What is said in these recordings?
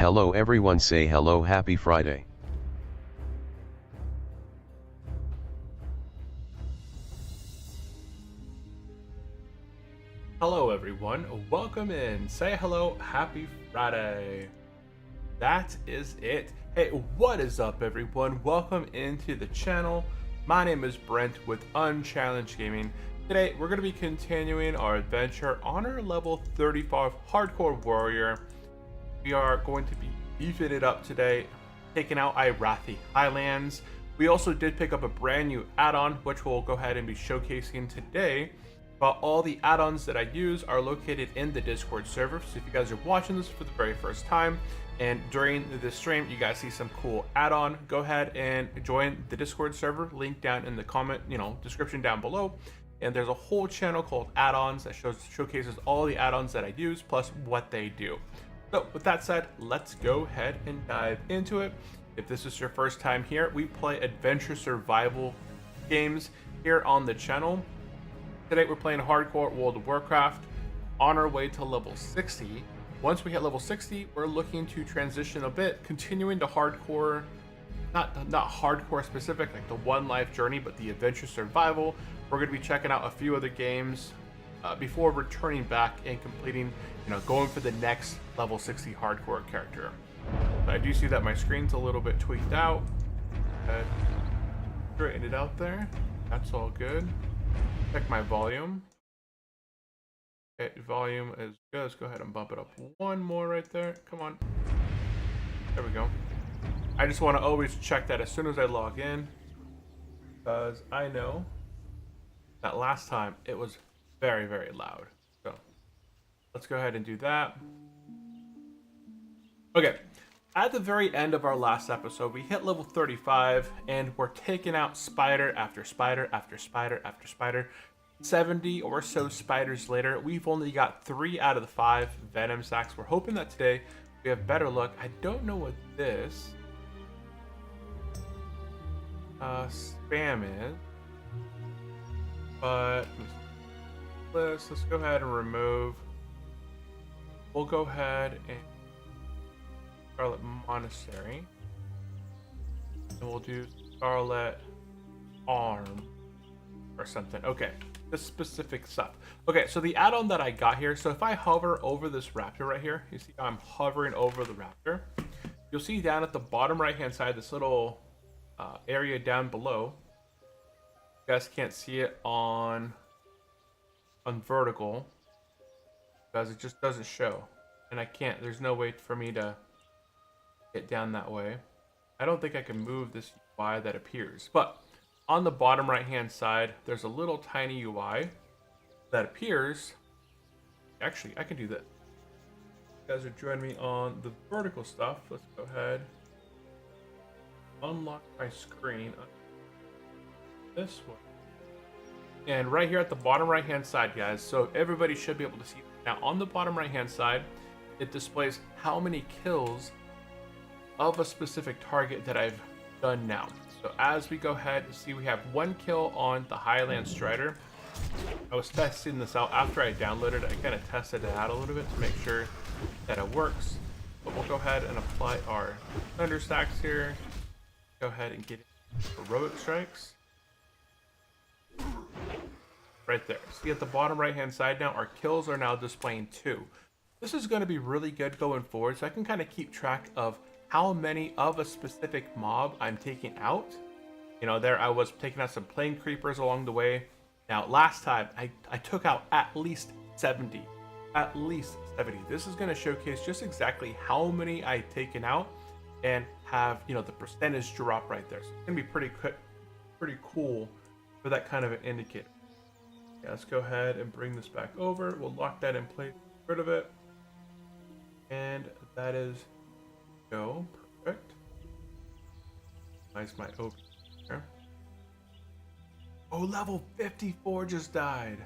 Hello everyone, say hello, happy Friday. Hello everyone, welcome in. Say hello, happy Friday. That is it. Hey, what is up everyone? Welcome into the channel. My name is Brent with Unchallenged Gaming. Today we're going to be continuing our adventure on our level 35 Hardcore Warrior. We are going to be beefing it up today, taking out Irathi Highlands. We also did pick up a brand new add-on, which we'll go ahead and be showcasing today. But all the add-ons that I use are located in the Discord server. So if you guys are watching this for the very first time and during this stream you guys see some cool add-on, go ahead and join the Discord server. Link down in the comment, description down below. And there's a whole channel called add-ons that showcases all the add-ons that I use plus what they do. So with that said, let's go ahead and dive into it. If this is your first time here, we play adventure survival games here on the channel. Today we're playing hardcore World of Warcraft on our way to level 60. Once we hit level 60, we're looking to transition a bit, continuing to hardcore, not hardcore specific, like the one life journey, but the adventure survival. We're going to be checking out a few other games before returning back and completing, going for the next level 60 hardcore character. I do see that my screen's a little bit tweaked out. Straighten it out there. That's all good. Check my volume. Okay, volume is good. Let's go ahead and bump it up one more right there. Come on. There we go. I just want to always check that as soon as I log in, because I know that last time it was very, very loud. So let's go ahead and do that. Okay. At the very end of our last episode, we hit level 35 and we're taking out spider after spider after spider after spider. 70 or so spiders later, we've only got 3 out of the 5 venom sacs. We're hoping that today we have better luck. I don't know what this spam is, but let's go ahead and remove. We'll go ahead and Scarlet Monastery, and we'll do Scarlet Arm or something. Okay, this specific stuff. Okay, so the add-on that I got here, so if I hover over this raptor right here, you see I'm hovering over the raptor. You'll see down at the bottom right hand side this little area down below. You guys can't see it on vertical because it just doesn't show, and I can't, there's no way for me to get down that way. I don't think I can move this UI that appears, but on the bottom right hand side there's a little tiny UI that appears. Actually, I can do that. You guys are joining me on the vertical stuff. Let's go ahead, unlock my screen this one, and right here at the bottom right hand side, guys, so everybody should be able to see now. On the bottom right hand side it displays how many kills of a specific target that I've done now. So as we go ahead, see we have 1 kill on the Highland Strider. I was testing this out after I downloaded it. I kind of tested it out a little bit to make sure that it works. But we'll go ahead and apply our thunder stacks here. Go ahead and get heroic strikes. Right there. See at the bottom right hand side now, our kills are now displaying 2. This is going to be really good going forward, so I can kind of keep track of how many of a specific mob I'm taking out. There I was taking out some plane creepers along the way. Now last time I took out at least 70. At least 70. This is going to showcase just exactly how many I've taken out and have, the percentage drop right there. So it's going to be pretty cool for that kind of an indicator. Yeah, let's go ahead and bring this back over. We'll lock that in place, get rid of it. And that is go. Perfect. Nice, my open here. Oh, level 54 just died.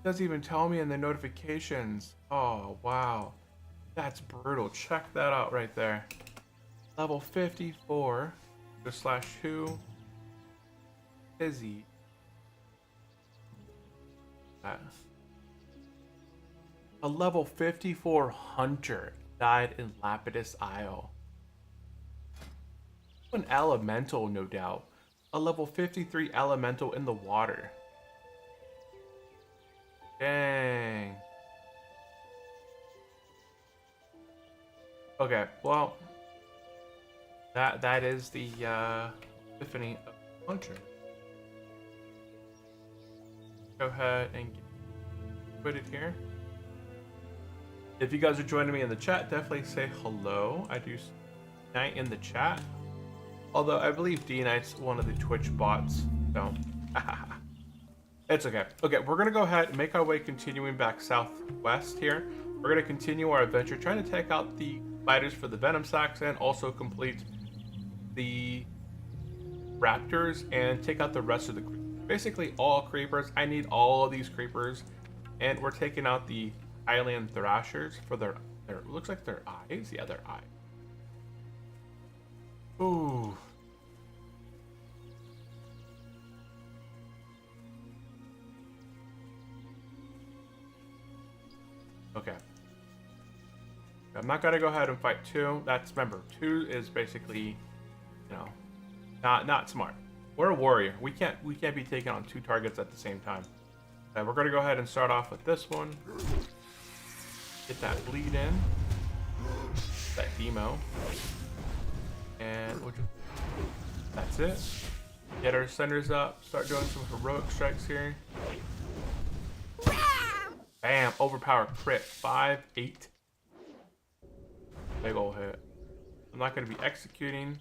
Doesn't even tell me in the notifications. Oh, wow. That's brutal. Check that out right there. Level 54. /who. Izzy. A level 54 hunter died in Lapidus Isle. An elemental, no doubt. A level 53 elemental in the water. Dang. Okay, well, that is the epiphany of Hunter. Go ahead and put it here. If you guys are joining me in the chat, definitely say hello. I do night in the chat. Although I believe D-Knight's one of the Twitch bots, so it's okay. Okay, we're gonna go ahead and make our way continuing back southwest here. We're gonna continue our adventure, trying to take out the spiders for the venom sacs and also complete the raptors and take out the rest of the basically all creepers. I need all of these creepers, and we're taking out the island thrashers for their looks like their eyes. Yeah, their eyes. Ooh. Okay. I'm not gonna go ahead and fight 2. That's, remember, 2 is basically, you know, not smart. We're a warrior. We can't be taking on 2 targets at the same time. Okay, we're gonna go ahead and start off with this one. Get that bleed in. That demo. And we'll just, that's it. Get our centers up. Start doing some heroic strikes here. Bam! Overpower crit. 5-8. Big ol' hit. I'm not going to be executing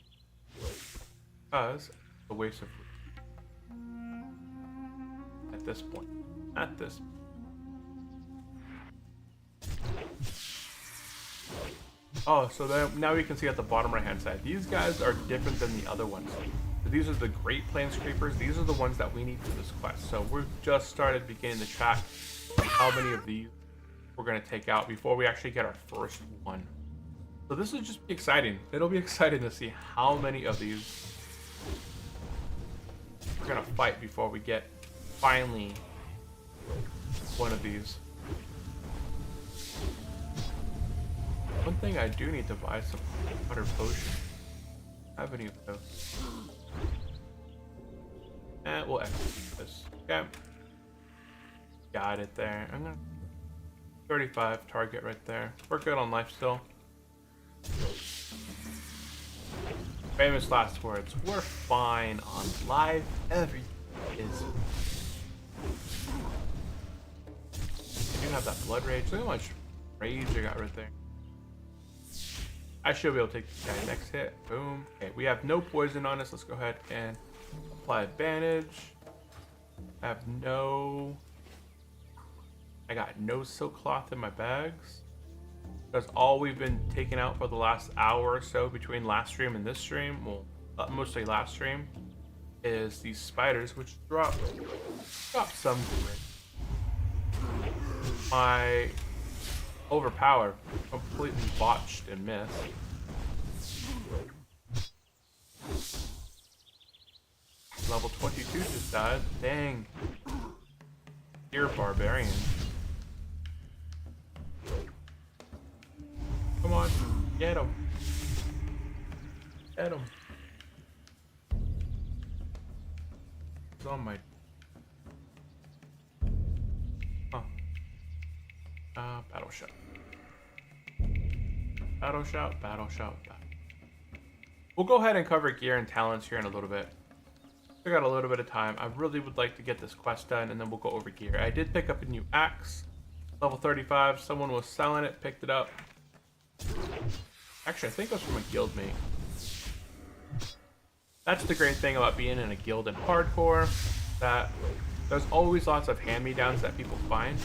because it's a waste of at this point. At this point. Oh, so then now we can see at the bottom right hand side. These guys are different than the other ones. So these are the Great Plains Creepers. These are the ones that we need for this quest. So we've just started beginning to track how many of these we're going to take out before we actually get our first one. So this will just be exciting. It'll be exciting to see how many of these we're going to fight before we get finally one of these. One thing I do need to buy some water potions. I have any of those. And we'll execute this. Okay. Got it there. I'm gonna 35 target right there. We're good on life still. Famous last words. We're fine on life. Everything is. I do have that blood rage. Look how much rage I got right there. I should be able to take this guy next hit. Boom. Okay, we have no poison on us. Let's go ahead and apply bandage. I got no silk cloth in my bags. Because all we've been taking out for the last hour or so between last stream and this stream, well, mostly last stream, is these spiders, which drop some grit. My overpower completely botched and missed. Level 22 just died. Dang. Dear barbarian. Come on, get him. Get him. He's on my. Huh. Battle shout. Battle shout, battle shout, battle. We'll go ahead and cover gear and talents here in a little bit. We got a little bit of time. I really would like to get this quest done, and then we'll go over gear. I did pick up a new axe, level 35. Someone was selling it, picked it up. Actually, I think it was from a guild mate. That's the great thing about being in a guild in hardcore, that there's always lots of hand-me-downs that people find.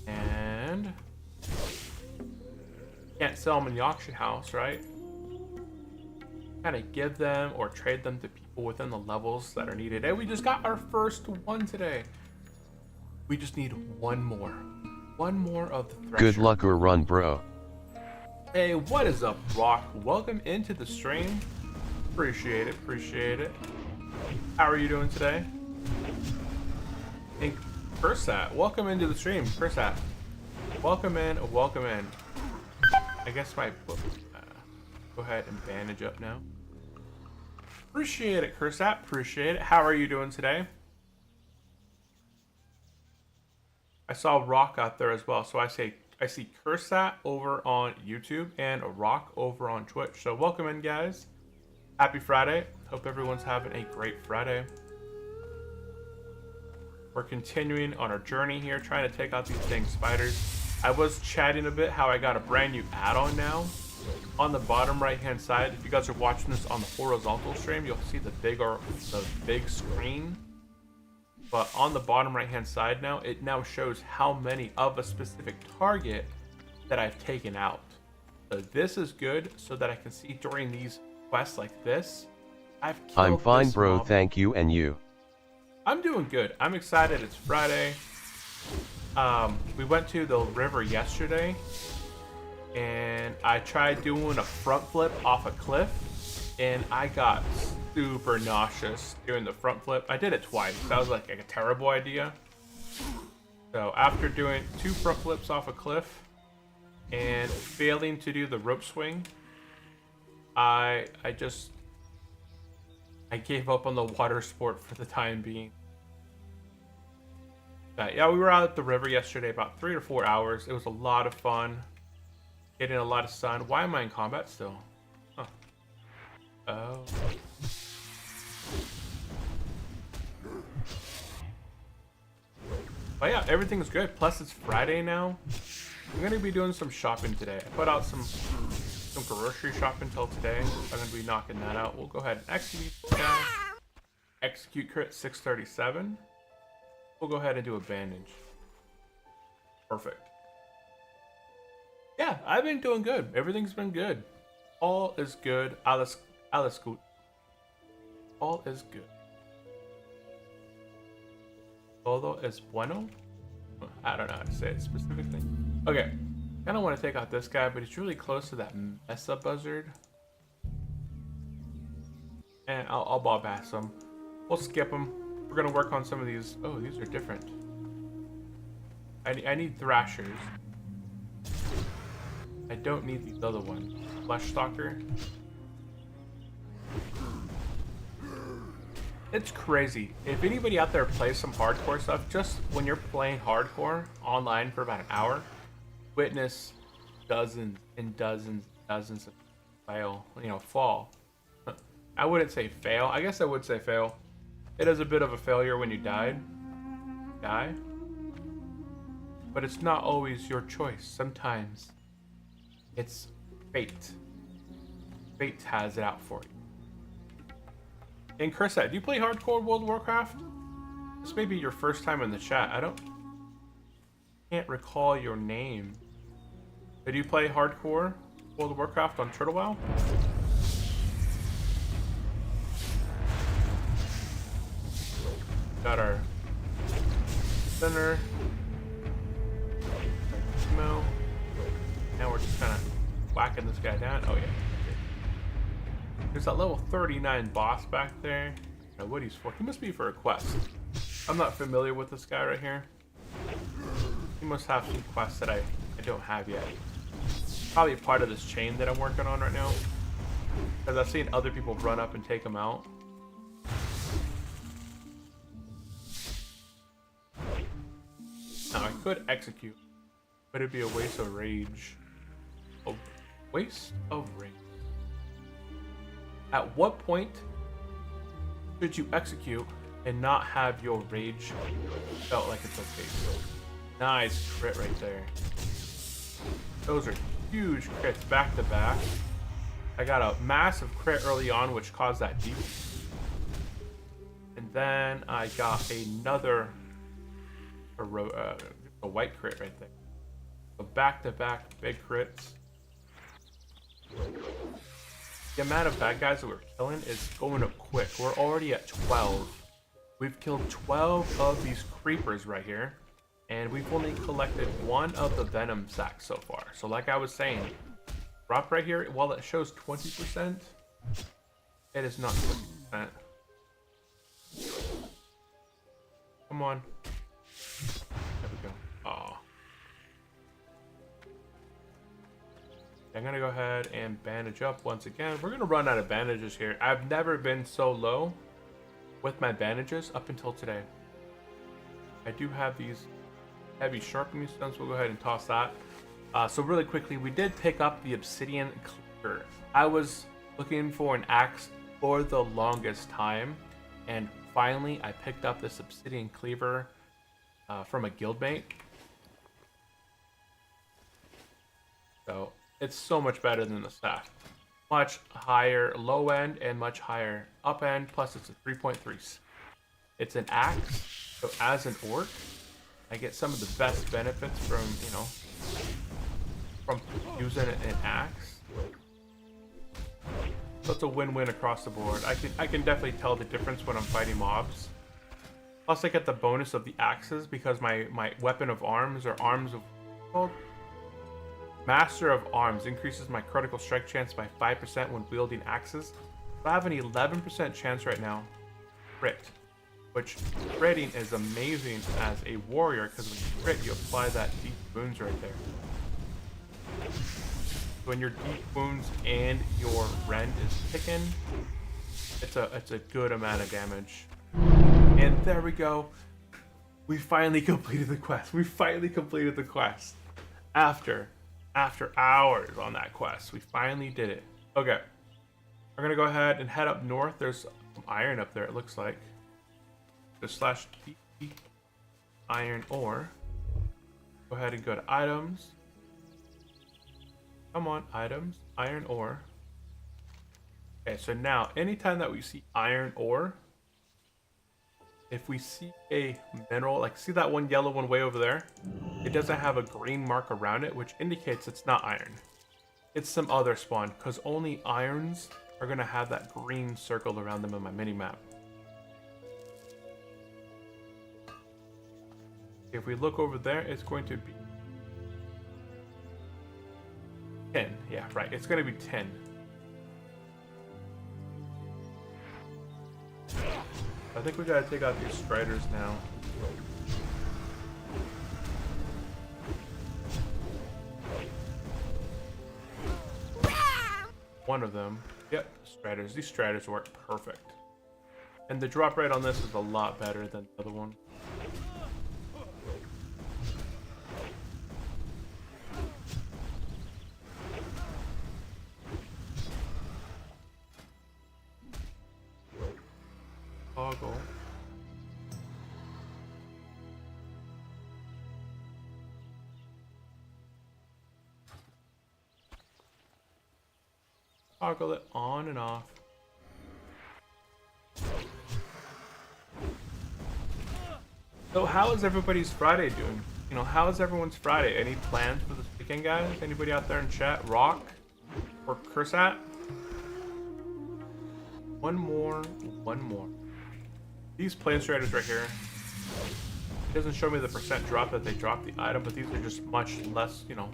And can't sell them in the auction house, right? Kind of give them or trade them to people within the levels that are needed. And we just got our first one today. We just need one more. One more of the thresher. Good luck or run, bro. Hey, what is up, Rock? Welcome into the stream. Appreciate it, appreciate it. How are you doing today? Kursat, welcome into the stream. Kursat, welcome in, welcome in. I guess my go ahead and bandage up now. Appreciate it, Kursat. Appreciate it. How are you doing today? I saw Rock out there as well. So I see Kursat over on YouTube and Rock over on Twitch. So welcome in, guys. Happy Friday. Hope everyone's having a great Friday. We're continuing on our journey here, trying to take out these dang spiders. I was chatting a bit how I got a brand new add-on now. On the bottom right-hand side, if you guys are watching this on the horizontal stream, you'll see the big screen. But on the bottom right-hand side now, it now shows how many of a specific target that I've taken out. So this is good so that I can see during these quests like this, I've killed I'm fine, this bro. mob. Thank you, and you? I'm doing good. I'm excited. It's Friday. We went to the river yesterday, and I tried doing a front flip off a cliff, and I got super nauseous doing the front flip. I did it twice. That was like a terrible idea. So after doing 2 front flips off a cliff and failing to do the rope swing, I gave up on the water sport for the time being. But yeah, we were out at the river yesterday about 3 to 4 hours. It was a lot of fun. Getting a lot of sun. Why am I in combat still? Huh. Oh. But yeah, everything's good. Plus it's Friday now. I'm gonna be doing some shopping today. I put out some grocery shopping until today. I'm gonna be knocking that out. We'll go ahead and execute that. Execute crit 637. We'll go ahead and do a bandage. Perfect. Yeah, I've been doing good. Everything's been good. All is good. Alles gut. All is good. Todo es bueno? I don't know how to say it specifically. Okay. I don't want to take out this guy, but he's really close to that Mesa buzzard. And I'll ball pass him. We'll skip him. We're going to work on some of these. Oh, these are different. I need thrashers. I don't need these other ones. Flesh Stalker. It's crazy. If anybody out there plays some hardcore stuff, just when you're playing hardcore online for about an hour, witness dozens and dozens of fall. I wouldn't say fail. I guess I would say fail. It is a bit of a failure when you die. But it's not always your choice. Sometimes it's fate. Fate has it out for you. And Kursat, do you play hardcore World of Warcraft? This may be your first time in the chat. Can't recall your name. Did you play hardcore World of Warcraft on Turtle WoW? Got our center. Now we're just kind of whacking this guy down. Oh yeah. There's that level 39 boss back there. I don't know what he's for. He must be for a quest. I'm not familiar with this guy right here. He must have some quests that I don't have yet. Probably part of this chain that I'm working on right now. Because I've seen other people run up and take him out. Now I could execute, but it'd be a waste of rage. A waste of rage. At what point should you execute and not have your rage felt like it's okay? Nice crit right there. Those are huge crits back to back. I got a massive crit early on, which caused that deep. And then I got another a white crit right there. So back to back big crits. The amount of bad guys that we're killing is going up quick. We're already at 12. We've killed 12 of these creepers right here. And we've only collected 1 of the venom sacks so far. So like I was saying, drop right here, while it shows 20%, it is not 20%. Come on. I'm gonna go ahead and bandage up once again. We're gonna run out of bandages here. I've never been so low with my bandages up until today. I do have these heavy sharpening stones. We'll go ahead and toss that. So really quickly, we did pick up the obsidian cleaver. I was looking for an axe for the longest time, and finally I picked up this obsidian cleaver from a guildmate. So it's so much better than the staff. Much higher low end and much higher up end, plus it's a 3.3. It's an axe, so as an orc, I get some of the best benefits from, you know, from using an axe. So it's a win-win across the board. I can definitely tell the difference when I'm fighting mobs. Plus I get the bonus of the axes because my weapon of arms or arms of Master of Arms increases my critical strike chance by 5% when wielding axes. So I have an 11% chance right now crit, which critting is amazing as a warrior because when you crit, you apply that deep wounds right there. When your deep wounds and your rend is ticking, it's a good amount of damage. And there we go. We finally completed the quest. We finally completed the quest. After hours on that quest, we finally did it. Okay. We're gonna go ahead and head up north. There's some iron up there, it looks like. Just slash D iron ore. Go ahead and go to items. Come on, items, iron ore. Okay, so now anytime that we see iron ore, if we see a mineral, like see that one yellow one way over there, it doesn't have a green mark around it, which indicates it's not iron. It's some other spawn, because only irons are going to have that green circle around them in my mini-map. If we look over there, it's going to be 10. Yeah, right. It's going to be 10. I think we gotta take out these striders now. One of them. Yep, striders. These striders work perfect. And the drop rate on this is a lot better than the other one. Toggle. Toggle it on and off. So how is everybody's Friday doing? You know, how is everyone's Friday? Any plans for this weekend, guys? Anybody out there in chat? Rock? Or Cursat? One more. These plane striders right here, it doesn't show me the percent drop that they drop the item, but these are just much less, you know.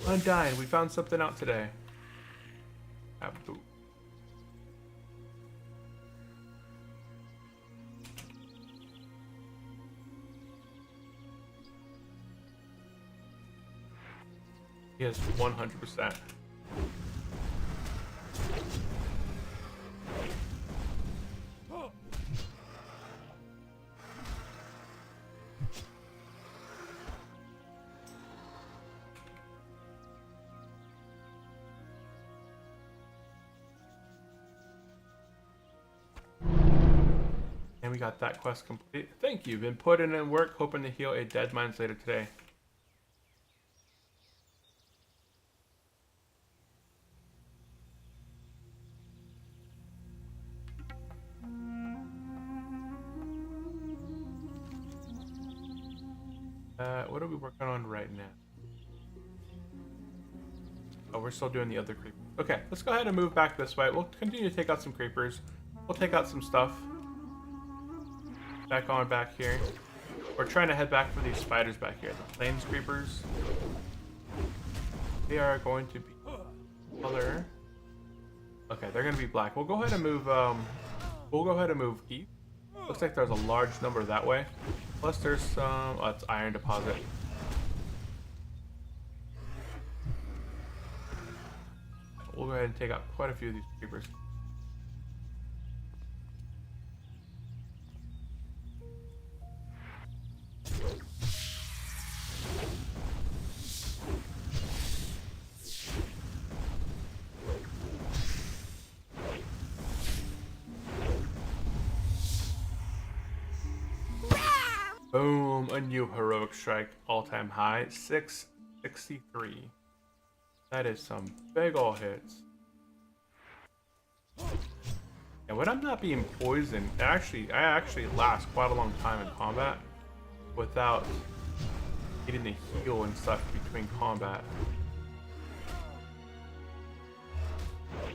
Undying, we found something out today. Abu. Yes, 100%. And we got that quest complete. Thank you. Been putting in work, hoping to heal a dead mines later today. What are we working on right now? Oh, we're still doing the other creepers. Okay, let's go ahead and move back this way. We'll continue to take out some creepers. We'll take out some stuff. Back on back here. We're trying to head back for these spiders back here. The flames creepers. They are going to be color. Okay, they're going to be black. We'll go ahead and move. We'll go ahead and move east. Looks like there's a large number that way. Plus there's some, oh, it's iron deposit. We'll go ahead and take out quite a few of these creepers. Boom, a new heroic strike, all-time high, 663. That is some big ol' hits. And when I'm not being poisoned, I actually last quite a long time in combat without getting the heal and stuff between combat.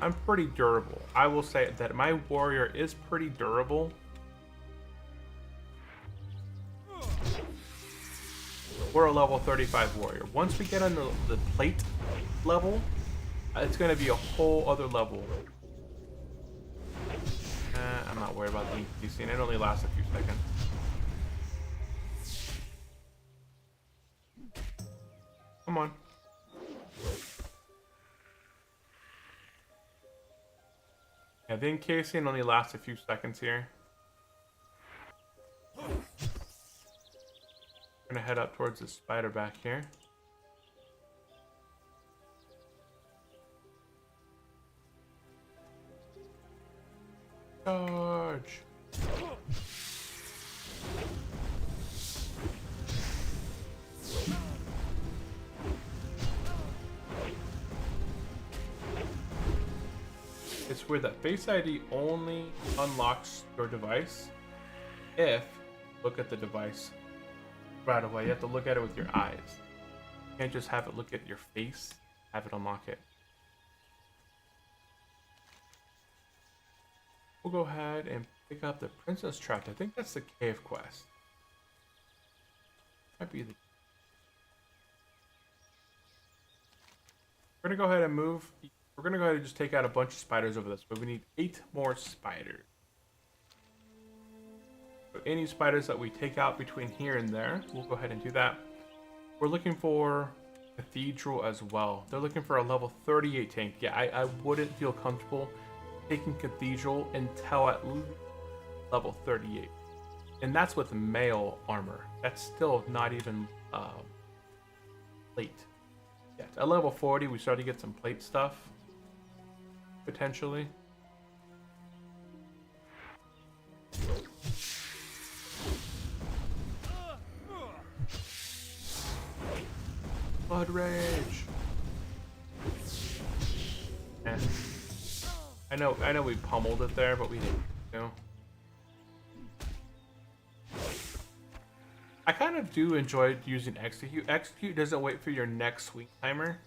I'm pretty durable. I will say that my warrior is pretty durable. We're a level 35 warrior. Once we get on the plate level, it's going to be a whole other level. I'm not worried about the DC, and it only lasts a few seconds. Come on. Yeah, the encasing only lasts a few seconds here. I'm gonna head up towards the spider back here. Charge! It's weird that Face ID only unlocks your device if you look at the device right away. You have to look at it with your eyes. You can't just have it look at your face, have it unlock it. We'll go ahead and pick up the Princess Trapped. I think that's the cave quest. Might be the... We're gonna go ahead and move. We're gonna go ahead and just take out a bunch of spiders over this, but we need 8 more spiders. So any spiders that we take out between here and there, we'll go ahead and do that. We're looking for Cathedral as well. They're looking for a level 38 tank. Yeah, I wouldn't feel comfortable taking Cathedral until at least level 38. And that's with male armor. That's still not even plate yet. At level 40, we start to get some plate stuff, potentially. Blood rage. Eh. I know we pummeled it there, but we didn't. You know. I kind of do enjoy using execute. Execute doesn't wait for your next swing timer,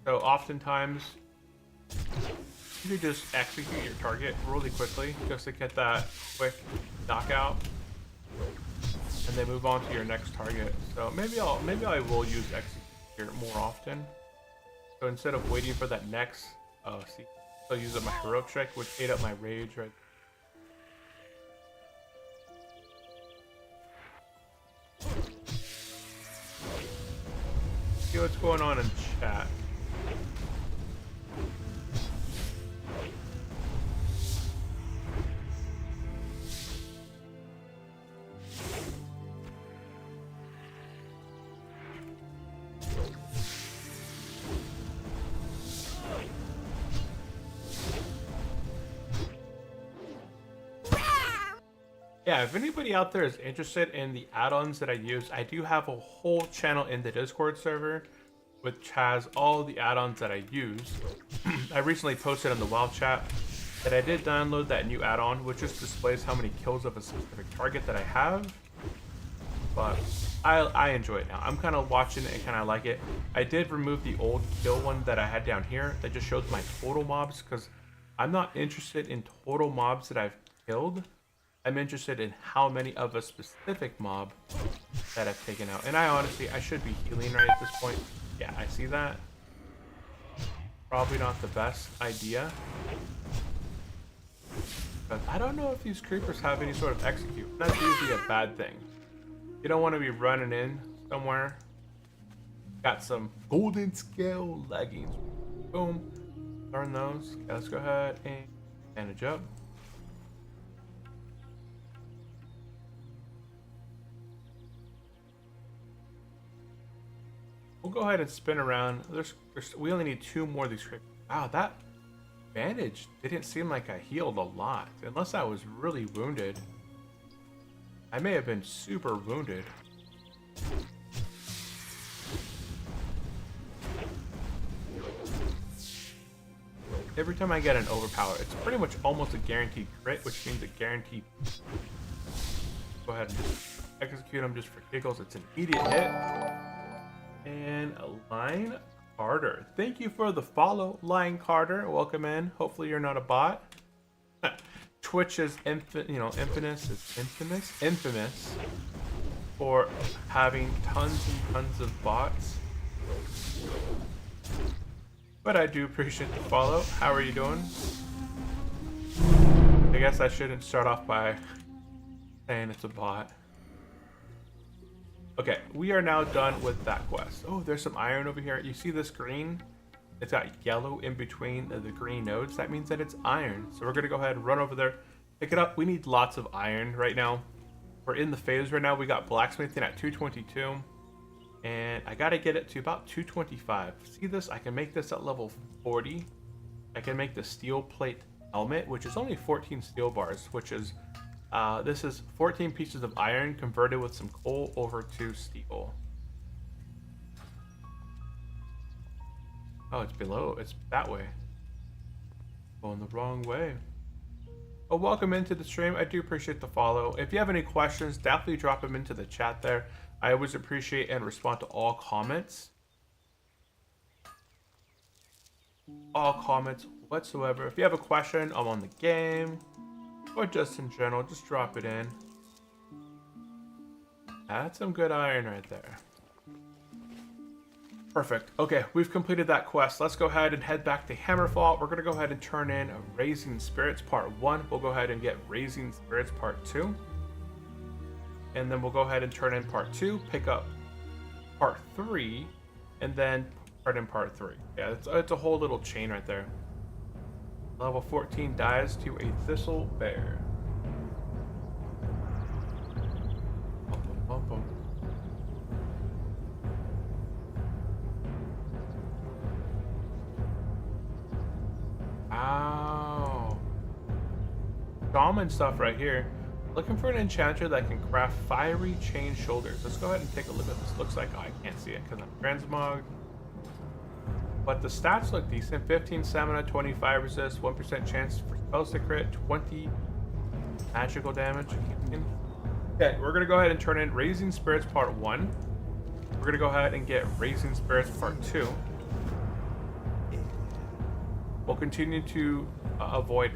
so oftentimes you can just execute your target really quickly just to get that quick knockout, and then move on to your next target. So maybe I will use execute here more often. So instead of waiting for that next, see, I'll use up my heroic strike, which ate up my rage right. See what's going on in chat. Yeah, if anybody out there is interested in the add-ons that I use, I do have a whole channel in the Discord server which has all the add-ons that I use. I recently posted on the WoW chat that I did download that new add-on, which just displays how many kills of a specific target that I have. But I enjoy it now. I'm kind of watching it and kind of like it. I did remove the old kill one that I had down here that just shows my total mobs, because I'm not interested in total mobs that I've killed. I'm interested in how many of a specific mob that I've taken out. And I should be healing right at this point. Yeah, I see that. Probably not the best idea. But I don't know if these creepers have any sort of execute. That's usually a bad thing. You don't want to be running in somewhere. Got some golden scale leggings. Boom. Learn those. Okay, let's go ahead and bandage up. We'll go ahead and spin around. We only need 2 more of these creepers. Wow, that bandage didn't seem like I healed a lot. Unless I was really wounded. I may have been super wounded. Every time I get an overpower, it's pretty much almost a guaranteed crit, which means a guaranteed. Go ahead and just execute them just for giggles. It's an immediate hit. And Line Carter. Thank you for the follow, Line Carter. Welcome in. Hopefully you're not a bot. Twitch is infamous for having tons and tons of bots. But I do appreciate the follow. How are you doing? I guess I shouldn't start off by saying it's a bot. Okay, we are now done with that quest. Oh, there's some iron over here. You see this green? It's got yellow in between the green nodes. That means that it's iron. So we're gonna go ahead and run over there, pick it up. We need lots of iron right now. We're in the phase right now. We got blacksmithing at 222. And I gotta get it to about 225. See this? I can make this at level 40. I can make the steel plate helmet, which is only 14 steel bars, which is this is 14 pieces of iron converted with some coal over to steel. Oh, it's below. It's that way. Going the wrong way. Oh, welcome into the stream. I do appreciate the follow. If you have any questions, definitely drop them into the chat there. I always appreciate and respond to all comments. All comments whatsoever. If you have a question, I'm on the game. Or just in general, just drop it in. That's some good iron right there. Perfect. Okay, we've completed that quest. Let's go ahead and head back to Hammerfall. We're going to go ahead and turn in Raising Spirits Part 1. We'll go ahead and get Raising Spirits Part 2. And then we'll go ahead and turn in Part 2, pick up Part 3, and then turn in Part 3. Yeah, it's a whole little chain right there. Level 14 dies to a thistle bear. Bum, bum, bum, bum. Ow. Shaman stuff right here. Looking for an enchanter that can craft fiery chain shoulders. Let's go ahead and take a look at this. Looks like I can't see it because I'm transmogged. But the stats look decent. 15 stamina, 25 resist, 1% chance for spells to crit, 20 magical damage. Okay, we're going to go ahead and turn in Raising Spirits Part 1. We're going to go ahead and get Raising Spirits Part 2. We'll continue to avoid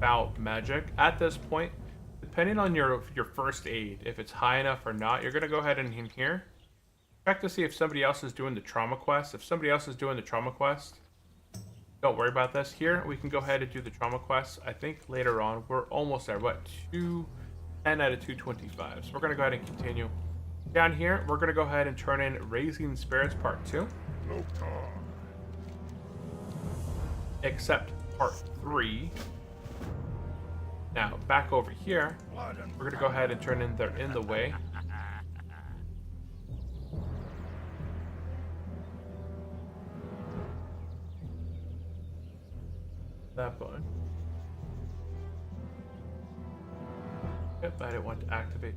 foul magic. At this point, depending on your first aid, if it's high enough or not, you're going to go ahead and in here. Check to see if somebody else is doing the trauma quest. If somebody else is doing the trauma quest, don't worry about this. Here, we can go ahead and do the trauma quest. I think later on, we're almost there. What? 10 out of 225. So we're going to go ahead and continue. Down here, we're going to go ahead and turn in Raising Spirits Part 2. Except Part 3. Now, back over here, we're going to go ahead and turn in They're in the Way. That button. Yep, I didn't want to activate.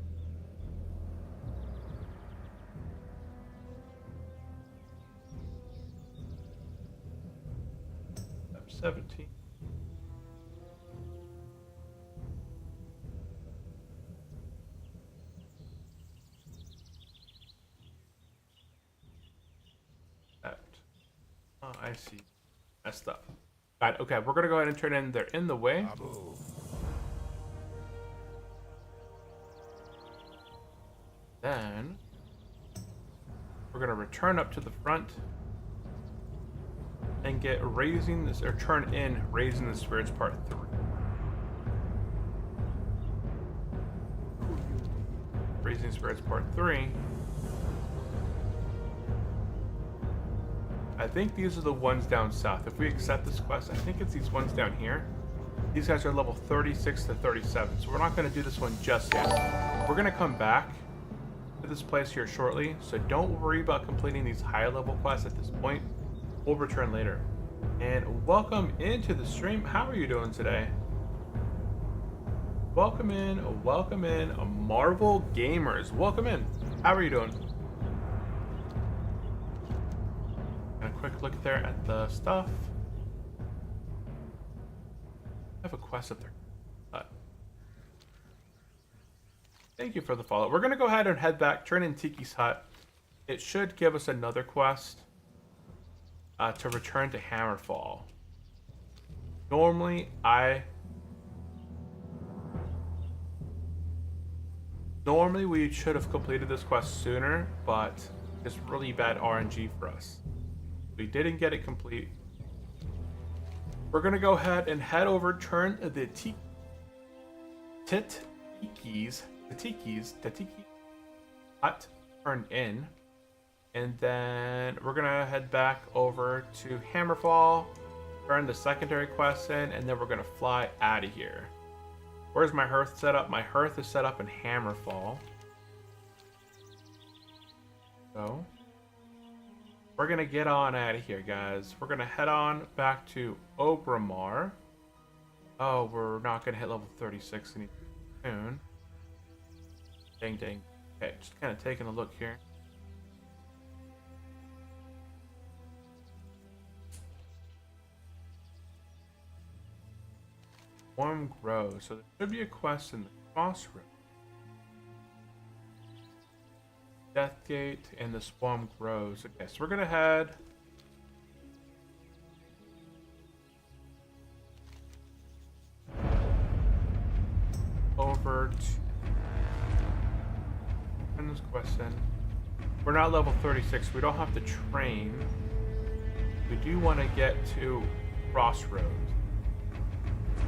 Step 17. Oh, I see. Messed up. Got it. Okay, we're gonna go ahead and turn in They're in the Way. Then we're gonna return up to the front and get Raising this, or turn in Raising the Spirits Part 3. Freezing Spirits Part 3. I think these are the ones down south. If we accept this quest, I think it's these ones down here. These guys are level 36 to 37, so we're not going to do this one just yet. We're going to come back to this place here shortly, so don't worry about completing these higher level quests at this point. We'll return later. And welcome into the stream. How are you doing today? Welcome in, Marvel Gamers. Welcome in. How are you doing? And a quick look there at the stuff. I have a quest up there. Thank you for the follow. We're gonna go ahead and head back, turn in Tiki's hut. It should give us another quest to return to Hammerfall. Normally we should have completed this quest sooner, but it's really bad RNG for us. We didn't get it complete. We're gonna go ahead and head over, turn the Tiki hut turned in, and then we're gonna head back over to Hammerfall, turn the secondary quest in, and then we're gonna fly out of here. Where's my hearth set up? My hearth is set up in Hammerfall. So we're gonna get on out of here, guys. We're gonna head on back to Ogrimmar. Oh, we're not gonna hit level 36 anytime soon. Dang. Okay, just kind of taking a look here. Swarm grows, so there should be a quest in the crossroad. Deathgate and the swarm grows. Okay, so we're gonna head over to turn this quest in. We're not level 36. We don't have to train. We do want to get to Crossroads.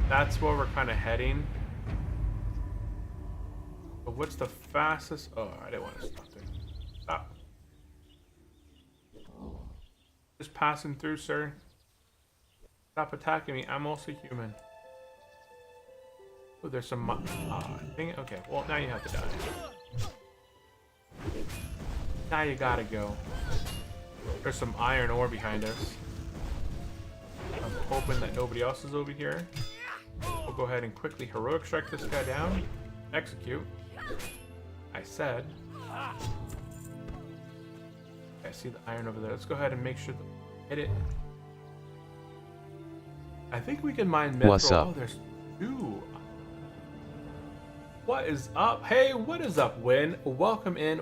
That's where we're kind of heading. But what's the fastest? Oh, I didn't want to stop there. Stop. Just passing through, sir. Stop attacking me. I'm also human. Oh, there's some. Dang it. Okay, well, now you have to die. Now you gotta go. There's some iron ore behind us. I'm hoping that nobody else is over here. We'll go ahead and quickly heroic strike this guy down. Execute. I said. I see the iron over there. Let's go ahead and make sure that we hit it. I think we can mine mithril. What's up? Oh, there's two. What is up? Hey, what is up, Win? Welcome in.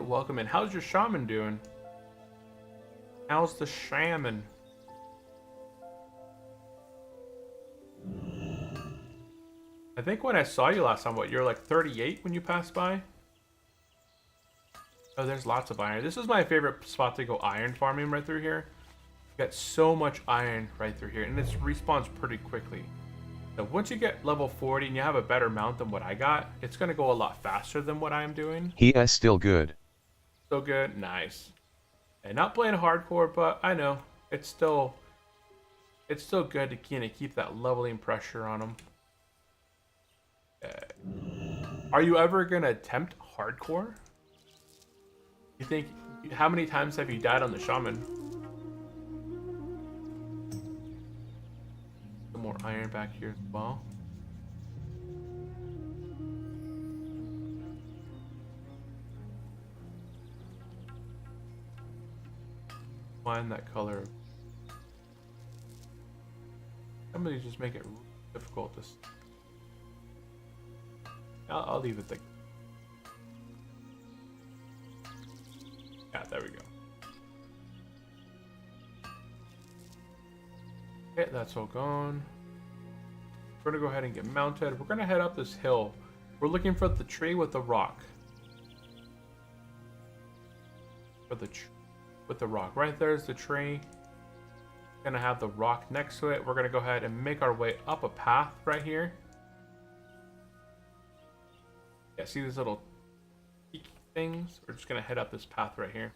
How's your shaman doing? How's the shaman? I think when I saw you last time, you were like 38 when you passed by? Oh, there's lots of iron. This is my favorite spot to go iron farming right through here. You got so much iron right through here, and it respawns pretty quickly. So once you get level 40 and you have a better mount than what I got, it's going to go a lot faster than what I am doing. He is still good. Still good? Nice. And not playing hardcore, but I know. It's still good to kind of keep that leveling pressure on them. Are you ever going to attempt hardcore? You think, how many times have you died on the shaman? Some more iron back here as well. Find that color. Somebody just make it really difficult to. I'll leave it like. Yeah, there we go. Okay, that's all gone. We're gonna go ahead and get mounted. We're gonna head up this hill. We're looking for the tree with the rock. With the rock. Right there's the tree. Gonna have the rock next to it. We're gonna go ahead and make our way up a path right here. Yeah, see this little things. We're just gonna head up this path right here.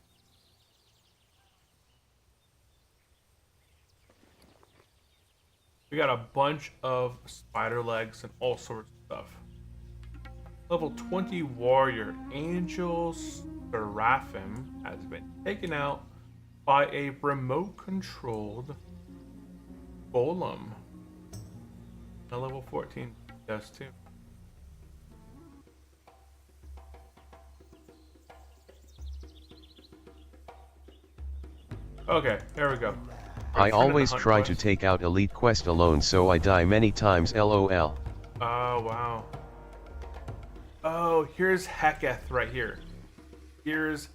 We got a bunch of spider legs and all sorts of stuff. Level 20 warrior Angel Seraphim has been taken out by a remote controlled golem. A level 14 does too. Okay, here we go. I always try to take out elite quest alone, so I die many times, lol. Oh, wow. Oh, here's Heketh right here. Here's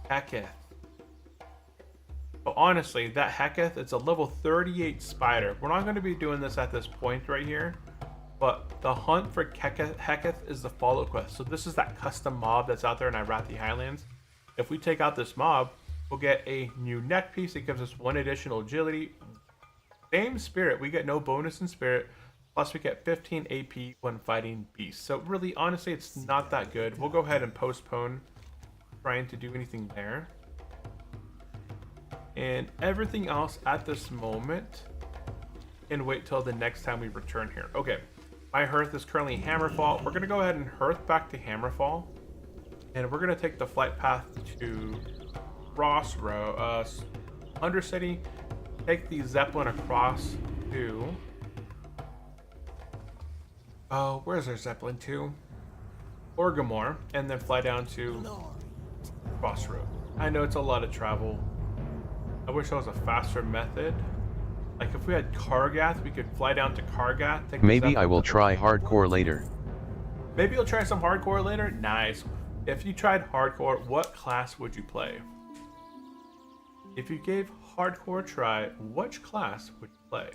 Heketh. But honestly, that Heketh, it's a level 38 spider. We're not going to be doing this at this point right here. But the hunt for Heketh is the follow quest. So this is that custom mob that's out there in Irathi Highlands. If we take out this mob, we'll get a new neck piece. It gives us 1 additional agility. Same spirit. We get no bonus in spirit. Plus we get 15 AP when fighting beasts. So really, honestly, it's not that good. We'll go ahead and postpone trying to do anything there. And everything else at this moment can wait till the next time we return here. Okay, my hearth is currently Hammerfall. We're going to go ahead and hearth back to Hammerfall. And we're going to take the flight path to Crossroads, Undercity, take the Zeppelin across to... Oh, where's our Zeppelin to? Orgamore, and then fly down to Crossroads. I know it's a lot of travel. I wish there was a faster method. Like if we had Kargath, we could fly down to Kargath. Maybe I will try hardcore later. Maybe you'll try some hardcore later? Nice. If you tried hardcore, what class would you play? If you gave hardcore a try, which class would you play?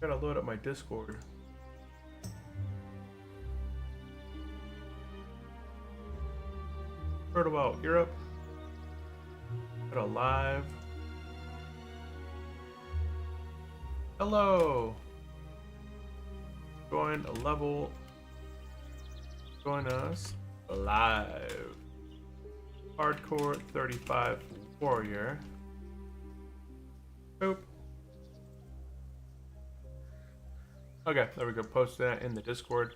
Gotta load up my Discord. Heard about Europe. Got a live. Hello. Join a level. Join us live. Hardcore 35 warrior. Boop. Okay, there we go. Post that in the Discord.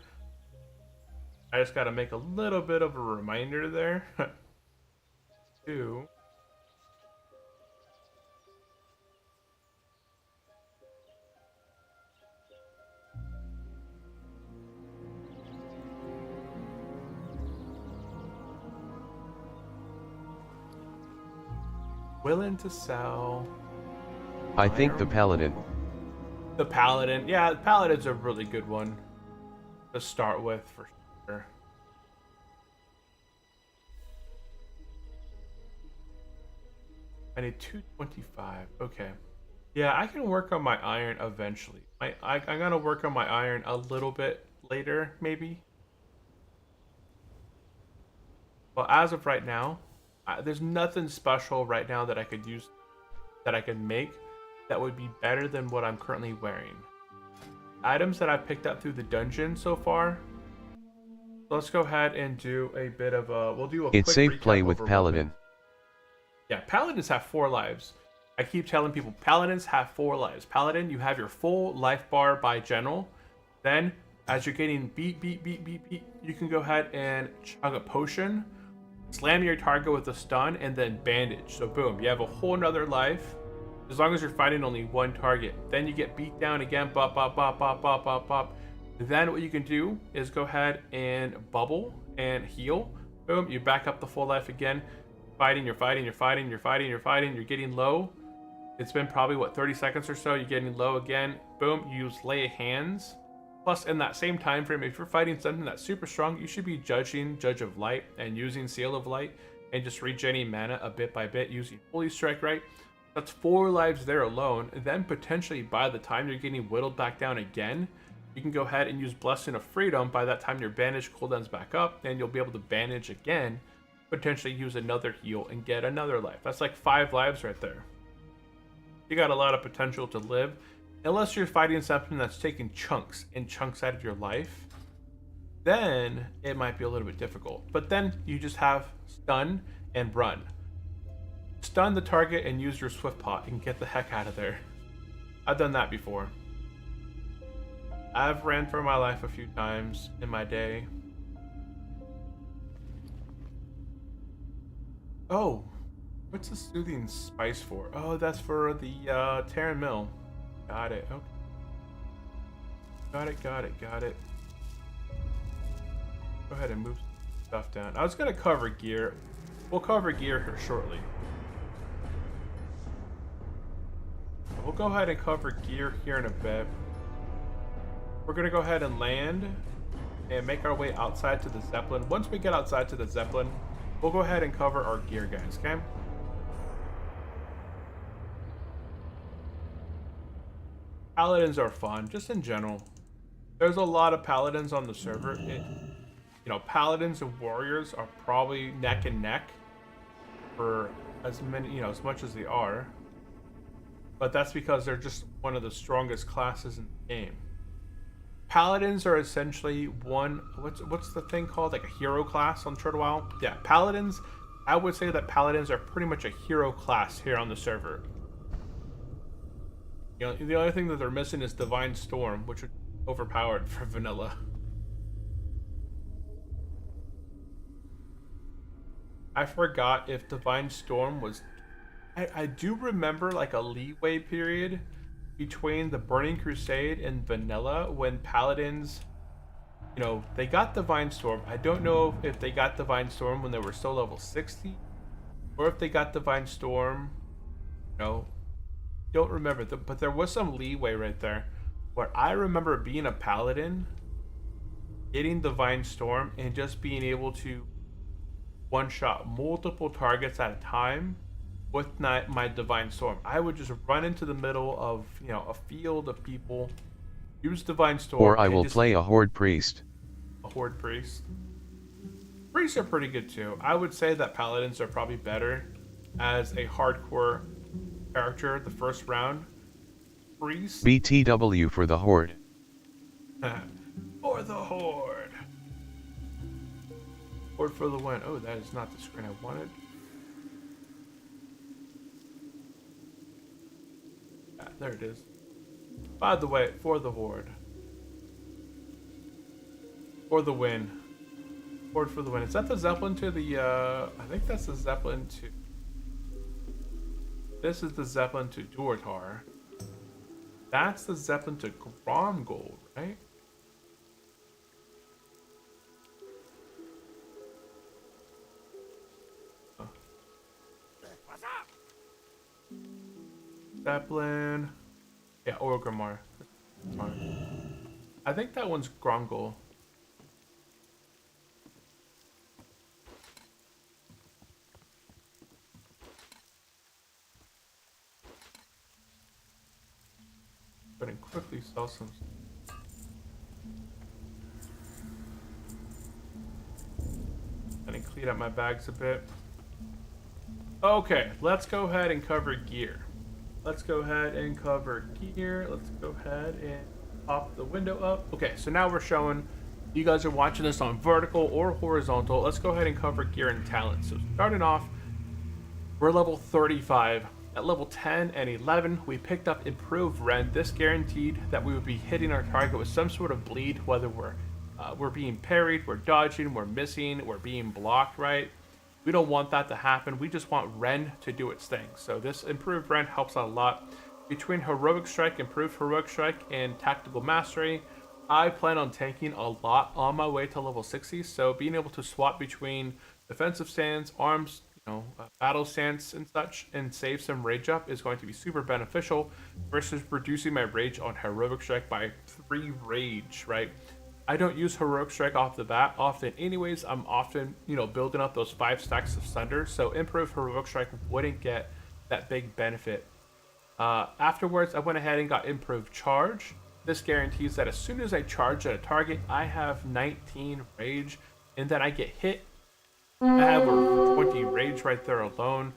I just got to make a little bit of a reminder there. to willing to sell. I think the Paladin. The Paladin. Yeah, the Paladin's a really good one to start with for sure. I need 225. Okay. Yeah, I can work on my iron eventually. I'm gonna work on my iron a little bit later, maybe. But as of right now, there's nothing special right now that I could use, that I could make, that would be better than what I'm currently wearing. Items that I've picked up through the dungeon so far. Let's go ahead and do a bit of a... We'll do a quick It's safe recap play with over Paladin. Yeah, Paladins have 4 lives. I keep telling people, Paladins have 4 lives. Paladin, you have your full life bar by general. Then, as you're getting beat, you can go ahead and chug a potion, slam your target with a stun, and then bandage. So boom, you have a whole nother life. As long as you're fighting only one target. Then you get beat down again, bop. Then what you can do is go ahead and bubble and heal. Boom, you back up the full life again. You're fighting, you're getting low. It's been probably, what, 30 seconds or so, you're getting low again. Boom, you use lay hands. Plus, in that same time frame, if you're fighting something that's super strong, you should be judging Judge of Light and using Seal of Light and just regenerating mana a bit by bit using Holy Strike, right? That's 4 lives there alone. And then potentially by the time you're getting whittled back down again, you can go ahead and use Blessing of Freedom. By that time your bandage cooldown's back up, and you'll be able to bandage again, potentially use another heal and get another life. That's like 5 lives right there. You got a lot of potential to live, unless you're fighting something that's taking chunks out of your life. then it might be a little bit difficult. But then you just have stun and run. Stun the target and use your swift pot and get the heck out of there. I've done that before. I've ran for my life a few times in my day. Oh, what's the soothing spice for? Oh, that's for the Terran Mill. Got it. Okay. Got it. Go ahead and move stuff down. I was gonna cover gear. We'll cover gear here shortly. We'll go ahead and cover gear here in a bit. We're gonna go ahead and land and make our way outside to the Zeppelin. Once we get outside to the Zeppelin, we'll go ahead and cover our gear, guys, okay? Paladins are fun, just in general. There's a lot of paladins on the server. Paladins and warriors are probably neck and neck for as many, as much as they are. But that's because they're just one of the strongest classes in the game. Paladins are essentially what's the thing called, like a hero class on Turtle Isle? Yeah, paladins. I would say that paladins are pretty much a hero class here on the server. The only thing that they're missing is Divine Storm, which would be overpowered for vanilla. I forgot if Divine Storm was... I do remember like a leeway period between the Burning Crusade and vanilla when paladins, they got Divine Storm. I don't know if they got Divine Storm when they were still level 60 or if they got Divine Storm, don't remember, but there was some leeway right there where I remember being a paladin, getting Divine Storm, and just being able to one-shot multiple targets at a time with my Divine Storm. I would just run into the middle of a field of people, use Divine Storm, or I will play a Horde Priest. A Horde Priest. Priests are pretty good too. I would say that paladins are probably better as a hardcore character the first round. Priest. BTW for the Horde. For the Horde. Horde for the win. Oh, that is not the screen I wanted. Yeah, there it is. By the way, for the Horde. For the win. Horde for the win. Is that the Zeppelin to the, I think that's the Zeppelin to... This is the Zeppelin to Durotar. That's the Zeppelin to Gromgold, right? Oh. What's up? Zeppelin. Yeah, Orgrimmar. I think that one's Gromgold. And quickly sell some. And clean up my bags a bit. Okay, let's go ahead and cover gear. Let's go ahead and pop the window up. Okay, so now we're showing, you guys are watching this on vertical or horizontal. Let's go ahead and cover gear and talent. So starting off, we're level 35. At level 10 and 11, we picked up Improved Rend. This guaranteed that we would be hitting our target with some sort of bleed, whether we're being parried, we're dodging, we're missing, we're being blocked, right? We don't want that to happen. We just want Rend to do its thing. So this Improved Rend helps out a lot. Between Heroic Strike, Improved Heroic Strike, and Tactical Mastery, I plan on tanking a lot on my way to level 60. So being able to swap between defensive stance, arms, battle stance and such, and save some rage up is going to be super beneficial versus reducing my rage on Heroic Strike by 3 rage, right? I don't use Heroic Strike off the bat often anyways. I'm often, building up those 5 stacks of Sunder, so improved Heroic Strike wouldn't get that big benefit. Afterwards, I went ahead and got Improved Charge. This guarantees that as soon as I charge at a target, I have 19 rage, and then I get hit. I have a 20 rage right there alone.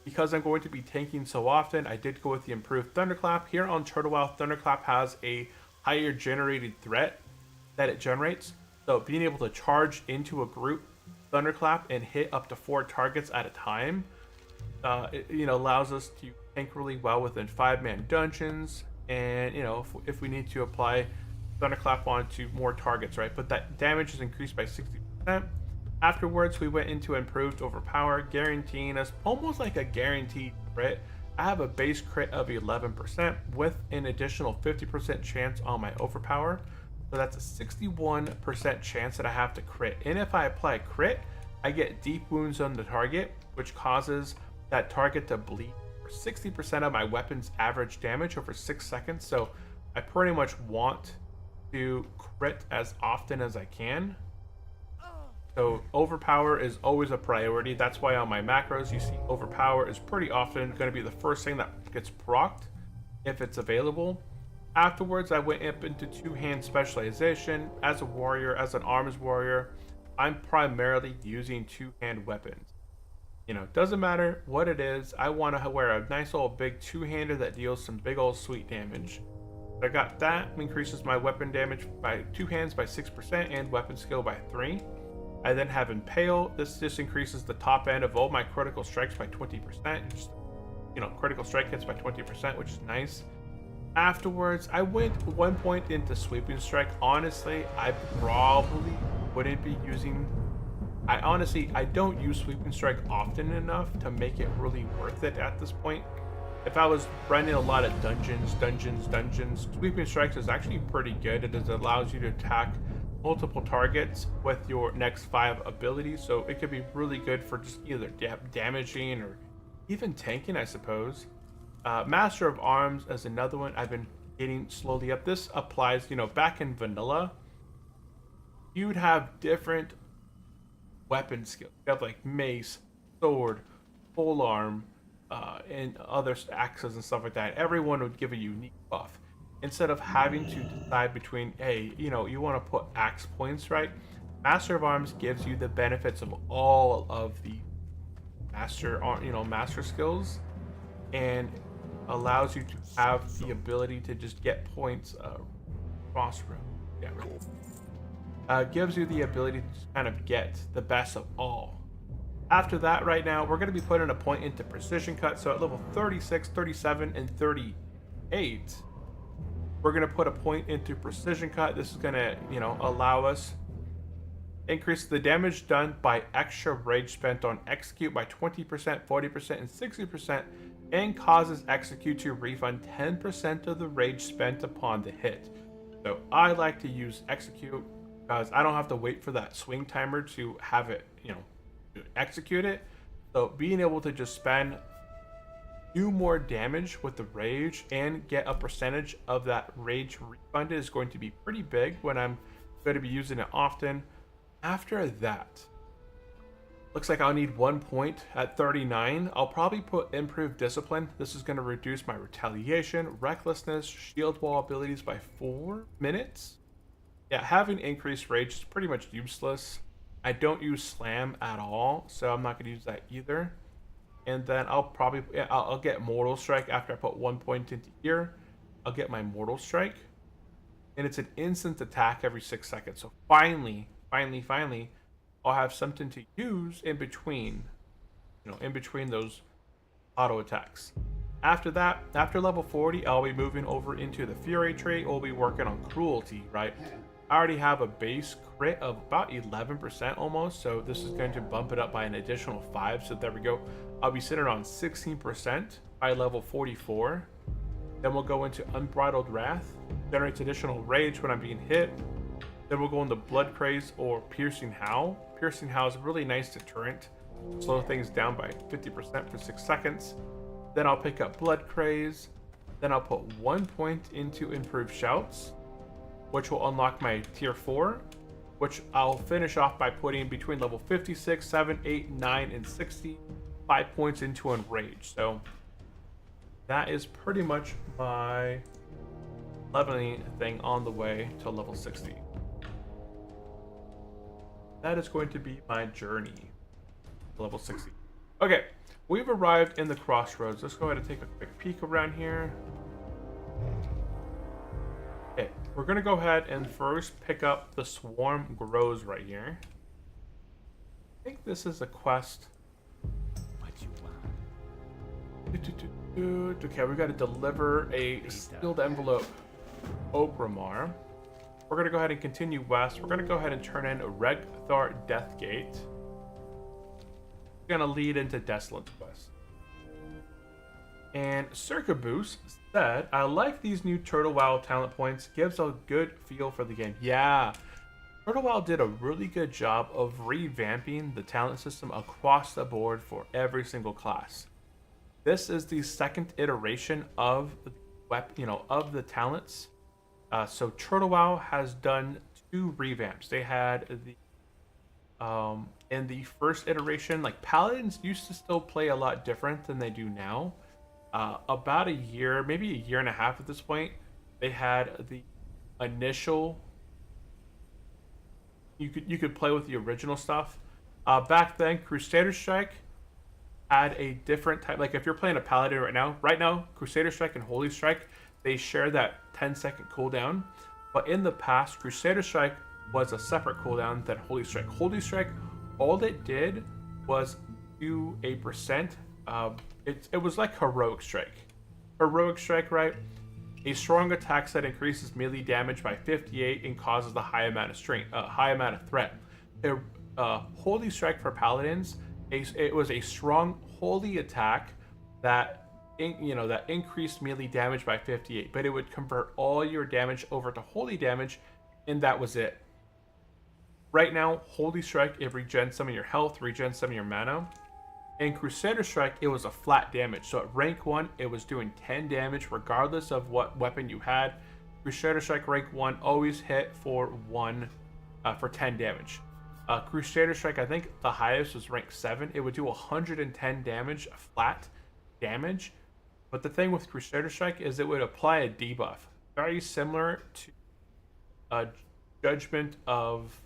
Because I'm going to be tanking so often, I did go with the Improved Thunderclap. Here on Turtle Isle, Thunderclap has a higher generated threat that it generates. So being able to charge into a group thunderclap and hit up to 4 targets at a time, allows us to tank really well within 5-man dungeons, and if we need to apply thunderclap onto more targets, right? But that damage is increased by 60%. Afterwards, we went into improved overpower, guaranteeing us almost like a guaranteed crit. I have a base crit of 11% with an additional 50% chance on my overpower. So that's a 61% chance that I have to crit. And if I apply crit, I get deep wounds on the target, which causes that target to bleed for 60% of my weapon's average damage over 6 seconds. So I pretty much want to crit as often as I can. So overpower is always a priority. That's why on my macros you see overpower is pretty often going to be the first thing that gets procced if it's available. Afterwards, I went up into 2-hand specialization. As a warrior, as an arms warrior, I'm primarily using 2-hand weapons. Doesn't matter what it is, I want to wear a nice old big 2-hander that deals some big old sweet damage. I got that, increases my weapon damage by 2 hands by 6% and weapon skill by 3. I then have Impale. This just increases the top end of all my critical strikes by 20%. Critical strike hits by 20%, which is nice. Afterwards, I went 1 point into Sweeping Strike. Honestly, I probably wouldn't be using... I don't use Sweeping Strike often enough to make it really worth it at this point. If I was running a lot of dungeons, Sweeping Strikes is actually pretty good. It allows you to attack multiple targets with your next 5 abilities, so it could be really good for just either damaging or even tanking, I suppose. Master of Arms is another one I've been getting slowly up. This applies, back in vanilla, you would have different weapon skills. You have like mace, sword, polearm, and other axes and stuff like that. Everyone would give a unique buff. Instead of having to decide between, hey, you want to put axe points, right? Master of Arms gives you the benefits of all of the master skills, and allows you to have the ability to just get points crossroad. Yeah, right. Gives you the ability to just kind of get the best of all. After that, right now, we're going to be putting a point into Precision Cut. So at level 36, 37, and 38, we're going to put a point into Precision Cut. This is going to, allow us increase the damage done by extra rage spent on Execute by 20%, 40%, and 60%, and causes Execute to refund 10% of the rage spent upon the hit. So I like to use Execute because I don't have to wait for that swing timer to have it, execute it. So being able to just do more damage with the rage and get a percentage of that rage refunded is going to be pretty big when I'm going to be using it often. After that, looks like I'll need 1 point at 39. I'll probably put Improved Discipline. This is going to reduce my Retaliation, Recklessness, Shield Wall abilities by 4 minutes. Yeah, having increased rage is pretty much useless. I don't use Slam at all, so I'm not going to use that either. And then I'll get Mortal Strike after I put 1 point into here. I'll get my Mortal Strike, and it's an instant attack every 6 seconds. So finally, I'll have something to use in between, in between those auto attacks. After that, after level 40, I'll be moving over into the Fury trait. We'll be working on Cruelty, right? I already have a base crit of about 11% almost, so this is going to bump it up by an additional 5. So there we go. I'll be sitting on 16% by level 44. Then we'll go into Unbridled Wrath, generates additional rage when I'm being hit. Then we'll go into Blood Craze or Piercing Howl. Piercing Howl is a really nice deterrent. Slow things down by 50% for 6 seconds. Then I'll pick up Blood Craze. Then I'll put 1 point into Improved Shouts, which will unlock my tier 4, which I'll finish off by putting between level 56, 7, 8, 9, and 60, 5 points into Enrage. So that is pretty much my leveling thing on the way to level 60. That is going to be my journey to level 60. Okay, we've arrived in the crossroads. Let's go ahead and take a quick peek around here. Okay, we're gonna go ahead and first pick up the Swarm Grows right here. I think this is a quest. What you want? Okay, we gotta deliver a sealed envelope Okramar. We're gonna go ahead and continue west. We're gonna go ahead and turn in a Regthar Deathgate. It's gonna lead into Desolate Quest. And Circaboose said, I like these new Turtle Wow talent points. Gives a good feel for the game. Yeah. Turtle Wow did a really good job of revamping the talent system across the board for every single class. This is the second iteration of the of the talents. So Turtle Wow has done 2 revamps. They had the in the first iteration, like Paladins used to still play a lot different than they do now. About a year, maybe a year and a half at this point, they had the initial. You could play with the original stuff. Back then, Crusader Strike had a different type. Like if you're playing a Paladin right now, Crusader Strike and Holy Strike, they share that 10-second cooldown. But in the past, Crusader Strike was a separate cooldown than Holy Strike. Holy Strike, all it did was do a percent. It was like Heroic Strike. Heroic Strike, right? A strong attack set increases melee damage by 58 and causes the high amount of threat. Holy Strike for Paladins, it was a strong holy attack that increased melee damage by 58, but it would convert all your damage over to holy damage, and that was it. Right now, Holy Strike, it regens some of your health, regens some of your mana. In Crusader Strike, it was a flat damage. So at rank 1, it was doing 10 damage regardless of what weapon you had. Crusader Strike rank 1 always hit for 10 damage. Crusader Strike, I think the highest was rank 7. It would do 110 damage, flat damage. But the thing with Crusader Strike is it would apply a debuff. Very similar to Judgment of...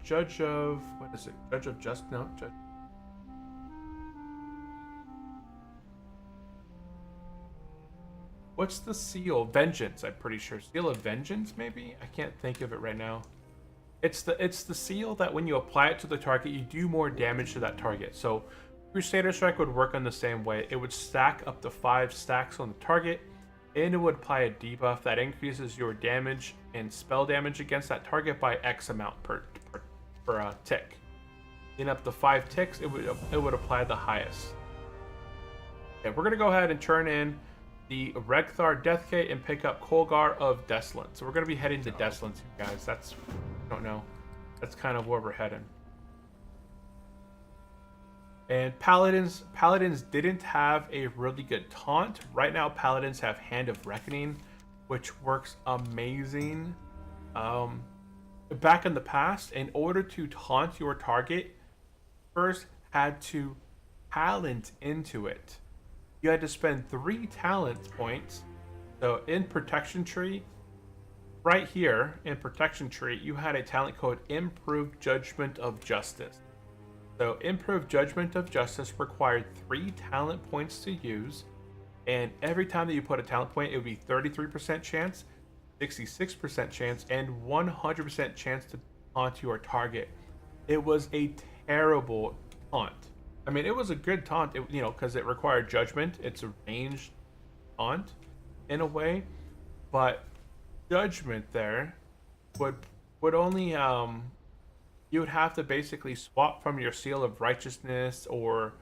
Judge of... What is it? Judge of Just... No, Judge... What's the seal? Vengeance, I'm pretty sure. Seal of Vengeance, maybe? I can't think of it right now. It's the seal that when you apply it to the target, you do more damage to that target. So Crusader Strike would work on the same way. It would stack up to 5 stacks on the target, and it would apply a debuff that increases your damage and spell damage against that target by X amount per tick. In up to 5 ticks, it would apply the highest. Okay, we're gonna go ahead and turn in the Regthar Deathgate and pick up Kolgar of Desolate. So we're going to be heading to Desolate, you guys. That's, I don't know. That's kind of where we're heading. And Paladins didn't have a really good taunt. Right now, Paladins have Hand of Reckoning, which works amazing. Back in the past, in order to taunt your target, first had to talent into it. You had to spend 3 talent points. So in Protection Tree, right here in Protection Tree, you had a talent called Improved Judgment of Justice. So Improved Judgment of Justice required 3 talent points to use, and every time that you put a talent point, it would be 33% chance, 66% chance, and 100% chance to taunt your target. It was a terrible taunt. I mean, it was a good taunt, because it required judgment. It's a ranged taunt, in a way, but judgment there would only you would have to basically swap from your Seal of Righteousness or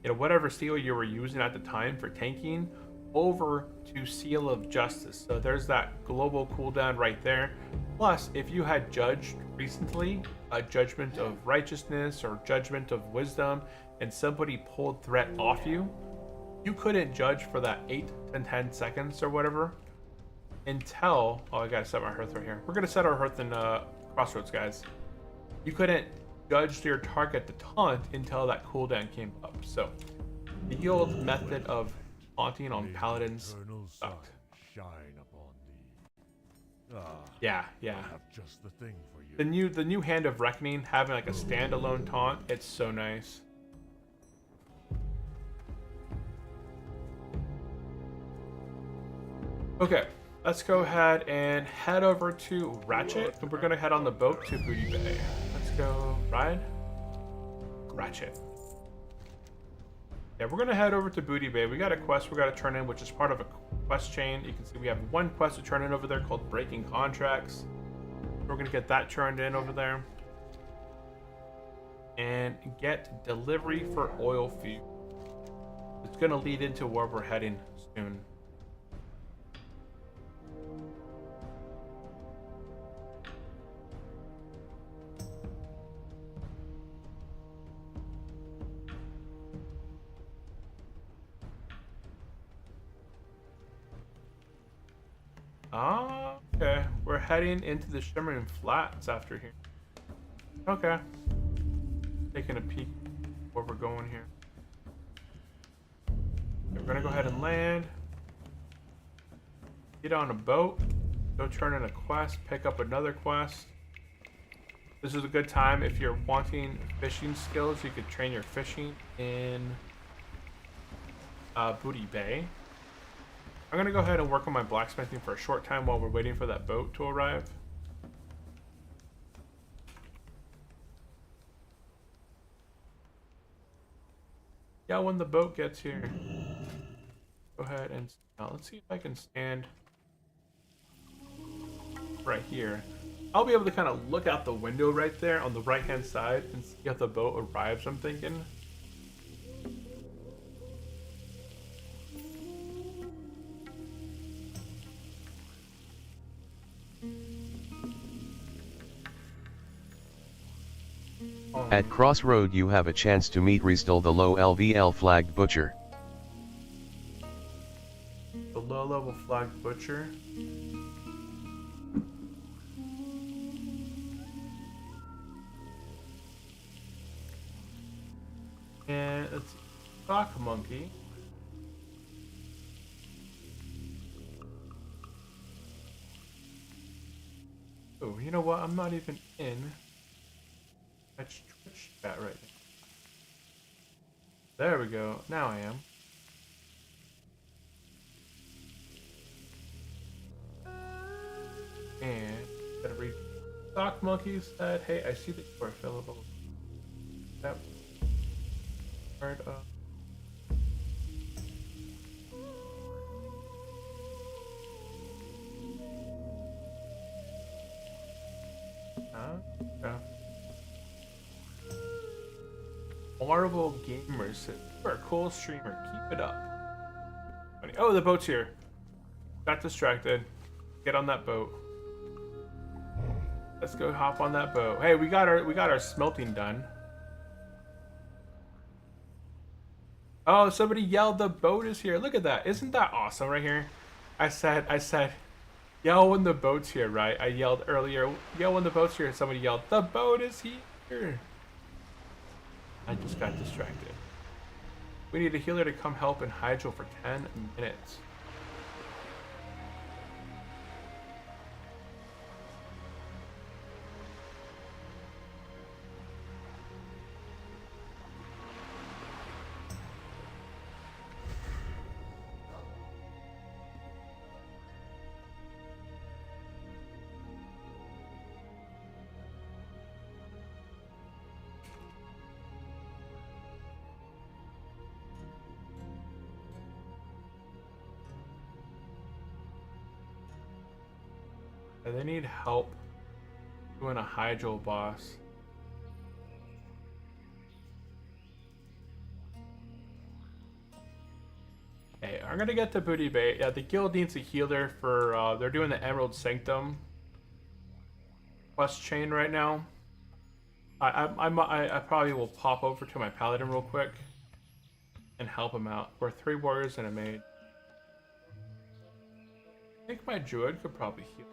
whatever seal you were using at the time for tanking over to Seal of Justice. So there's that global cooldown right there. Plus, if you had judged recently a Judgment of Righteousness or Judgment of Wisdom, and somebody pulled threat off you, you couldn't judge for that 8 to 10 seconds or whatever until... Oh, I gotta set my hearth right here. We're gonna set our hearth in Crossroads, guys. You couldn't judge your target to taunt until that cooldown came up. So the old method of taunting on Paladins sucked. Shine upon thee. Yeah. I have just the thing for you. The new Hand of Reckoning, having like a standalone taunt, it's so nice. Okay, let's go ahead and head over to Ratchet, and we're gonna head on the boat to Booty Bay. Let's go ride Ratchet. Yeah, we're gonna head over to Booty Bay. We got a quest we gotta turn in, which is part of a quest chain. You can see we have one quest to turn in over there called Breaking Contracts. We're gonna get that turned in over there. And get delivery for oil fuel. It's gonna lead into where we're heading soon. Okay. We're heading into the Shimmering Flats after here. Okay. Taking a peek where we're going here. We're gonna go ahead and land. Get on a boat. Go turn in a quest. Pick up another quest. This is a good time if you're wanting fishing skills. You could train your fishing in Booty Bay. I'm gonna go ahead and work on my blacksmithing for a short time while we're waiting for that boat to arrive. Yeah, when the boat gets here, go ahead and let's see if I can stand right here. I'll be able to kind of look out the window right there on the right hand side and see if the boat arrives, I'm thinking. At Crossroad you have a chance to meet Rizdal the low LVL flagged butcher. The low level flagged butcher. And let's see, Sock Monkey. Oh, you know what? I'm not even in Twitch chat right now. There we go. Now I am. And gotta read. Sock Monkey said, "Hey, I see that you are available." That part of. Yeah. Marvel Gamers said, "You're a cool streamer. Keep it up." Funny. Oh, the boat's here. Got distracted. Get on that boat. Let's go hop on that boat. Hey, we got our smelting done. Oh, somebody yelled the boat is here. Look at that. Isn't that awesome right here? I said, yell when the boat's here, right? I yelled earlier, yell when the boat's here. Somebody yelled, the boat is here. I just got distracted. We need a healer to come help in Hydro for 10 minutes. They need help doing a Hydro boss. Hey, I'm gonna get to Booty Bay. Yeah, the guild needs a healer for, they're doing the Emerald Sanctum quest chain right now. I probably will pop over to my paladin real quick and help him out. We're 3 warriors and a mage. I think my druid could probably heal.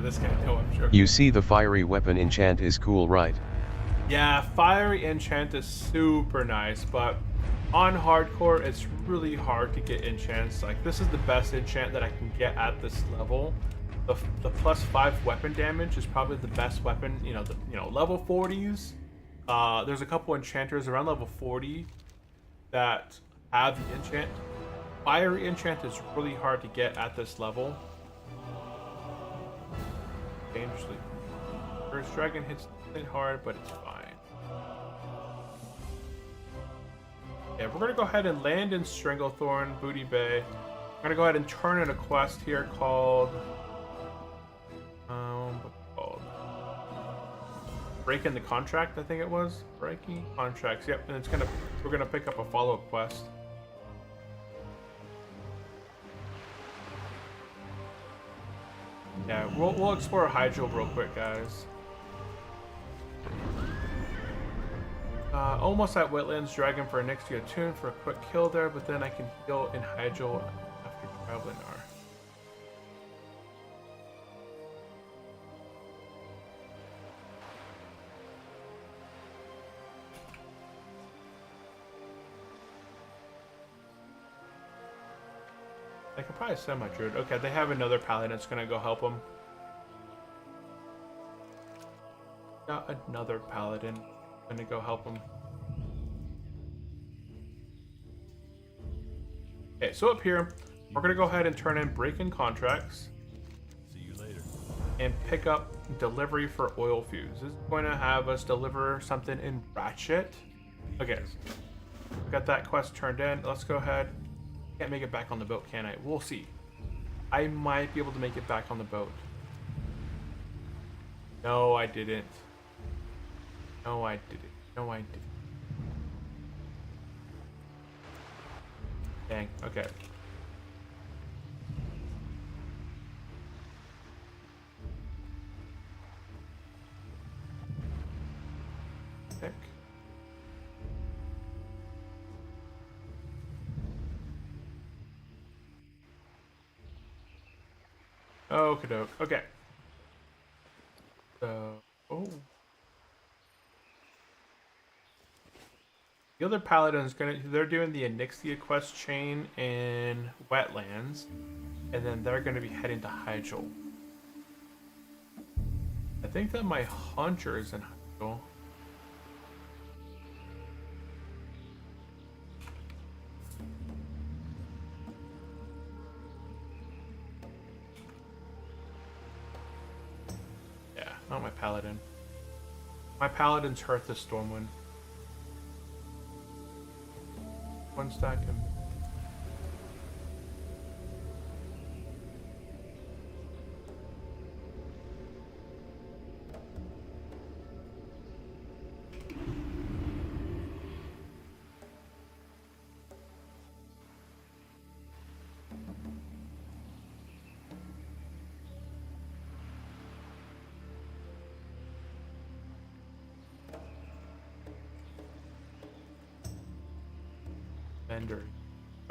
This guy, no, I'm sure. You see the fiery weapon enchant is cool, right? Yeah, fiery enchant is super nice, but On hardcore, it's really hard to get enchants. Like, this is the best enchant that I can get at this level. The +5 weapon damage is probably the best weapon. Level 40s. There's a couple enchanters around level 40 that have the enchant. Fiery enchant is really hard to get at this level. Dangerously. First dragon hits it hard, but it's fine. Yeah, we're gonna go ahead and land in Stranglethorn, Booty Bay. I'm gonna go ahead and turn in a quest here called what's it called? Breaking the contract, I think it was. Breaking contracts. Yep, and we're gonna pick up a follow-up quest. Yeah, we'll explore Hydro real quick, guys. Almost at Wetlands Dragon for next to a tune for a quick kill there, but then I can heal in Hydro after Traveling R. I could probably send my druid. Okay, they have another paladin that's gonna go help them. Got another paladin. Gonna go help them. Okay, so up here, we're gonna go ahead and turn in break-in contracts. See you later. And pick up delivery for oil fuse. This is going to have us deliver something in Ratchet. Okay, we got that quest turned in. Let's go ahead. Can't make it back on the boat, can I? We'll see. I might be able to make it back on the boat. No, I didn't. No, I didn't. No, I didn't. Dang, okay. Heck. Okie doke. Okay. So, the other paladin's they're doing the Onyxia quest chain in Wetlands, and then they're gonna be heading to Hydro. I think that my hunter is in Hydro. Yeah, not my paladin. My paladin's Hearth of Stormwind. One stack him.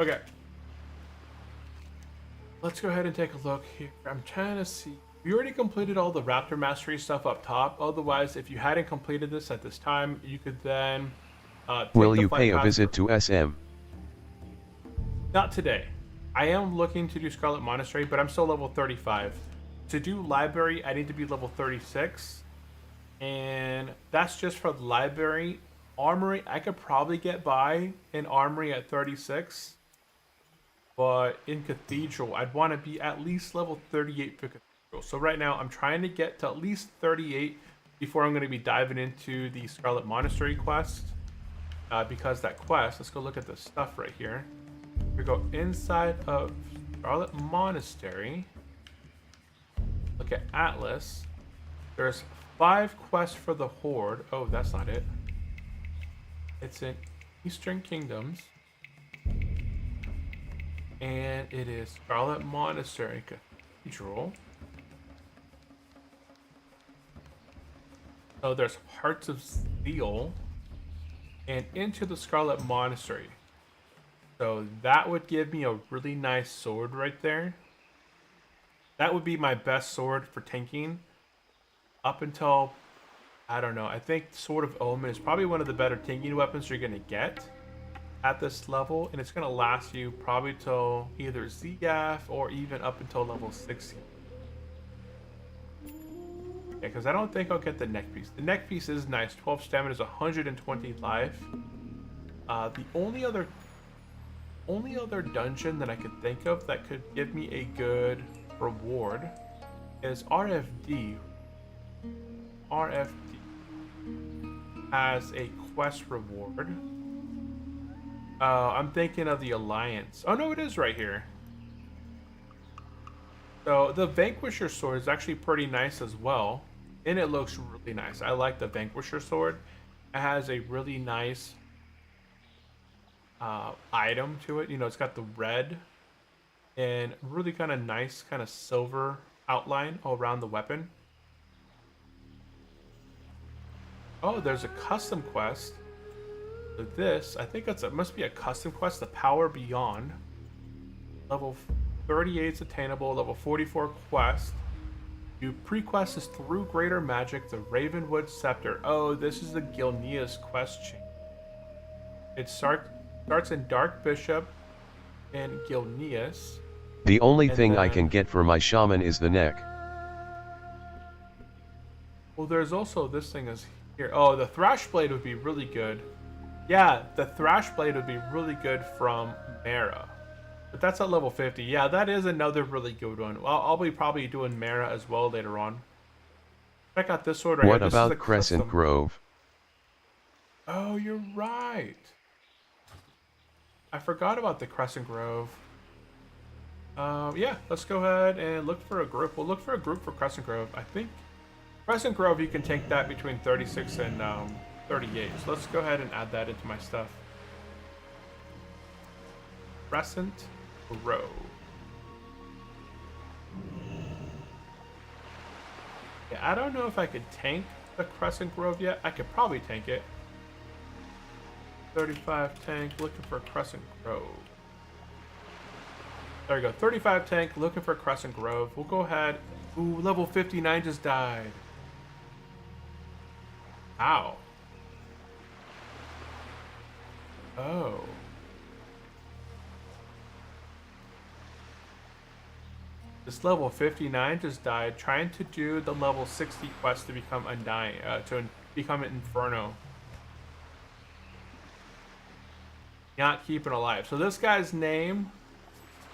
Okay. Let's go ahead and take a look here. I'm trying to see. We already completed all the Raptor Mastery stuff up top. Otherwise, if you hadn't completed this at this time, you could then Will you pay a visit to SM? Not today. I am looking to do Scarlet Monastery, but I'm still level 35. To do Library, I need to be level 36. And that's just for the Library. Armory, I could probably get by in Armory at 36. But in Cathedral, I'd want to be at least level 38 for Cathedral. So right now, I'm trying to get to at least 38 before I'm going to be diving into the Scarlet Monastery quest. Because that quest, let's go look at the stuff right here. We go inside of Scarlet Monastery. Look at Atlas. There's 5 quests for the Horde. Oh, that's not it. It's in Eastern Kingdoms. And it is Scarlet Monastery Cathedral. So there's Hearts of Steel. And into the Scarlet Monastery. So that would give me a really nice sword right there. That would be my best sword for tanking. Up until, I don't know, I think Sword of Omen is probably one of the better tanking weapons you're going to get. at this level, and it's going to last you probably till either ZF or even up until level 60. Yeah, because I don't think I'll get the neck piece. The neck piece is nice. 12 stamina is 120 life. The only other dungeon that I could think of that could give me a good reward is RFD. RFD has a quest reward. I'm thinking of the Alliance. Oh no, it is right here. So the Vanquisher sword is actually pretty nice as well. And it looks really nice. I like the Vanquisher sword. It has a really nice item to it. You know, it's got the red and really kind of nice kind of silver outline all around the weapon. Oh, there's a custom quest. So this, I think it must be a custom quest, the Power Beyond. Level 38 is attainable, level 44 quest. You pre-quest is through Greater Magic, the Ravenwood Scepter. Oh, this is the Gilneas quest chain. It starts in Dark Bishop and Gilneas. The only thing I can get for my shaman is the neck. Well, there's also this thing is here. Oh, the Thrash Blade would be really good. Yeah, the Thrash Blade would be really good from Mara. But that's at level 50. Yeah, that is another really good one. I'll be probably doing Mara as well later on. Check out this sword right here. What about Crescent custom. Grove? Oh, you're right. I forgot about the Crescent Grove. Yeah, let's go ahead and look for a group. We'll look for a group for Crescent Grove. I think Crescent Grove, you can take that between 36 and 38. So let's go ahead and add that into my stuff. Crescent Grove. Yeah, I don't know if I could tank the Crescent Grove yet. I could probably tank it. 35 tank, looking for Crescent Grove. There we go, 35 tank, looking for Crescent Grove. We'll go ahead. Ooh, level 59 just died. Ow. Oh. This level 59 just died trying to do the level 60 quest to become Undying, to become an Inferno. Not keeping alive. So this guy's name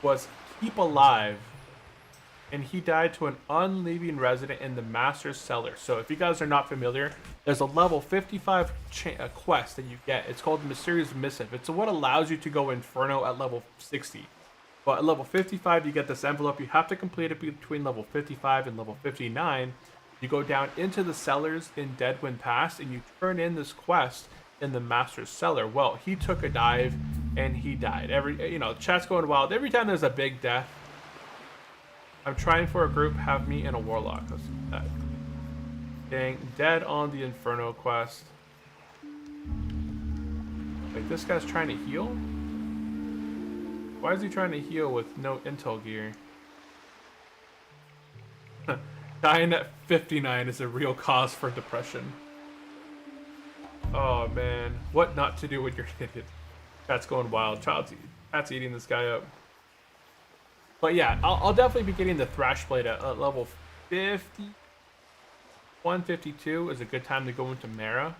was Keep Alive, and he died to an unleaving resident in the Master's Cellar. So if you guys are not familiar, there's a level 55 quest that you get. It's called Mysterious Missive. It's what allows you to go Inferno at level 60. But at level 55, you get this envelope. You have to complete it between level 55 and level 59. You go down into the cellars in Deadwind Pass, and you turn in this quest in the Master's Cellar. Well, he took a dive, and he died. Chat's going wild. Every time there's a big death, I'm trying for a group, have me and a Warlock. Let's do that. Dang, dead on the Inferno quest. Like, this guy's trying to heal? Why is he trying to heal with no intel gear? Dying at 59 is a real cause for depression. Oh man, what not to do when you're an idiot. That's going wild. Cat's eating this guy up. But yeah, I'll definitely be getting the Thrash Blade at level 50. 152 is a good time to go into Mara.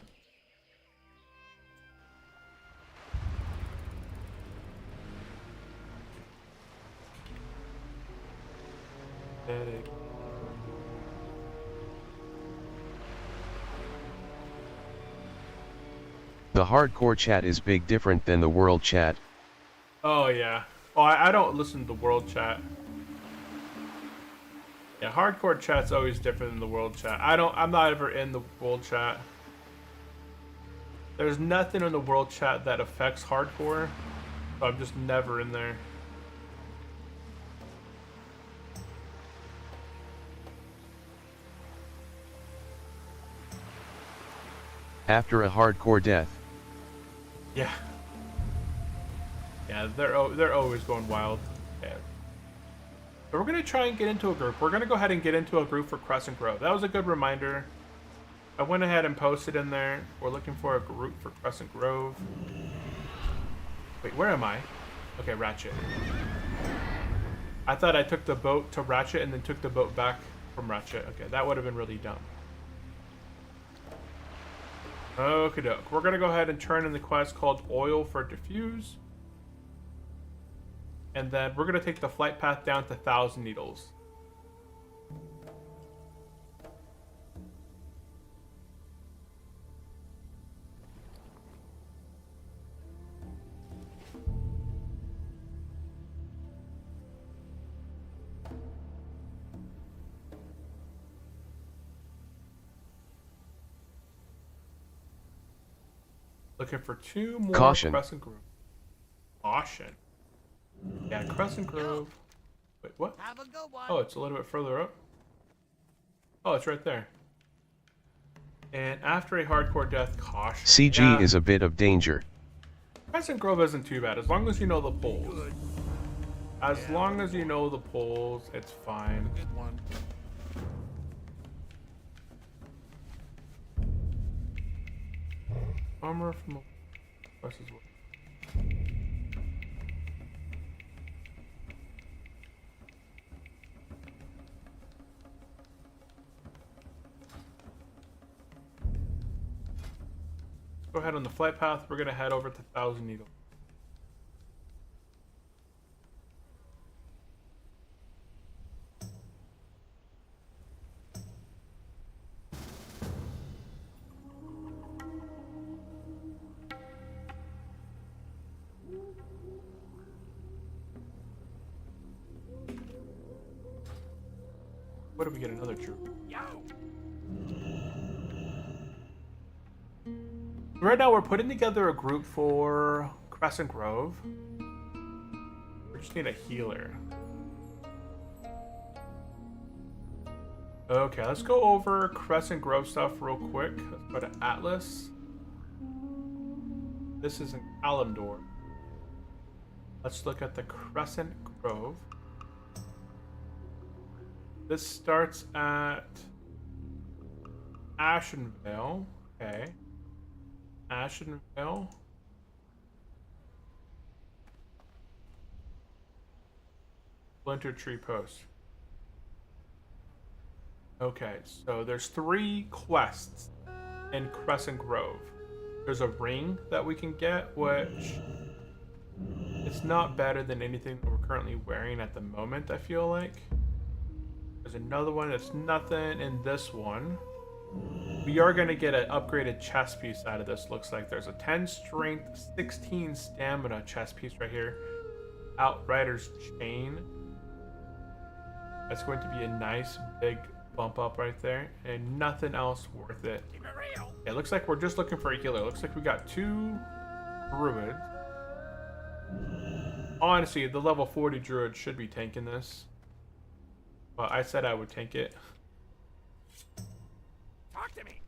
The hardcore chat is big different than the world chat. Oh yeah. Oh, I don't listen to the world chat. Yeah, hardcore chat's always different than the world chat. I'm not ever in the world chat. There's nothing in the world chat that affects hardcore, so I'm just never in there. After a hardcore death. Yeah. Yeah, they're always going wild. Yeah. So we're gonna try and get into a group. We're gonna go ahead and get into a group for Crescent Grove. That was a good reminder. I went ahead and posted in there. We're looking for a group for Crescent Grove. Wait, where am I? Okay, Ratchet. I thought I took the boat to Ratchet and then took the boat back from Ratchet. Okay, that would have been really dumb. Okie doke. We're gonna go ahead and turn in the quest called Oil for Diffuse. And then we're gonna take the flight path down to 1,000 Needles. Looking for 2 more Caution. Crescent Grove. Caution. Yeah, Crescent Grove. Wait, what? Have a good one. Oh, it's a little bit further up. Oh, it's right there. And after a hardcore death, caution. CG Yeah, is a bit of danger. Crescent Grove isn't too bad as long as you know the poles. As long as you know the poles, it's fine. Good one. Armor from versus what? Go ahead on the flight path. We're gonna head over to 1,000 Needle. What did we get? Another troop. Right now, we're putting together a group for Crescent Grove. We just need a healer. Okay, let's go over Crescent Grove stuff real quick. Let's go to Atlas. This is in Kalimdor. Let's look at the Crescent Grove. This starts at Ashenvale. Okay. Ashenvale. Splinter Tree Post. Okay, so there's 3 quests in Crescent Grove. There's a ring that we can get, which it's not better than anything that we're currently wearing at the moment, I feel like. There's another one that's nothing in this one. We are going to get an upgraded chest piece out of this. Looks like there's a 10 strength, 16 stamina chest piece right here. Outrider's chain. That's going to be a nice big bump up right there. And nothing else worth it. Keep it real. It looks like we're just looking for a healer. Looks like we got 2 druids. Honestly, the level 40 druid should be tanking this. Well, I said I would tank it. Talk to me.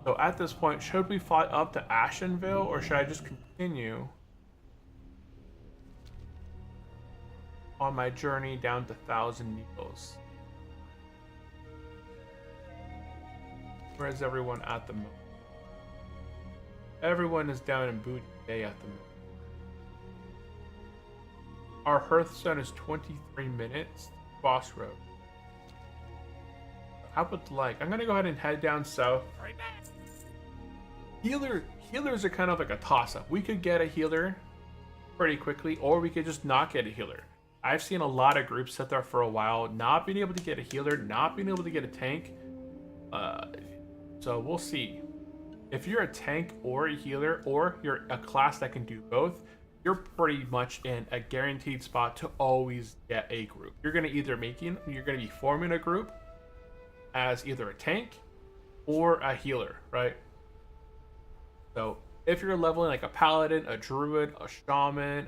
So at this point, should we fly up to Ashenvale or should I just continue on my journey down to 1,000 Needles? Where is everyone at the moment? Everyone is down in Booty Bay at the moment. Our Hearthstone is 23 minutes. Crossroad. I would like. I'm gonna go ahead and head down south. Hurry back. Healers are kind of like a toss-up. We could get a healer pretty quickly, or we could just not get a healer. I've seen a lot of groups sit there for a while, not being able to get a healer, not being able to get a tank. So we'll see. If you're a tank or a healer, or you're a class that can do both, you're pretty much in a guaranteed spot to always get a group. You're gonna be forming a group as either a tank or a healer, right? So if you're leveling like a paladin, a druid, a shaman,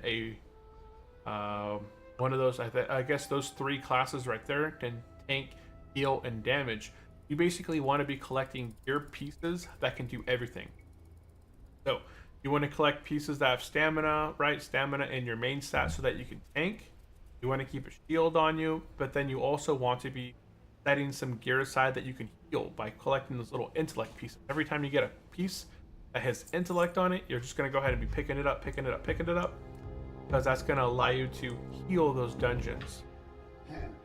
one of those, I guess those 3 classes right there can tank, heal, and damage. You basically want to be collecting gear pieces that can do everything. So you want to collect pieces that have stamina, right? Stamina in your main stat so that you can tank. You want to keep a shield on you, but then you also want to be setting some gear aside that you can heal by collecting those little intellect pieces. Every time you get a piece that has intellect on it, you're just going to go ahead and be picking it up, picking it up, picking it up, because that's going to allow you to heal those dungeons.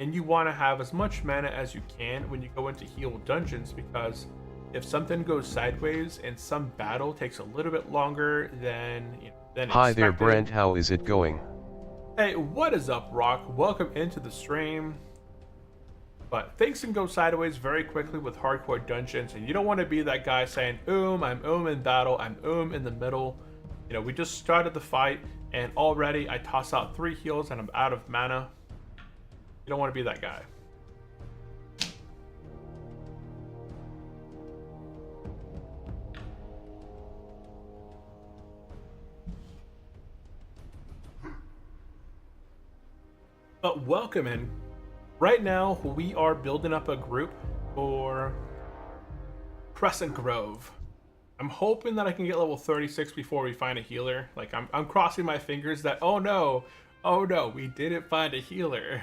And you want to have as much mana as you can when you go into heal dungeons, because if something goes sideways and some battle takes a little bit longer than Hi there, expected. Brent, how is it going? Hey, what is up, Rock? Welcome into the stream. But things can go sideways very quickly with hardcore dungeons, and you don't want to be that guy saying, I'm in battle, I'm in the middle. You know, we just started the fight, and already I toss out 3 heals and I'm out of mana. You don't want to be that guy. But welcome in. Right now, we are building up a group for Crescent Grove. I'm hoping that I can get level 36 before we find a healer. Like, I'm crossing my fingers that, oh no, we didn't find a healer.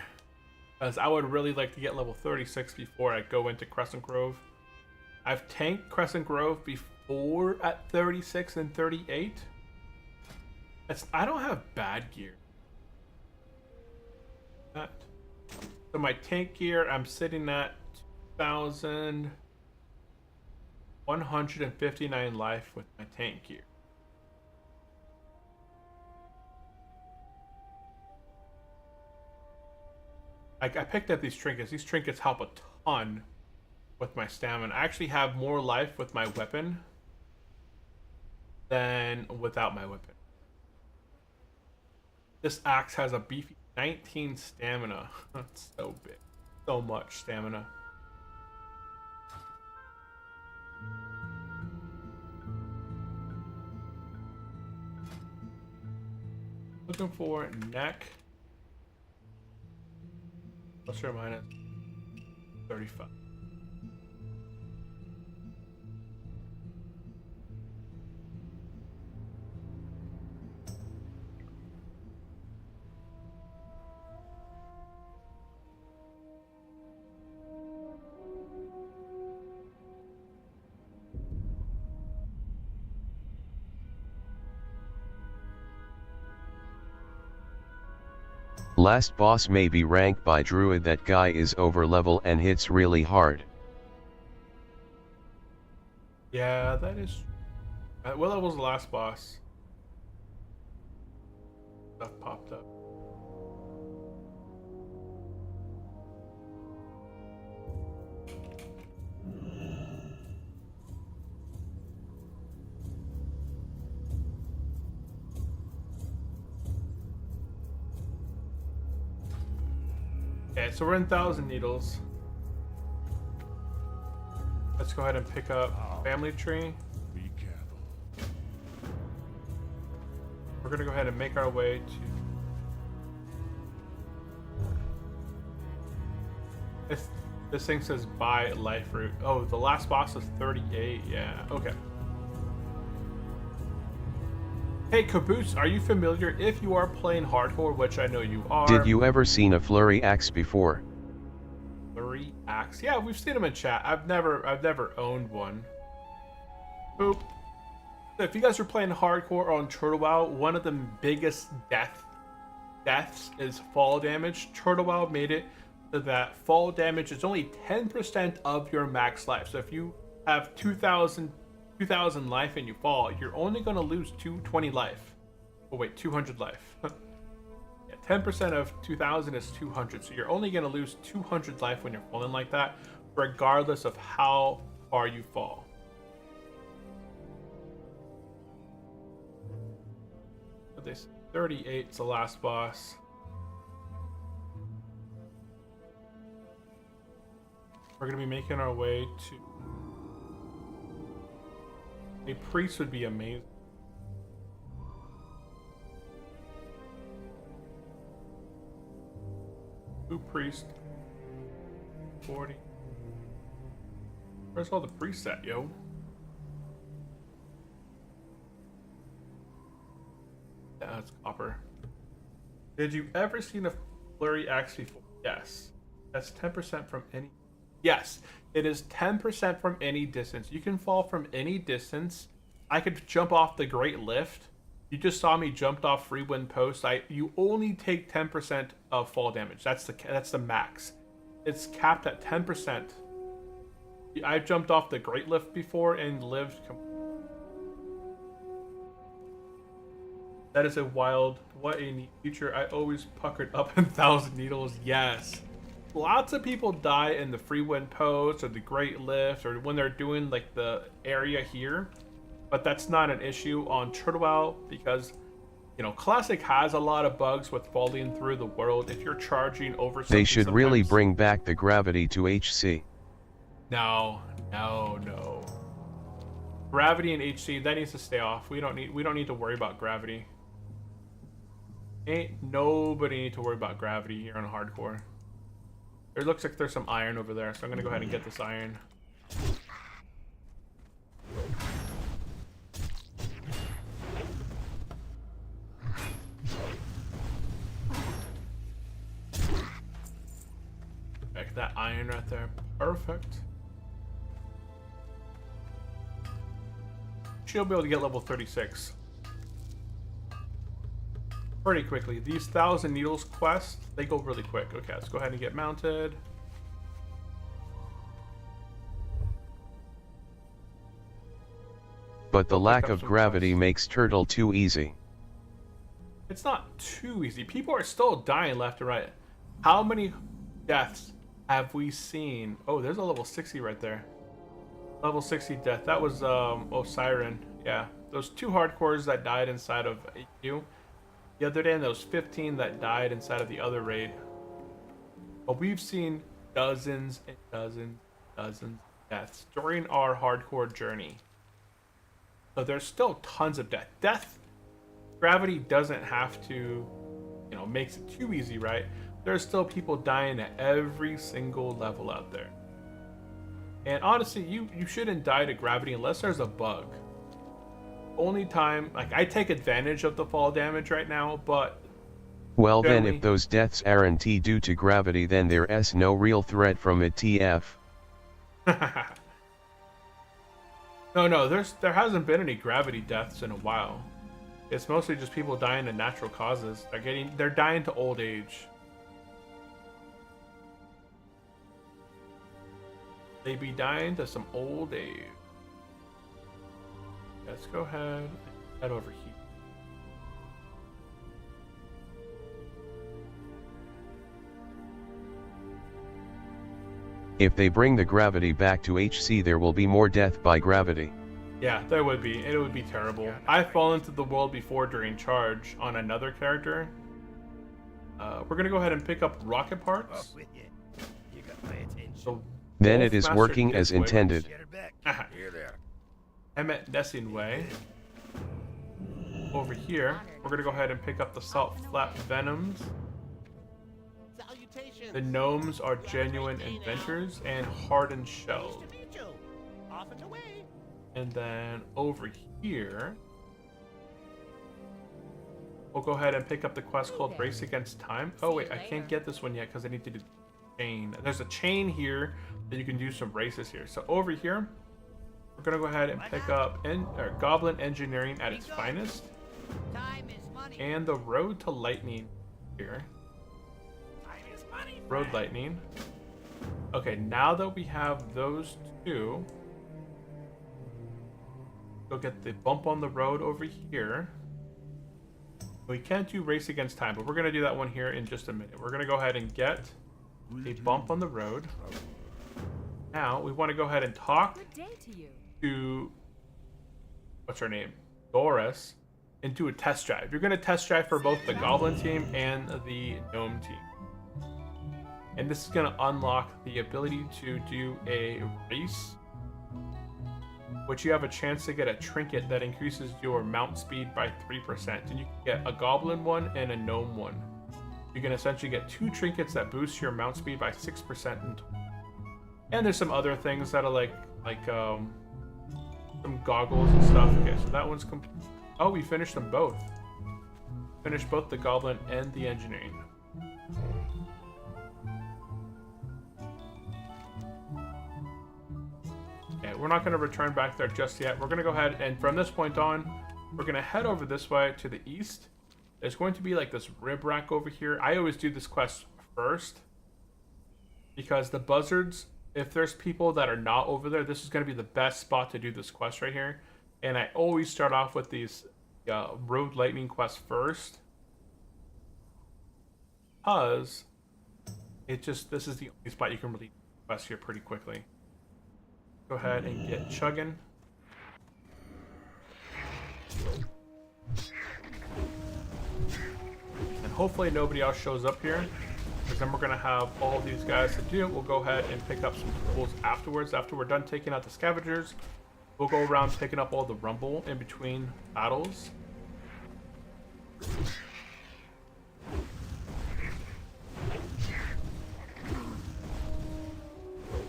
Because I would really like to get level 36 before I go into Crescent Grove. I've tanked Crescent Grove before at 36 and 38. I don't have bad gear. So my tank gear, I'm sitting at 2,159 life with my tank gear. I picked up these trinkets. These trinkets help a ton with my stamina. I actually have more life with my weapon than without my weapon. This axe has a beefy 19 stamina. That's so big. So much stamina. Looking for neck. Plus or minus 35. Last boss may be ranked by Druid. That guy is over level and hits really hard. Yeah, that is. What level was the last boss? Stuff popped up. Okay, so we're in Thousand Needles. Let's go ahead and pick up Family Tree. Be careful. We're gonna go ahead and make our way to... This thing says buy life root. Oh, the last boss was 38. Yeah, okay. Hey Caboose, are you familiar? If you are playing hardcore, which I know you are. Did you ever seen a flurry axe before? Flurry axe? Yeah, we've seen them in chat. I've never owned one. Boop. So if you guys are playing hardcore on Turtle WoW, one of the biggest deaths is fall damage. Turtle WoW made it so that fall damage is only 10% of your max life. So if you have 2,000 life and you fall, you're only going to lose 220 life. Oh wait, 200 life. Yeah, 10% of 2,000 is 200, so you're only going to lose 200 life when you're falling like that, regardless of how far you fall. But this 38 is the last boss. We're going to be making our way to... A priest would be amazing. Who priest? 40. Where's all the priests at, yo? Yeah, that's copper. Did you ever seen a flurry axe before? Yes. That's 10% from any... Yes, it is 10% from any distance. You can fall from any distance I could jump off the Great Lift. You just saw me jumped off Free Wind Post. You only take 10% of fall damage. That's the max. It's capped at 10%. I've jumped off the Great Lift before and lived. That is a wild, what a neat feature. I always puckered up in 1,000 needles. Yes. Lots of people die in the Free Wind Post or the Great Lift or when they're doing like the area here. But that's not an issue on Turtle because, you know, Classic has a lot of bugs with falling through the world. If you're charging over something, they should really bring back the gravity to HC. No. Gravity and HC, that needs to stay off. We don't need to worry about gravity. Ain't nobody need to worry about gravity here on hardcore. It looks like there's some iron over there, so I'm gonna go ahead and get this iron. Back that iron right there. Perfect. She'll be able to get level 36 pretty quickly. These 1,000 needles quests, they go really quick. Okay, let's go ahead and get mounted. But the lack of gravity makes Turtle too easy. It's not too easy. People are still dying left and right. How many deaths have we seen? Oh, there's a level 60 right there. Level 60 death. That was Siren. Yeah, those 2 hardcores that died inside of AQ the other day, and those 15 that died inside of the other raid. But we've seen dozens and dozens of deaths during our hardcore journey. So there's still tons of death. Gravity doesn't have to, you know, makes it too easy, right? There's still people dying at every single level out there. And honestly, you shouldn't die to gravity unless there's a bug. Only time, like, I take advantage of the fall damage right now, but... Well then if those deaths aren't due to gravity, then there's no real threat from it, TF. No, there hasn't been any gravity deaths in a while. It's mostly just people dying to natural causes. They're dying to old age. They be dying to some old age. Let's go ahead and head over here. If they bring the gravity back to HC, there will be more death by gravity. Yeah, there would be. It would be terrible. I've fallen to the world before during charge on another character. We're gonna go ahead and pick up rocket parts. So then it is working as intended. Emmet Nessing Way. Over here, we're gonna go ahead and pick up the salt flap venoms. The gnomes are genuine inventors and hardened shells. And then over here, we'll go ahead and pick up the quest called Race Against Time. Oh wait, I can't get this one yet because I need to do the chain. There's a chain here that you can do some races here. So over here, we're gonna go ahead and pick up Goblin Engineering at its finest. And the Road to Lightning here. Road Lightning. Okay, now that we have those two, go get the bump on the road over here. We can't do Race Against Time, but we're gonna do that one here in just a minute. We're gonna go ahead and get a bump on the road. Now we want to go ahead and talk to what's her name, Doris, and do a test drive. You're gonna test drive for both the Goblin team and the Gnome team. And this is going to unlock the ability to do a race, which you have a chance to get a trinket that increases your mount speed by 3%. And you can get a goblin one and a gnome one. You can essentially get 2 trinkets that boost your mount speed by 6%. And there's some other things that are like some goggles and stuff. Okay, so that one's complete. Oh, we finished them both. Finished both the goblin and the engineering. we're not going to return back there just yet. We're going to go ahead and from this point on, we're going to head over this way to the east. There's going to be like this rib rack over here. I always do this quest first because the buzzards, if there's people that are not over there, this is going to be the best spot to do this quest right here. And I always start off with these road lightning quests first because this is the only spot you can really quest here pretty quickly. Go ahead and get chugging. And hopefully nobody else shows up here, because then we're going to have all these guys to do it. We'll go ahead and pick up some tools afterwards. After we're done taking out the scavengers, we'll go around picking up all the rumble in between battles.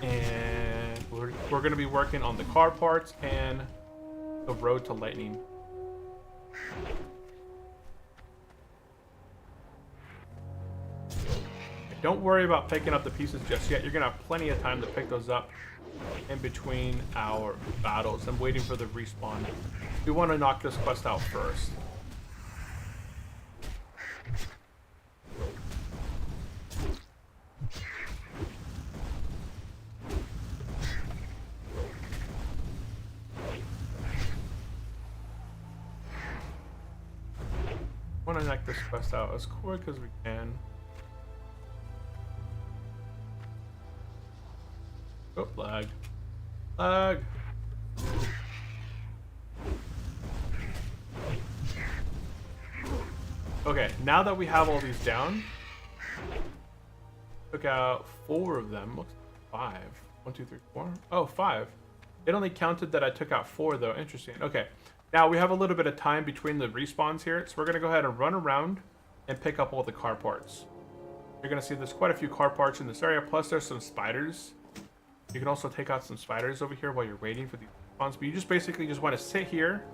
And we're going to be working on the car parts and the road to lightning. Don't worry about picking up the pieces just yet. You're going to have plenty of time to pick those up in between our battles. I'm waiting for the respawn. We want to knock this quest out first. I want to knock this quest out as quick as we can. Oh, lag. Lag. Okay, now that we have all these down, took out 4 of them. Looks like 5. 1, 2, 3, 4. Oh, 5. It only counted that I took out 4 though. Interesting. Okay. Now we have a little bit of time between the respawns here, so we're gonna go ahead and run around and pick up all the car parts. You're gonna see there's quite a few car parts in this area, plus there's some spiders. You can also take out some spiders over here while you're waiting for the spawns, but you just basically just want to sit here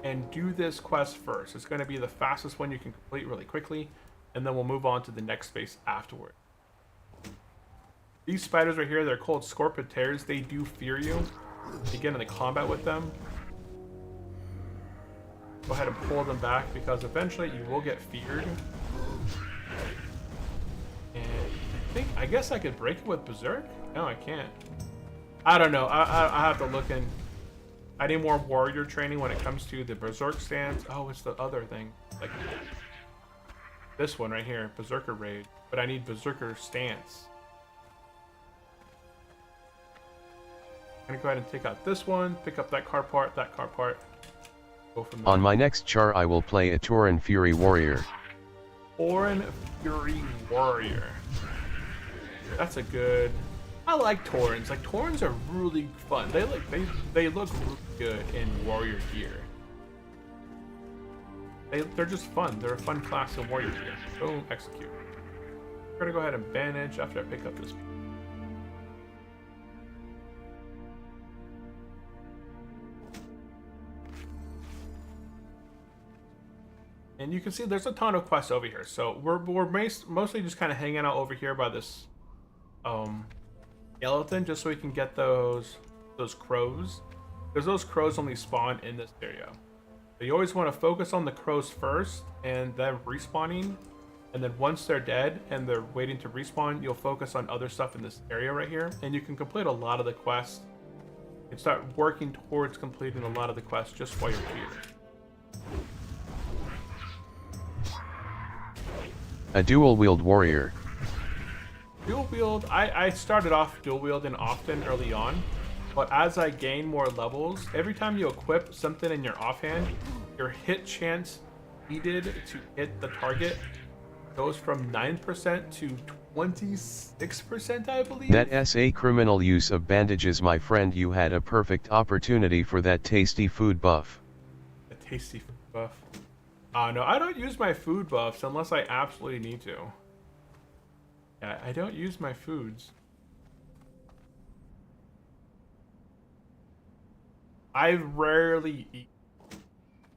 and do this quest first. It's going to be the fastest one you can complete really quickly, and then we'll move on to the next space afterward. These spiders right here, they're called scorpioteers. They do fear you. You get into combat with them. Go ahead and pull them back because eventually you will get feared. And I guess I could break it with Berserk? No, I can't. I don't know. I have to look in. I need more warrior training when it comes to the Berserk stance. Oh, it's the other thing. Like this one right here, Berserker Raid. But I need Berserker stance. I'm gonna go ahead and take out this one, pick up that car part, go from there. On my next char I will play a Tauren Fury Warrior. Tauren Fury Warrior. That's a good... I like Taurens. Like, Taurens are really fun. They look really good in warrior gear. They're just fun. They're a fun class in warrior gear. Boom, execute. We're gonna go ahead and bandage after I pick up this. And you can see there's a ton of quests over here. So we're mostly just kind of hanging out over here by this skeleton, just so we can get those crows, because those crows only spawn in this area. So you always want to focus on the crows first and then respawning, and then once they're dead and they're waiting to respawn, you'll focus on other stuff in this area right here, and you can complete a lot of the quests and start working towards completing a lot of the quests just while you're here. A dual wield warrior. Dual wield, I started off dual wielding often early on, but as I gain more levels, every time you equip something in your offhand, your hit chance needed to hit the target goes from 9% to 26%, I believe. That's a criminal use of bandages, my friend. You had a perfect opportunity for that tasty food buff. A tasty food buff. No, I don't use my food buffs unless I absolutely need to. Yeah, I don't use my foods. I rarely eat.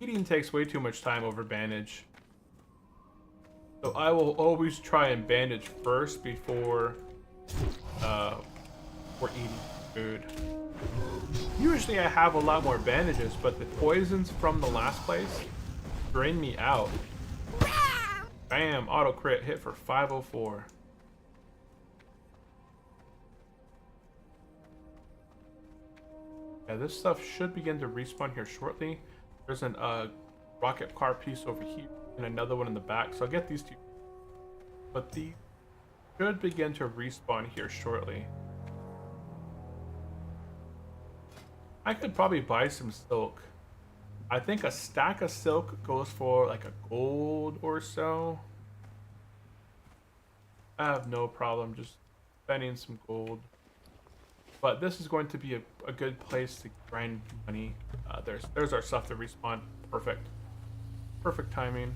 Eating takes way too much time over bandage. So I will always try and bandage first before we're eating food. Usually I have a lot more bandages, but the poisons from the last place drain me out. Bam, auto crit hit for 504. Yeah, this stuff should begin to respawn here shortly. There's an rocket car piece over here and another one in the back, so I'll get these two. But these should begin to respawn here shortly. I could probably buy some silk. I think a stack of silk goes for like a gold or so. I have no problem just spending some gold. But this is going to be a good place to grind money. There's our stuff to respawn. Perfect. Perfect timing.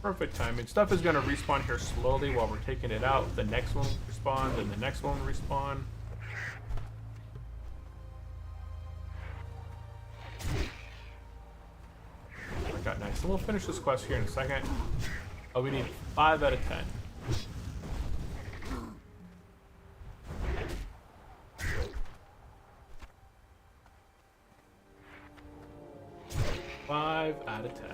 Perfect timing. Stuff is going to respawn here slowly while we're taking it out. The next one will respawn, then the next one will respawn. Got nice. So we'll finish this quest here in a second. Oh, we need 5 out of 10. Five out of 10.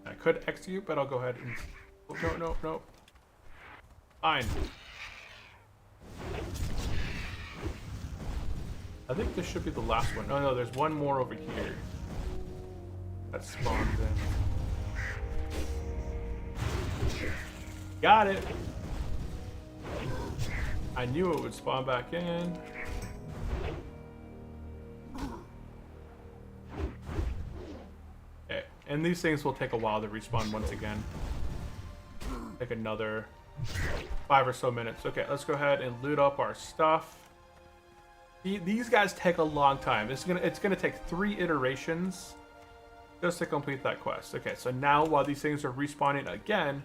I could execute, but I'll go ahead and... Oh, no. Fine. I think this should be the last one. Oh no, there's one more over here that spawns in. Got it! I knew it would spawn back in. Okay, and these things will take a while to respawn once again. Take another 5 or so minutes. Okay, let's go ahead and loot up our stuff. These guys take a long time. It's gonna take 3 iterations just to complete that quest. Okay, so now while these things are respawning again,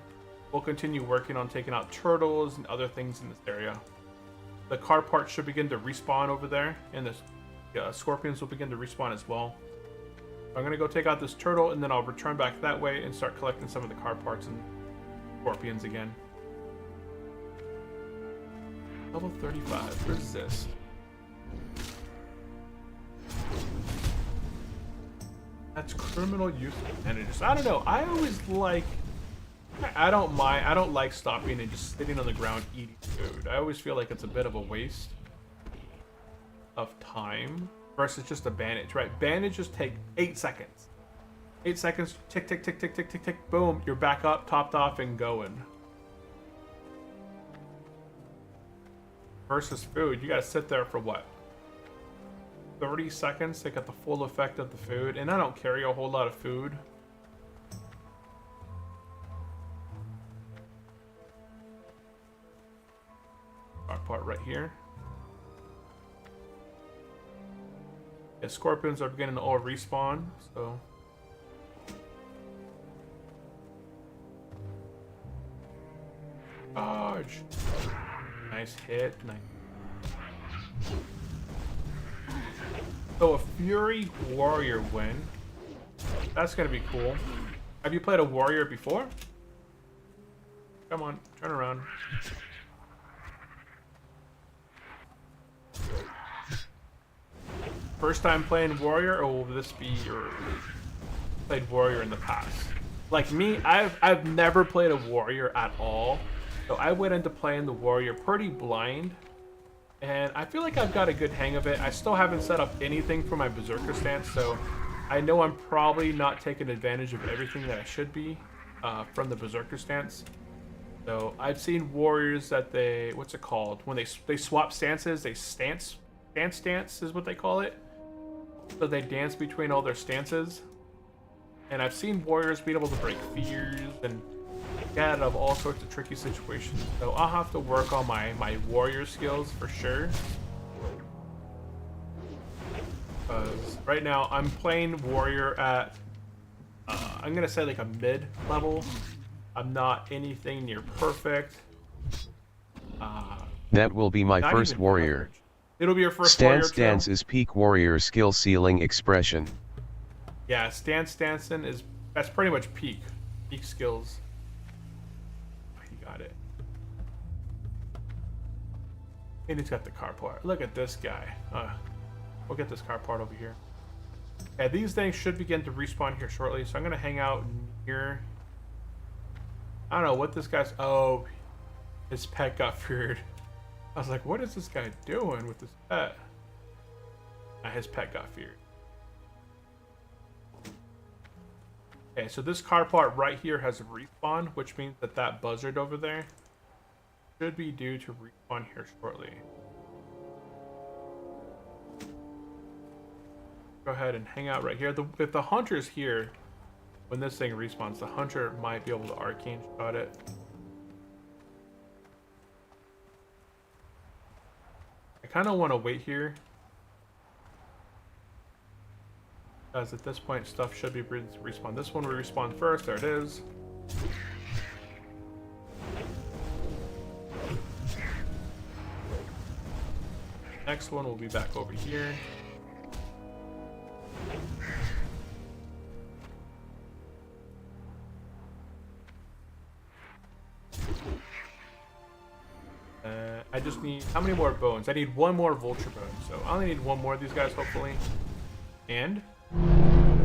we'll continue working on taking out turtles and other things in this area. The car parts should begin to respawn over there, and the scorpions will begin to respawn as well. So I'm gonna go take out this turtle, and then I'll return back that way and start collecting some of the car parts and scorpions again. Level 35. Where's this? That's criminal use of bandages. I don't know. I always like... I don't mind. I don't like stopping and just sitting on the ground eating food. I always feel like it's a bit of a waste of time versus just a bandage, right? Bandages take 8 seconds. 8 seconds. Tick, tick, tick, tick, tick, tick, tick. Boom. You're back up, topped off, and going. Versus food. You gotta sit there for what? 30 seconds to get the full effect of the food, and I don't carry a whole lot of food. Our part right here. Yeah, scorpions are beginning to all respawn, so charge. Nice hit. Nice. So a Fury Warrior win. That's gonna be cool. Have you played a Warrior before? Come on, turn around. First time playing Warrior, or will this be your played Warrior in the past? Like me, I've never played a Warrior at all. So I went into playing the Warrior pretty blind. And I feel like I've got a good hang of it. I still haven't set up anything for my Berserker stance, so I know I'm probably not taking advantage of everything that I should be from the Berserker stance. So I've seen warriors that they, what's it called? When they swap stances, they dance is what they call it. So they dance between all their stances. And I've seen warriors be able to break fears and get out of all sorts of tricky situations. So I'll have to work on my warrior skills for sure. Because right now I'm playing warrior at, I'm going to say like a mid level. I'm not anything near perfect. That will be my Not first even warrior. average. It'll be your first warrior Stance too. dance is peak warrior skill ceiling expression. Yeah, dancing is, that's pretty much peak skills. He got it. And he's got the car part. Look at this guy. We'll get this car part over here. Yeah, these things should begin to respawn here shortly, so I'm gonna hang out here. I don't know what this guy's. Oh, his pet got feared. I was like, what is this guy doing with this pet? His pet got feared. Okay, so this car part right here has a respawn, which means that that buzzard over there should be due to respawn here shortly. Go ahead and hang out right here. If the hunter's here, when this thing respawns, the hunter might be able to arcane shot it. I kind of want to wait here, because at this point stuff should be respawn. This one we respawn first. There it is. Next one will be back over here. I just need, how many more bones? I need one more vulture bone, so I only need one more of these guys, hopefully. And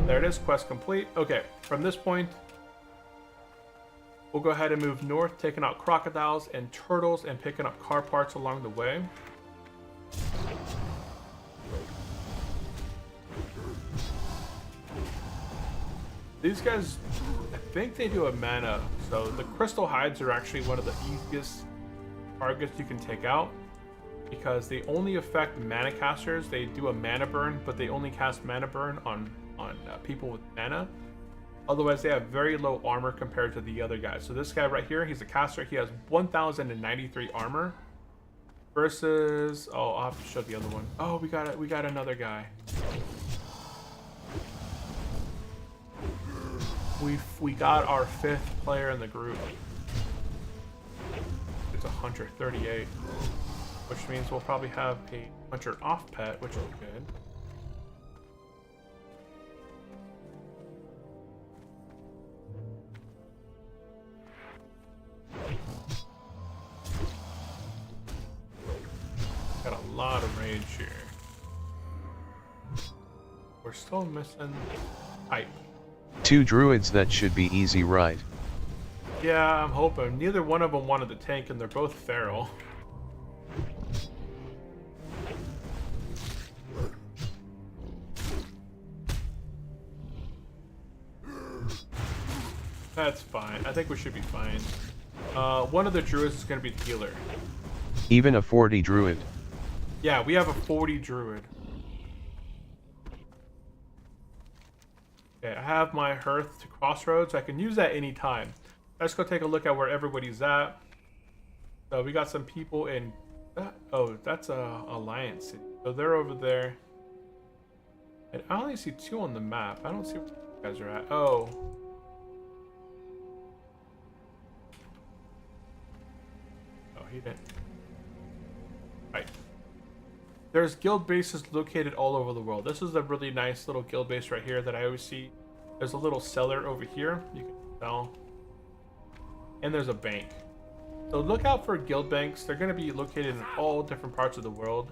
there it is, quest complete. Okay, from this point, we'll go ahead and move north, taking out crocodiles and turtles and picking up car parts along the way. These guys, I think they do a mana, so the crystal hides are actually one of the easiest targets you can take out, because they only affect mana casters. They do a mana burn, but they only cast mana burn on people with mana. Otherwise, they have very low armor compared to the other guys. So this guy right here, he's a caster. He has 1093 armor versus, oh, I'll have to show the other one. Oh, we got another guy. We got our 5th player in the group. It's a hunter 38, which means we'll probably have a hunter off pet, which is good. Got a lot of rage here. We're still missing type. 2 druids, that should be easy, right? Yeah, I'm hoping. Neither one of them wanted the tank, and they're both feral. That's fine. I think we should be fine. One of the druids is going to be the healer. Even a 40 druid. Yeah, we have a 40 druid. Okay, I have my hearth to crossroads. I can use that anytime. Let's go take a look at where everybody's at. So we got some people in... oh, that's a Alliance City. So they're over there. And I only see 2 on the map. I don't see where you guys are at. Oh. Oh, he didn't. Right. There's guild bases located all over the world. This is a really nice little guild base right here that I always see. There's a little cellar over here. You can sell. And there's a bank. So look out for guild banks. They're going to be located in all different parts of the world.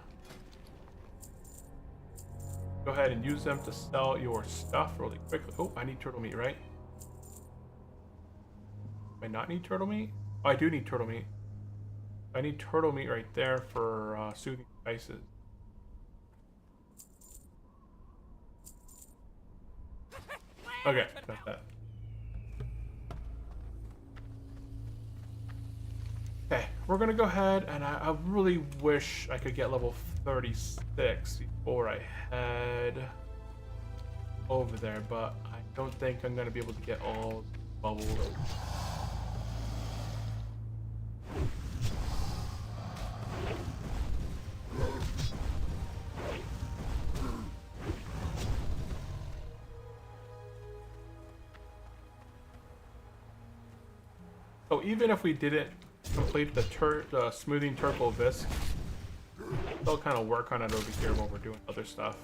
Go ahead and use them to sell your stuff really quickly. Oh, I need turtle meat, right? Do I not need turtle meat? Oh, I do need turtle meat. I need turtle meat right there for soothing spices. Okay, got that. Okay, we're gonna go ahead, and I really wish I could get level 36 before I head over there, but I don't think I'm gonna be able to get all the bubbles. So even if we didn't complete the smoothing turtle visc. They'll kind of work on it over here while we're doing other stuff.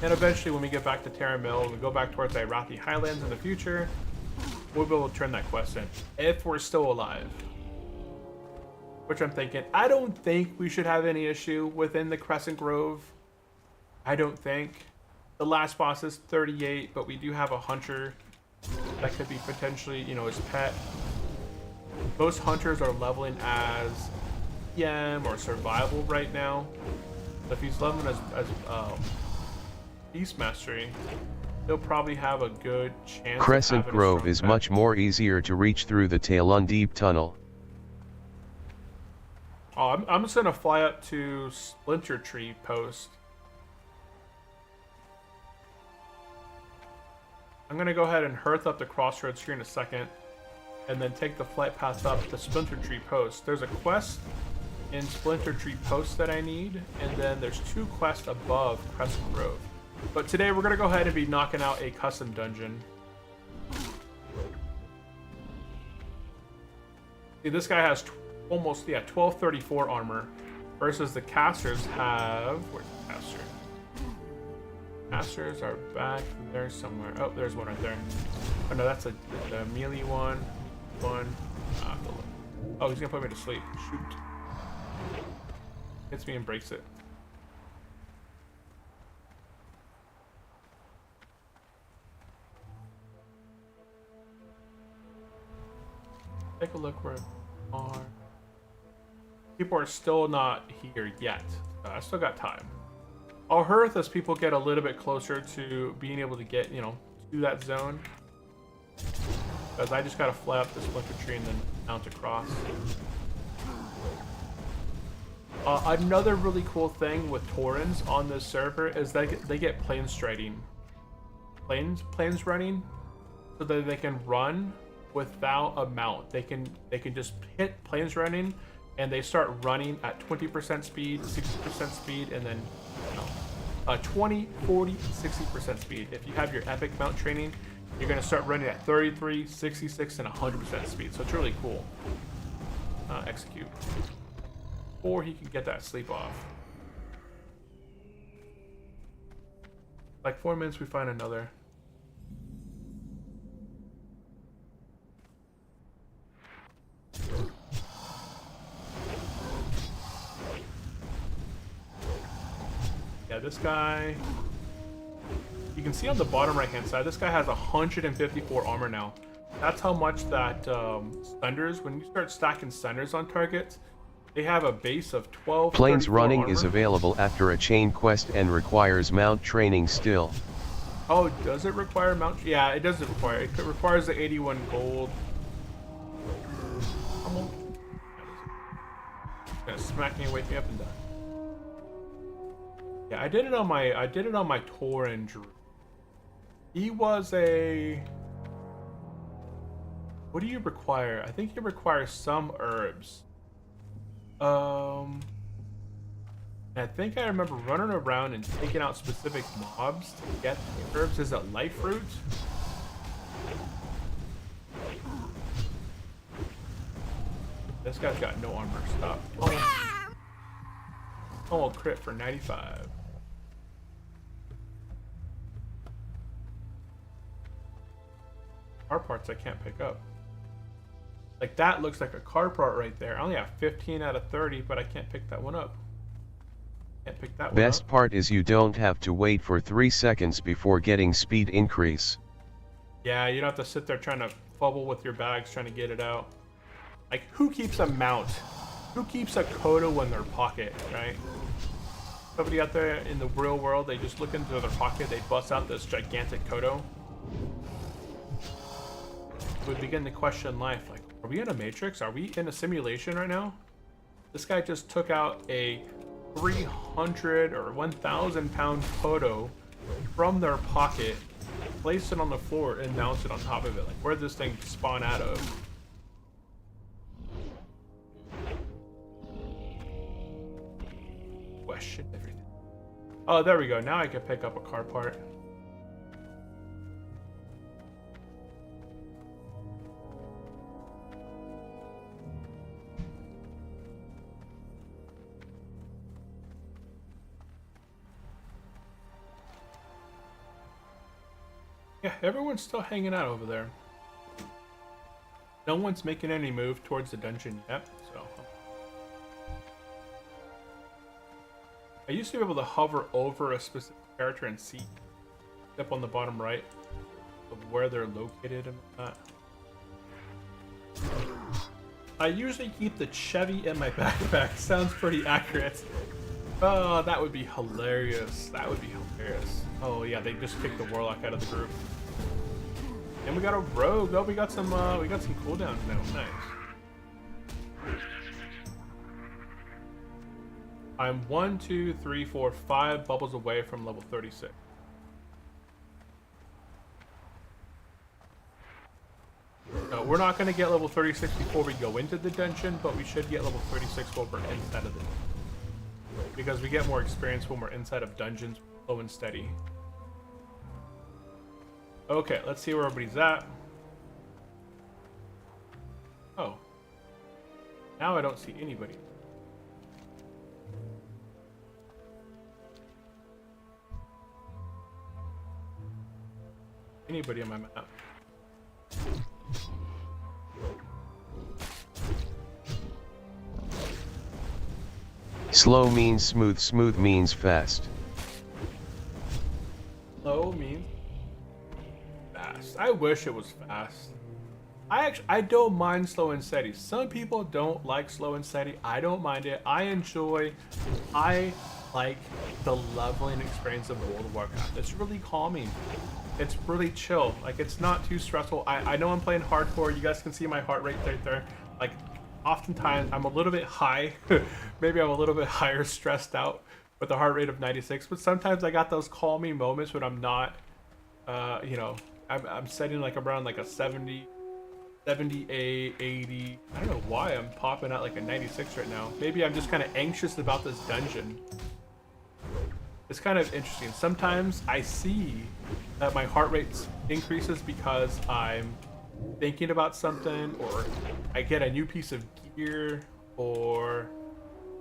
And eventually, when we get back to Terra Mill, when we go back towards the Irathi Highlands in the future, we'll be able to turn that quest in. If we're still alive. Which I'm thinking, I don't think we should have any issue within the Crescent Grove. I don't think. The last boss is 38, but we do have a hunter that could be potentially, you know, his pet. Most hunters are leveling as PM or survival right now. So if he's leveling as Beast Mastery, he'll probably have a good chance. Crescent Grove is much more easier to reach through the Talon Deep Tunnel. Oh, I'm just gonna fly up to Splinter Tree Post. I'm gonna go ahead and hearth up the crossroads here in a second, and then take the flight path up to Splinter Tree Post. There's a quest in Splinter Tree Post that I need, and then there's 2 quests above Crescent Grove. But today we're gonna go ahead and be knocking out a custom dungeon. See, this guy has almost 1234 armor, versus the casters have. Where's the caster? Casters are back there somewhere. Oh, there's one right there. Oh no, that's the melee one. Oh, he's gonna put me to sleep. Shoot. Hits me and breaks it. Take a look where are. People are still not here yet. I still got time. I'll hearth as people get a little bit closer to being able to get, you know, to that zone. Because I just gotta fly up the Splinter Tree and then mount across. Another really cool thing with Taurens on this server is they get planes striding. Planes running, so that they can run without a mount. They can just hit planes running, and they start running at 20% speed, 60% speed, and then 20, 40, 60% speed. If you have your epic mount training, you're gonna start running at 33, 66, and 100% speed. So it's really cool. Execute. Or he can get that sleep off. Like 4 minutes, we find another. Yeah, this guy, you can see on the bottom right hand side, this guy has 154 armor now. That's how much that Sunders, when you start stacking Sunders on targets, they have a base of 12. Planes running armor is available after a chain quest and requires mount training still. Oh, does it require mount? Yeah, it doesn't require. It requires the 81 gold. Come on. It's gonna smack me and wake me up and die. Yeah, I did it on my Tauren Drew. He was a. What do you require? I think you require some herbs. I think I remember running around and taking out specific mobs to get the herbs. Is it life fruit? This guy's got no armor. Stop. Oh, crit for 95. Car parts I can't pick up. Like that looks like a car part right there. I only have 15 out of 30, but I can't pick that one up. Can't pick that one up. Best part is you don't have to wait for 3 seconds before getting speed increase. Yeah, you don't have to sit there trying to fumble with your bags trying to get it out. Like, who keeps a mount? Who keeps a Kodo in their pocket, right? Somebody out there in the real world, they just look into their pocket, they bust out this gigantic Kodo. We begin to question life, like, are we in a matrix? Are we in a simulation right now? This guy just took out a 300 or 1,000 pound Kodo from their pocket, placed it on the floor, and mounted it on top of it. Like, where did this thing spawn out of? Question everything. Oh, there we go. Now I can pick up a car part. Yeah, everyone's still hanging out over there. No one's making any move towards the dungeon yet, so. I used to be able to hover over a specific character and see up on the bottom right of where they're located and that. I usually keep the Chevy in my backpack. Sounds pretty accurate. Oh, that would be hilarious. That would be hilarious. Oh yeah, they just kicked the warlock out of the group. And we got a rogue. Oh, we got some cooldowns now. Nice. I'm 1, 2, 3, 4, 5 bubbles away from level 36. No, we're not going to get level 36 before we go into the dungeon, but we should get level 36 while we're inside of it. Because we get more experience when we're inside of dungeons, slow and steady. Okay, let's see where everybody's at. Oh. Now I don't see anybody. Anybody on my map. Slow means smooth, smooth means fast. Slow means fast. I wish it was fast. I don't mind slow and steady. Some people don't like slow and steady. I don't mind it. I like the leveling experience of World of Warcraft. It's really calming. It's really chill. Like, it's not too stressful. I know I'm playing hardcore. You guys can see my heart rate right there. Like, oftentimes I'm a little bit high. Maybe I'm a little bit higher stressed out with a heart rate of 96. But sometimes I got those calming moments when I'm not, you know, I'm setting like around like a 70, 78, 80. I don't know why I'm popping out like a 96 right now. Maybe I'm just kind of anxious about this dungeon. It's kind of interesting. Sometimes I see that my heart rate increases because I'm thinking about something, or I get a new piece of gear, or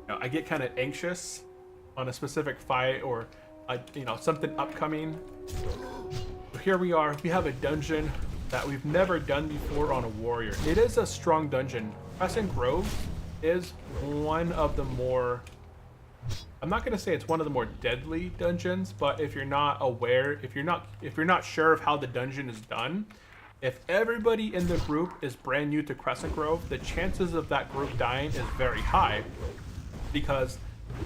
you know, I get kind of anxious on a specific fight, or you know, something upcoming. So here we are. We have a dungeon that we've never done before on a warrior. It is a strong dungeon. Crescent Grove is one of the more, I'm not gonna say it's one of the more deadly dungeons, but if you're not aware, if you're not sure of how the dungeon is done, if everybody in the group is brand new to Crescent Grove, the chances of that group dying is very high, because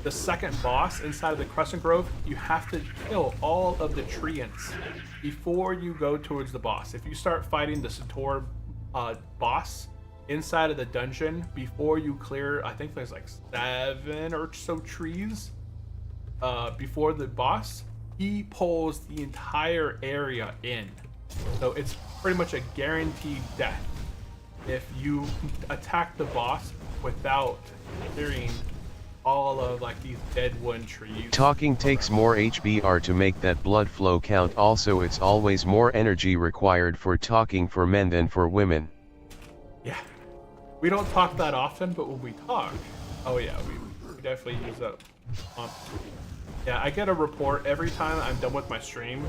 the second boss inside of the Crescent Grove, you have to kill all of the treants before you go towards the boss. If you start fighting the Sator boss inside of the dungeon before you clear, I think there's like 7 or so trees before the boss, he pulls the entire area in. So it's pretty much a guaranteed death if you attack the boss without clearing all of like these dead one trees. Talking takes more HBR to make that blood flow count. Also, it's always more energy required for talking for men than for women. Yeah, we don't talk that often, but when we talk, oh yeah, we definitely use that. Yeah, I get a report every time I'm done with my stream.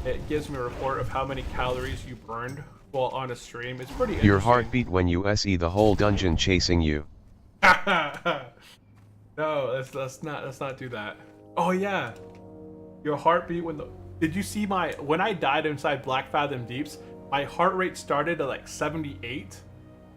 It gives me a report of how many calories you burned while on a stream. It's pretty interesting. Your heartbeat when you see the whole dungeon chasing you. No, let's not do that. Oh yeah, your heartbeat when the. Did you see when I died inside Black Fathom Deeps? My heart rate started at like 78,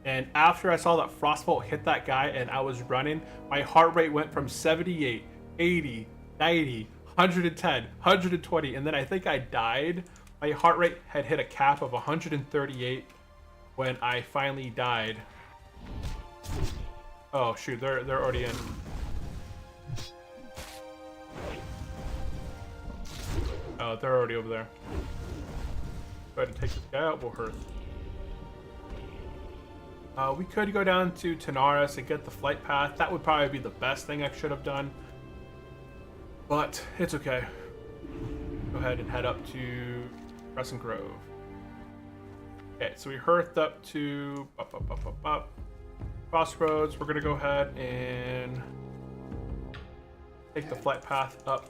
and after I saw that Frostbolt hit that guy and I was running, my heart rate went from 78, 80, 90, 110, 120, and then I think I died. My heart rate had hit a cap of 138 when I finally died. Oh shoot, they're already in. Oh, they're already over there. Go ahead and take this guy out, we'll hurt. We could go down to Tanaris and get the flight path. That would probably be the best thing I should have done. But it's okay. Go ahead and head up to Crescent Grove. Okay, so we hearthed up to Crossroads. We're gonna go ahead and take the flight path up.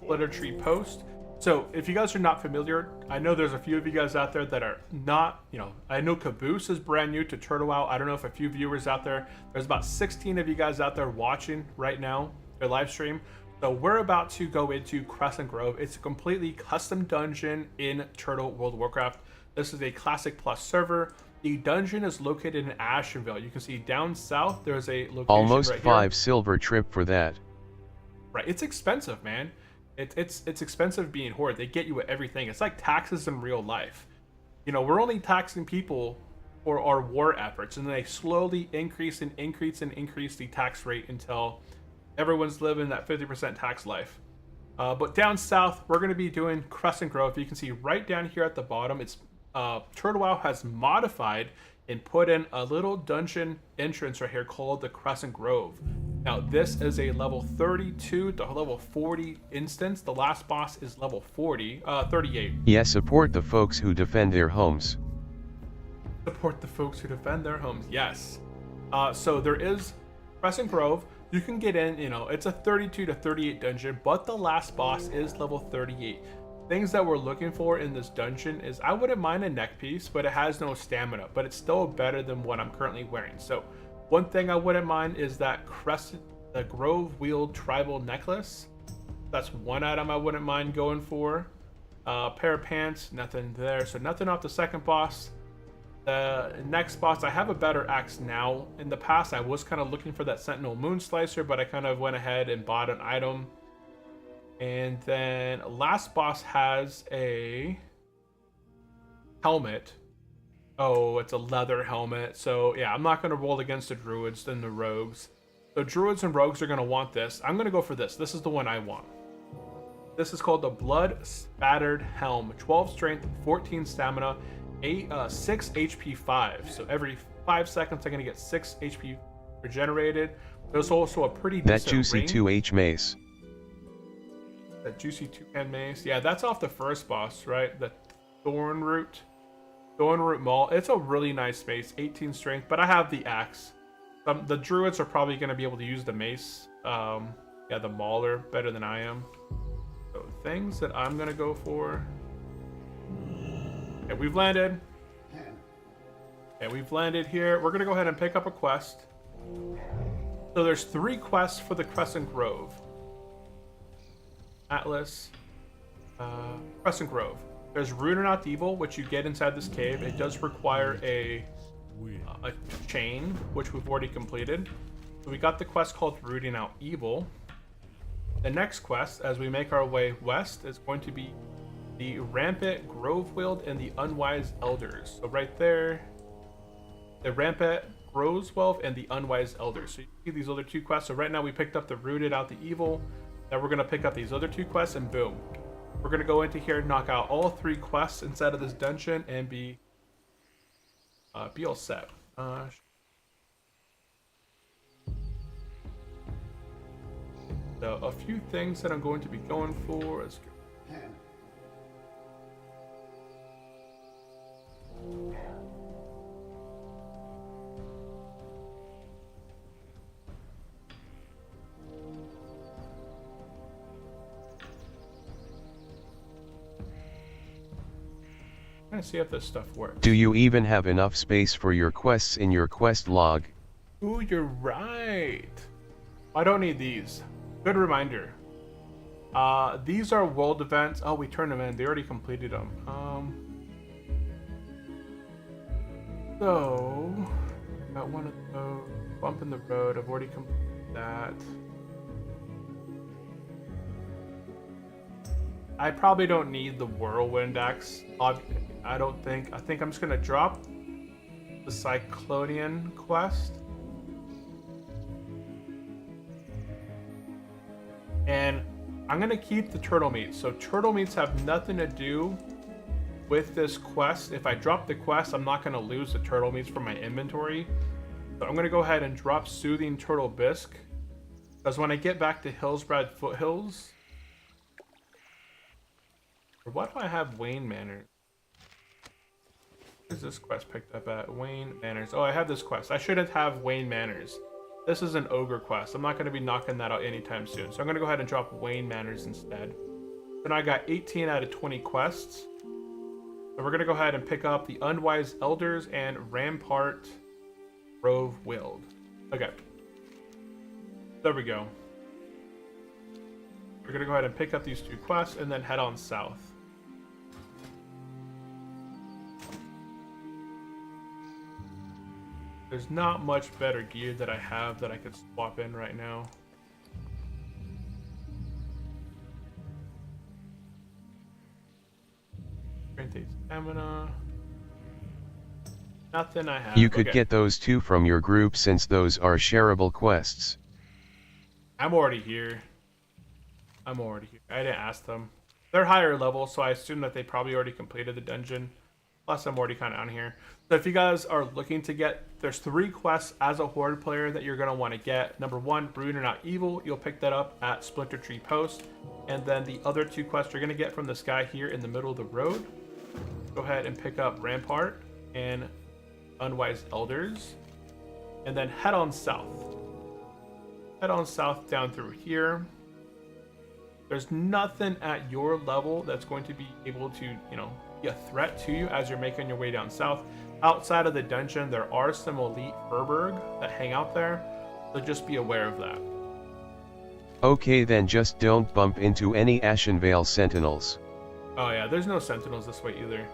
Splitter Tree Post. So if you guys are not familiar, I know there's a few of you guys out there that are not, I know Caboose is brand new to Turtle Wow. I don't know if a few viewers out there, there's about 16 of you guys out there watching right now, their live stream. So we're about to go into Crescent Grove. It's a completely custom dungeon in Turtle World of Warcraft. This is a Classic Plus server. The dungeon is located in Ashenville. You can see down south, there's a location almost right 5 here. silver trip for that. Right, it's expensive, man. It's expensive being Horde. They get you with everything. It's like taxes in real life. We're only taxing people for our war efforts, and then they slowly increase and increase and increase the tax rate until everyone's living that 50% tax life. But down south, we're going to be doing Crescent Grove. You can see right down here at the bottom, it's Turtle Wow has modified and put in a little dungeon entrance right here called the Crescent Grove. Now, this is a level 32 to level 40 instance. The last boss is level 38. Yes, support the folks who defend their homes. Support the folks who defend their homes, yes. So there is Crescent Grove. You can get in, it's a 32 to 38 dungeon, but the last boss is level 38. Things that we're looking for in this dungeon is, I wouldn't mind a neck piece, but it has no stamina, but it's still better than what I'm currently wearing. So one thing I wouldn't mind is that the Grove Wheeled Tribal Necklace. That's one item I wouldn't mind going for. Pair of pants, nothing there. So nothing off the second boss. The next boss, I have a better axe now. In the past, I was kind of looking for that Sentinel Moon Slicer, but I kind of went ahead and bought an item. And then last boss has a helmet. Oh, it's a leather helmet. So yeah, I'm not going to roll against the druids and the rogues. So druids and rogues are going to want this. I'm going to go for this. This is the one I want. This is called the Blood Spattered Helm. 12 strength, 14 stamina, 6 HP 5. So every 5 seconds I'm going to get 6 HP regenerated. There's also a pretty decent that juicy ring. 2H mace. That juicy 2-hand mace. Yeah, that's off the first boss, right? The Thornroot Maul. It's a really nice mace, 18 strength, but I have the axe. The druids are probably going to be able to use the mace. Yeah, the mauler better than I am. So things that I'm going to go for. Okay, we've landed. Okay, we've landed here. We're going to go ahead and pick up a quest. So there's 3 quests for the Crescent Grove. Atlas, Crescent Grove. There's Rooting Out Evil, which you get inside this cave. It does require a chain, which we've already completed. So we got the quest called Rooting Out Evil. The next quest, as we make our way west, is going to be the Rampant Grove-Wield and the Unwise Elders. So right there, the Rampant Grove-Wield and the Unwise Elders. So you see these other 2 quests. So right now we picked up the Rooted Out the Evil. Now we're going to pick up these other 2 quests and boom. We're going to go into here, knock out all 3 quests inside of this dungeon and be all set. So a few things that I'm going to be going for. Let's go. Trying to see if this stuff works. Do you even have enough space for your quests in your quest log? Ooh, you're right. I don't need these. Good reminder. These are world events. Oh, we turned them in. They already completed them. So, got one of those. Bump in the road. I've already completed that. I probably don't need the Whirlwind Axe. I don't think. I think I'm just gonna drop the Cyclonian quest. And I'm gonna keep the turtle meats. So turtle meats have nothing to do with this quest. If I drop the quest, I'm not gonna lose the turtle meats from my inventory. So I'm gonna go ahead and drop Soothing Turtle Bisque. Because when I get back to Hillsbrad Foothills, why do I have Wayne Manor? Where's this quest picked up at? Wayne Manors. Oh, I have this quest. I shouldn't have Wayne Manors. This is an ogre quest. I'm not going to be knocking that out anytime soon. So I'm going to go ahead and drop Wayne Manors instead. And I got 18 out of 20 quests. So we're gonna go ahead and pick up the Unwise Elders and Rampart Grove Wild. Okay. There we go. We're gonna go ahead and pick up these 2 quests and then head on south. There's not much better gear that I have that I could swap in right now. Stamina. Nothing I have. You could get those 2 from your group since those are shareable quests. I'm already here. I didn't ask them. They're higher level, so I assume that they probably already completed the dungeon. Plus, I'm already kind of on here. So if you guys are looking to get, there's 3 quests as a Horde player that you're going to want to get. Number 1, Rude or Not Evil. You'll pick that up at Splinter Tree Post. And then the other 2 quests you're going to get from this guy here in the middle of the road. Go ahead and pick up Rampart and Unwise Elders. And then head on south. Head on south down through here. There's nothing at your level that's going to be able to, be a threat to you as you're making your way down south. Outside of the dungeon, there are some elite Furberg that hang out there, so just be aware of that. Okay, then just don't bump into any Ashenvale sentinels. Oh yeah, there's no sentinels this way either,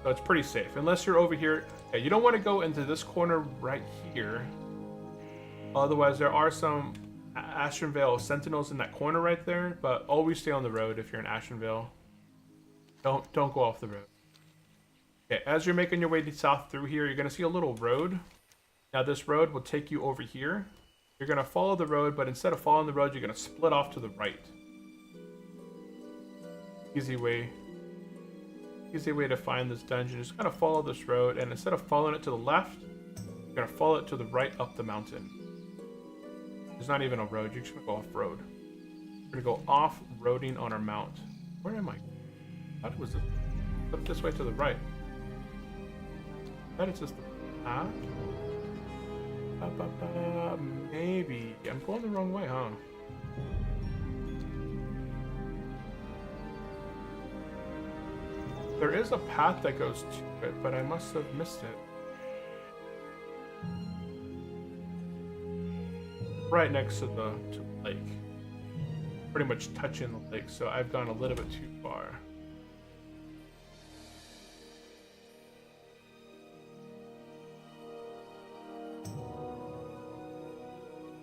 so it's pretty safe. Unless you're over here. Yeah, you don't want to go into this corner right here. Otherwise, there are some Ashenvale sentinels in that corner right there, but always stay on the road if you're in Ashenvale. Don't go off the road. Okay, as you're making your way south through here, you're going to see a little road. Now this road will take you over here. You're going to follow the road, but instead of following the road, you're going to split off to the right. Easy way to find this dungeon. Just kind of follow this road, and instead of following it to the left, you're going to follow it to the right up the mountain. There's not even a road. You're just going to go off-road. We're going to go off-roading on our mount. Where am I? What was it? Up this way to the right. I bet it's just the path. Maybe. I'm going the wrong way, huh? There is a path that goes to it, but I must have missed it. Right next to the lake. Pretty much touching the lake, so I've gone a little bit too far.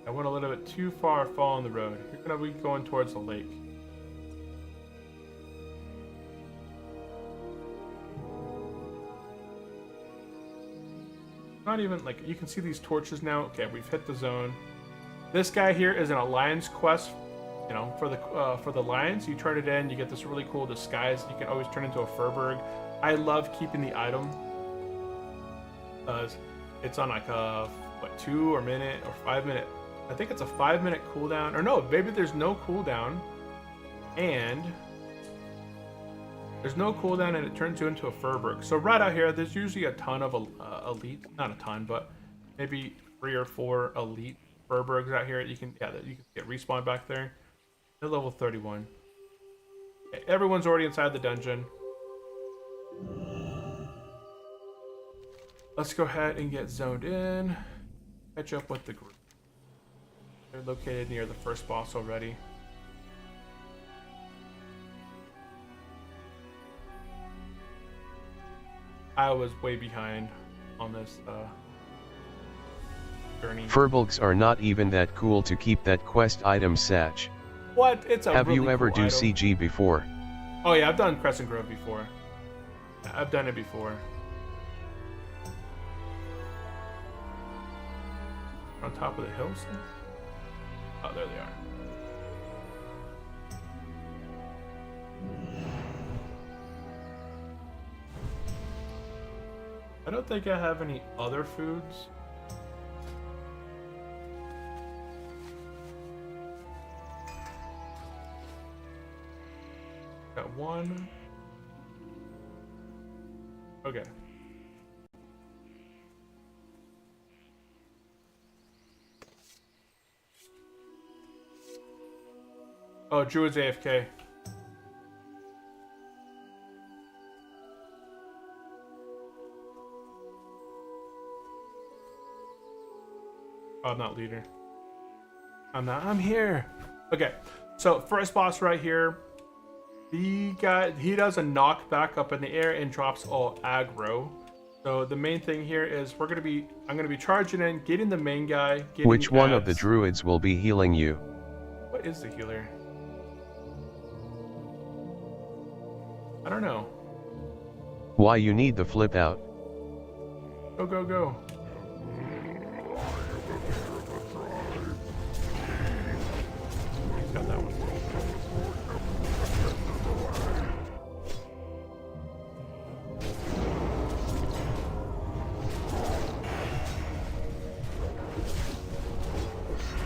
I went a little bit too far following the road. You're gonna be going towards the lake. Not even like you can see these torches now. Okay, we've hit the zone. This guy here is an alliance quest. For the lions, you turn it in, you get this really cool disguise. You can always turn into a Furberg. I love keeping the item. It's on like a 2 or minute or 5 minute. I think it's a 5-minute cooldown, or no, maybe there's no cooldown, and it turns you into a Furberg. So right out here, there's usually a ton of elite, not a ton, but maybe 3 or 4 elite Furbergs out here. You can get respawned back there. They're level 31. Okay, everyone's already inside the dungeon. Let's go ahead and get zoned in. Catch up with the group. They're located near the first boss already. I was way behind on this journey. Furbolgs are not even that cool to keep that quest item Satch. What? It's a Have really you ever cool do item. CG before? Oh yeah, I've done Crescent Grove before. I've done it before. On top of the hills? Oh, there they are. I don't think I have any other foods. Got one. Okay. Oh, Druid's AFK. Oh, not leader. I'm here. Okay, so first boss right here. He does a knockback up in the air and drops all aggro. So the main thing here is I'm gonna be charging in, getting the main guy. Which one of the druids will be healing you? What is the healer? I don't know. Why you need the flip out? Go, go, go. He's got that one.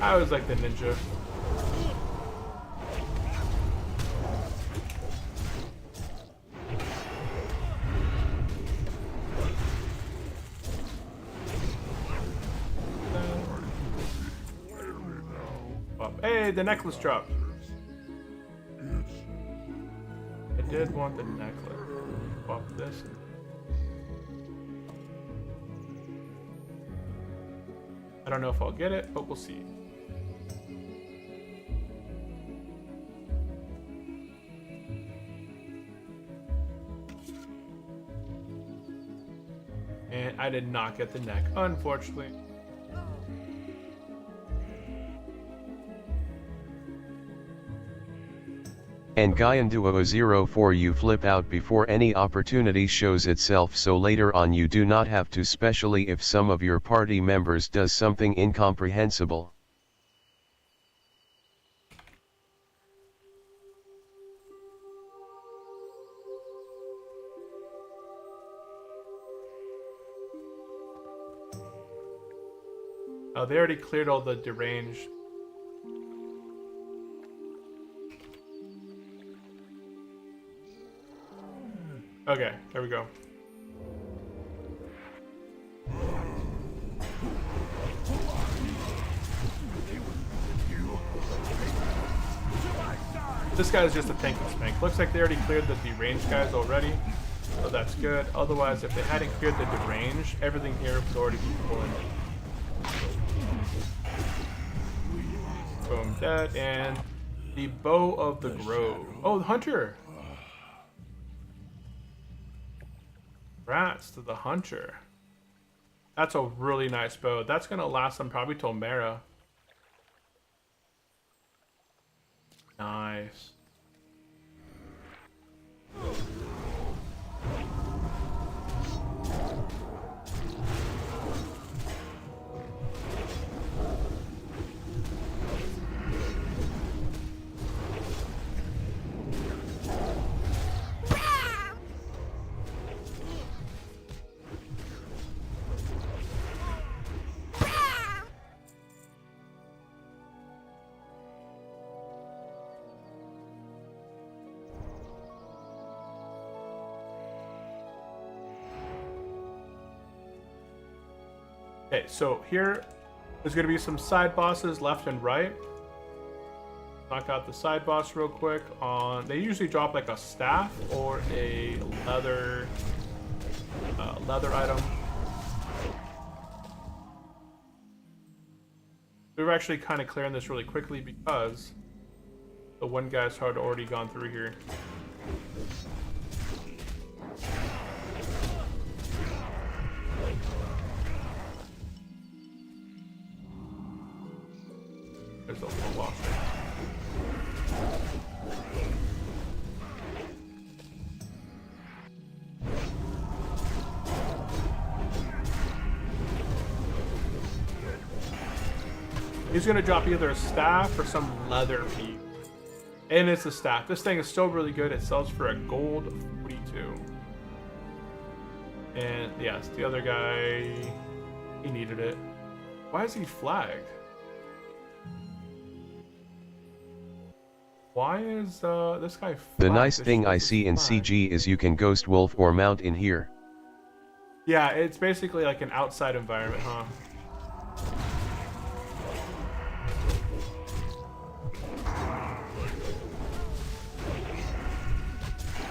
I always like the ninja. Hey, the necklace dropped. I did want the necklace. Pop this. I don't know if I'll get it, but we'll see. And I did not get the neck, unfortunately. And Gaian Duo 04 you flip out before any opportunity shows itself, so later on you do not have to, especially if some of your party members does something incomprehensible. Oh, they already cleared all the deranged. Okay, there we go. This guy's just a tank and spank. Looks like they already cleared the deranged guys already, so that's good. Otherwise, if they hadn't cleared the deranged, everything here would already be pulling. Boom, dead, and the bow of the grove. Oh, the hunter! Rats to the hunter. That's a really nice bow. That's gonna last them probably till Mara. Nice. Okay, so here there's going to be some side bosses left and right. Knock out the side boss real quick. They usually drop like a staff or a leather item. We were actually kind of clearing this really quickly because the one guy's had already gone through here. There's a whole lot. He's gonna drop either a staff or some leather piece. And it's a staff. This thing is still really good. It sells for a gold 42. And yes, the other guy, he needed it. Why is he flagged? Why is this guy flagged? The nice thing I see in CG is you can ghost wolf or mount in here. Yeah, it's basically like an outside environment, huh?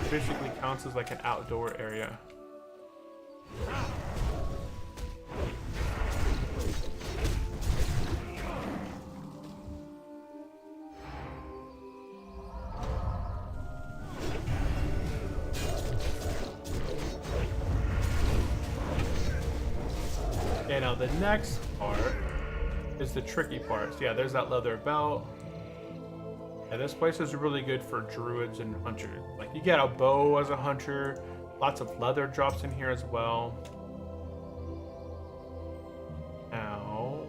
It basically counts as like an outdoor area. Okay, now the next part is the tricky part. So yeah, there's that leather belt. Yeah, this place is really good for druids and hunters. Like, you get a bow as a hunter. Lots of leather drops in here as well. Now,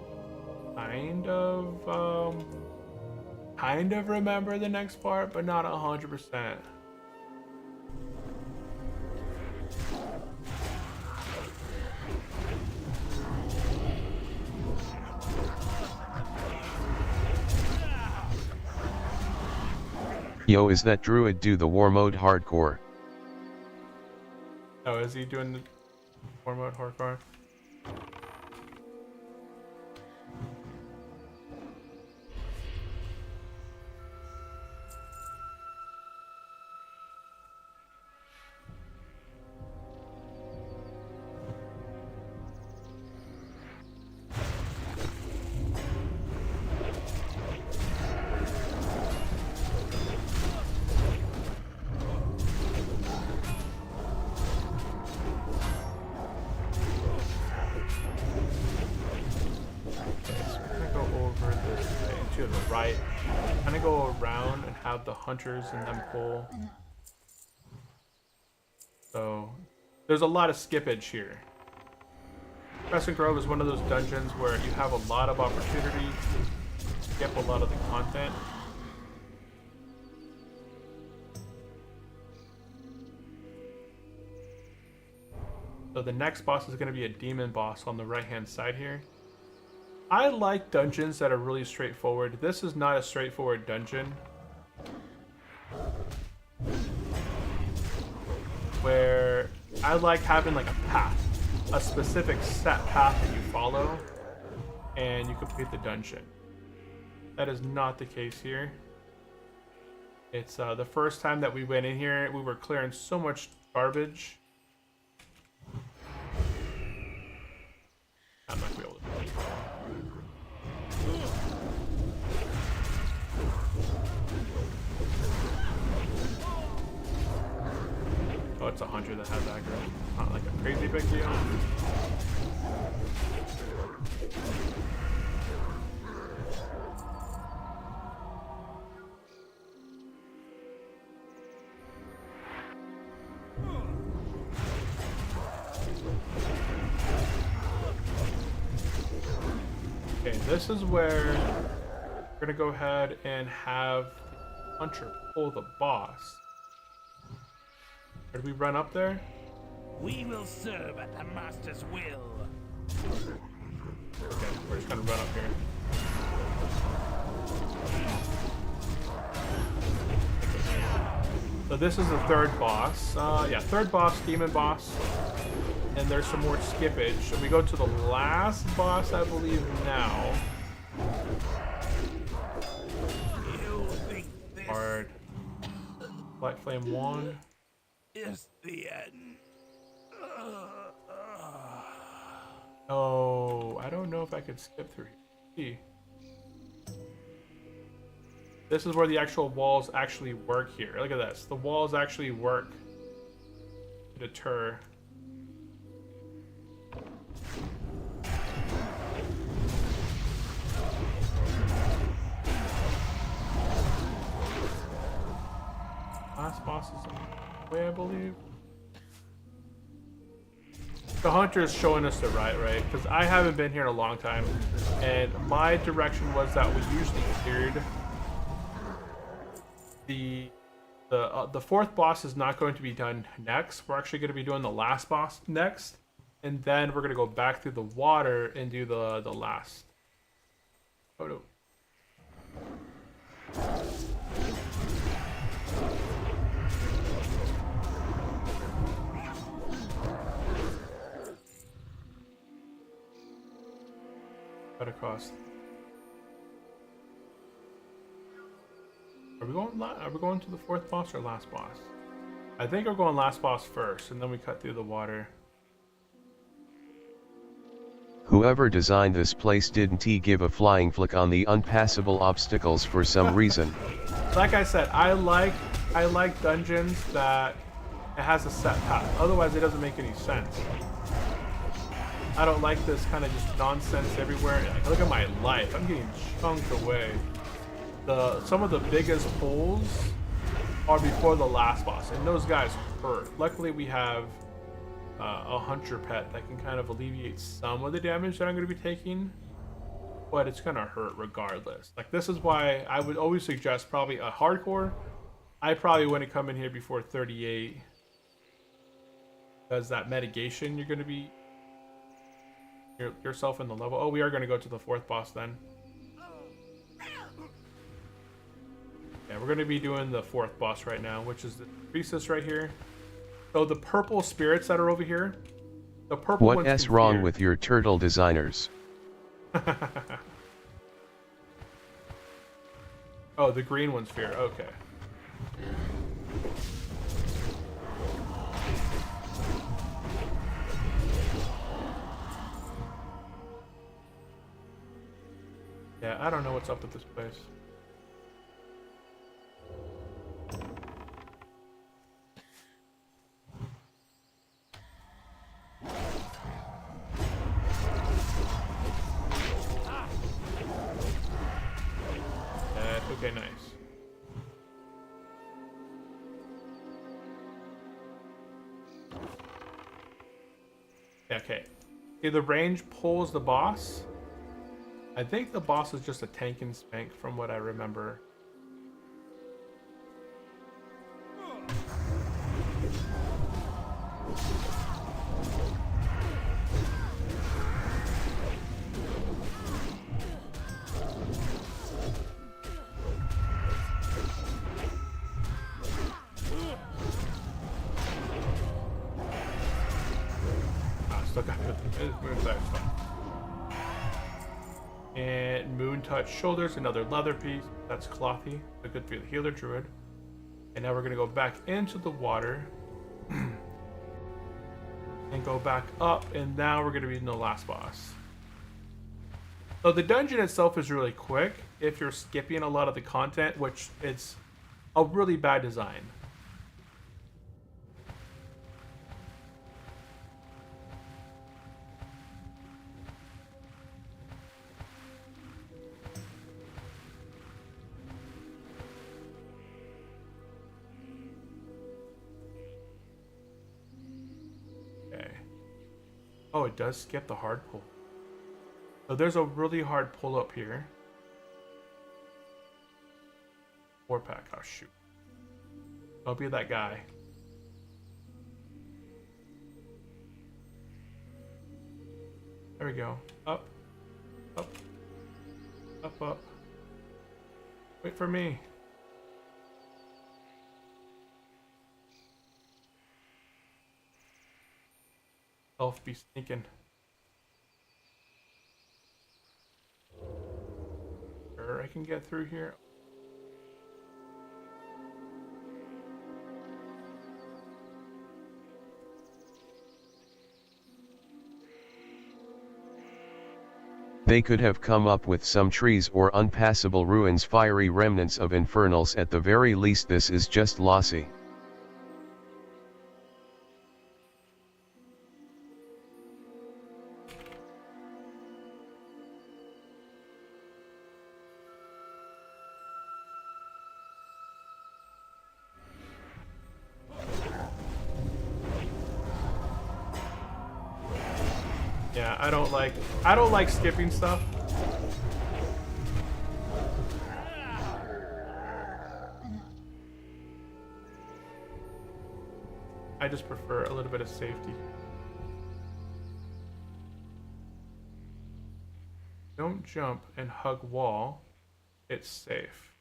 kind of remember the next part, but not 100%. Yo, is that druid do the war mode hardcore? Oh, is he doing the war mode hardcore? To the right, kind of go around and have the hunters and them pull. So there's a lot of skippage here. Crescent Grove is one of those dungeons where you have a lot of opportunity to skip a lot of the content. So the next boss is going to be a demon boss on the right hand side here. I like dungeons that are really straightforward. This is not a straightforward dungeon, where I like having like a path, a specific set path that you follow, and you complete the dungeon. That is not the case here. It's the first time that we went in here, we were clearing so much garbage. I'm not gonna be able to do it. Oh, it's a hunter that has aggro. Not like a crazy big deal. Okay, this is where we're gonna go ahead and have Hunter pull the boss. Did we run up there? We will serve at the master's will. Okay, we're just gonna run up here. So this is the third boss. Yeah, third boss, demon boss. And there's some more skippage. So we go to the last boss, I believe, now. You think this Hard. Black Flame Wand. is the end? Oh, I don't know if I could skip through here. This is where the actual walls actually work here. Look at this. The walls actually work to deter. Last boss is on the way, I believe. The hunter is showing us the right, because I haven't been here in a long time, and my direction was that we usually cleared the fourth boss is not going to be done next. We're actually going to be doing the last boss next, and then we're going to go back through the water and do the last. Oh no. Cut across. Are we going to the fourth boss or last boss? I think we're going last boss first, and then we cut through the water. Whoever designed this place didn't he give a flying flick on the unpassable obstacles for some reason. Like I said, I like dungeons that it has a set path. Otherwise, it doesn't make any sense. I don't like this kind of just nonsense everywhere. Like, look at my life. I'm getting chunked away. Some of the biggest pulls are before the last boss, and those guys hurt. Luckily, we have a hunter pet that can kind of alleviate some of the damage that I'm going to be taking, but it's going to hurt regardless. Like, this is why I would always suggest probably a hardcore. I probably wouldn't come in here before 38, because that mitigation, you're going to be yourself in the level. Oh, we are going to go to the 4th boss then. Yeah, we're going to be doing the 4th boss right now, which is the priestess right here. So the purple spirits that are over here, the purple ones. What's wrong with your turtle designers? Oh, the green one's fear. Okay. Yeah, I don't know what's up with this place. Okay, nice. Okay. Okay, the range pulls the boss. I think the boss is just a tank and spank from what I remember. Still got Moon Touch. And Moon Touch shoulders, another leather piece. That's clothy. So good for the healer druid. And now we're gonna go back into the water and go back up. And now we're gonna be in the last boss. So the dungeon itself is really quick if you're skipping a lot of the content, which it's a really bad design. Oh, it does skip the hard pull. So there's a really hard pull up here. 4-pack. Oh, shoot. Don't be that guy. There we go. Up. Up. Up, up. Wait for me. Elf be sneaking. Sure, I can get through here. They could have come up with some trees or unpassable ruins, fiery remnants of infernals. At the very least, this is just lossy. Yeah, I don't like skipping stuff. I just prefer a little bit of safety. Don't jump and hug wall. It's safe.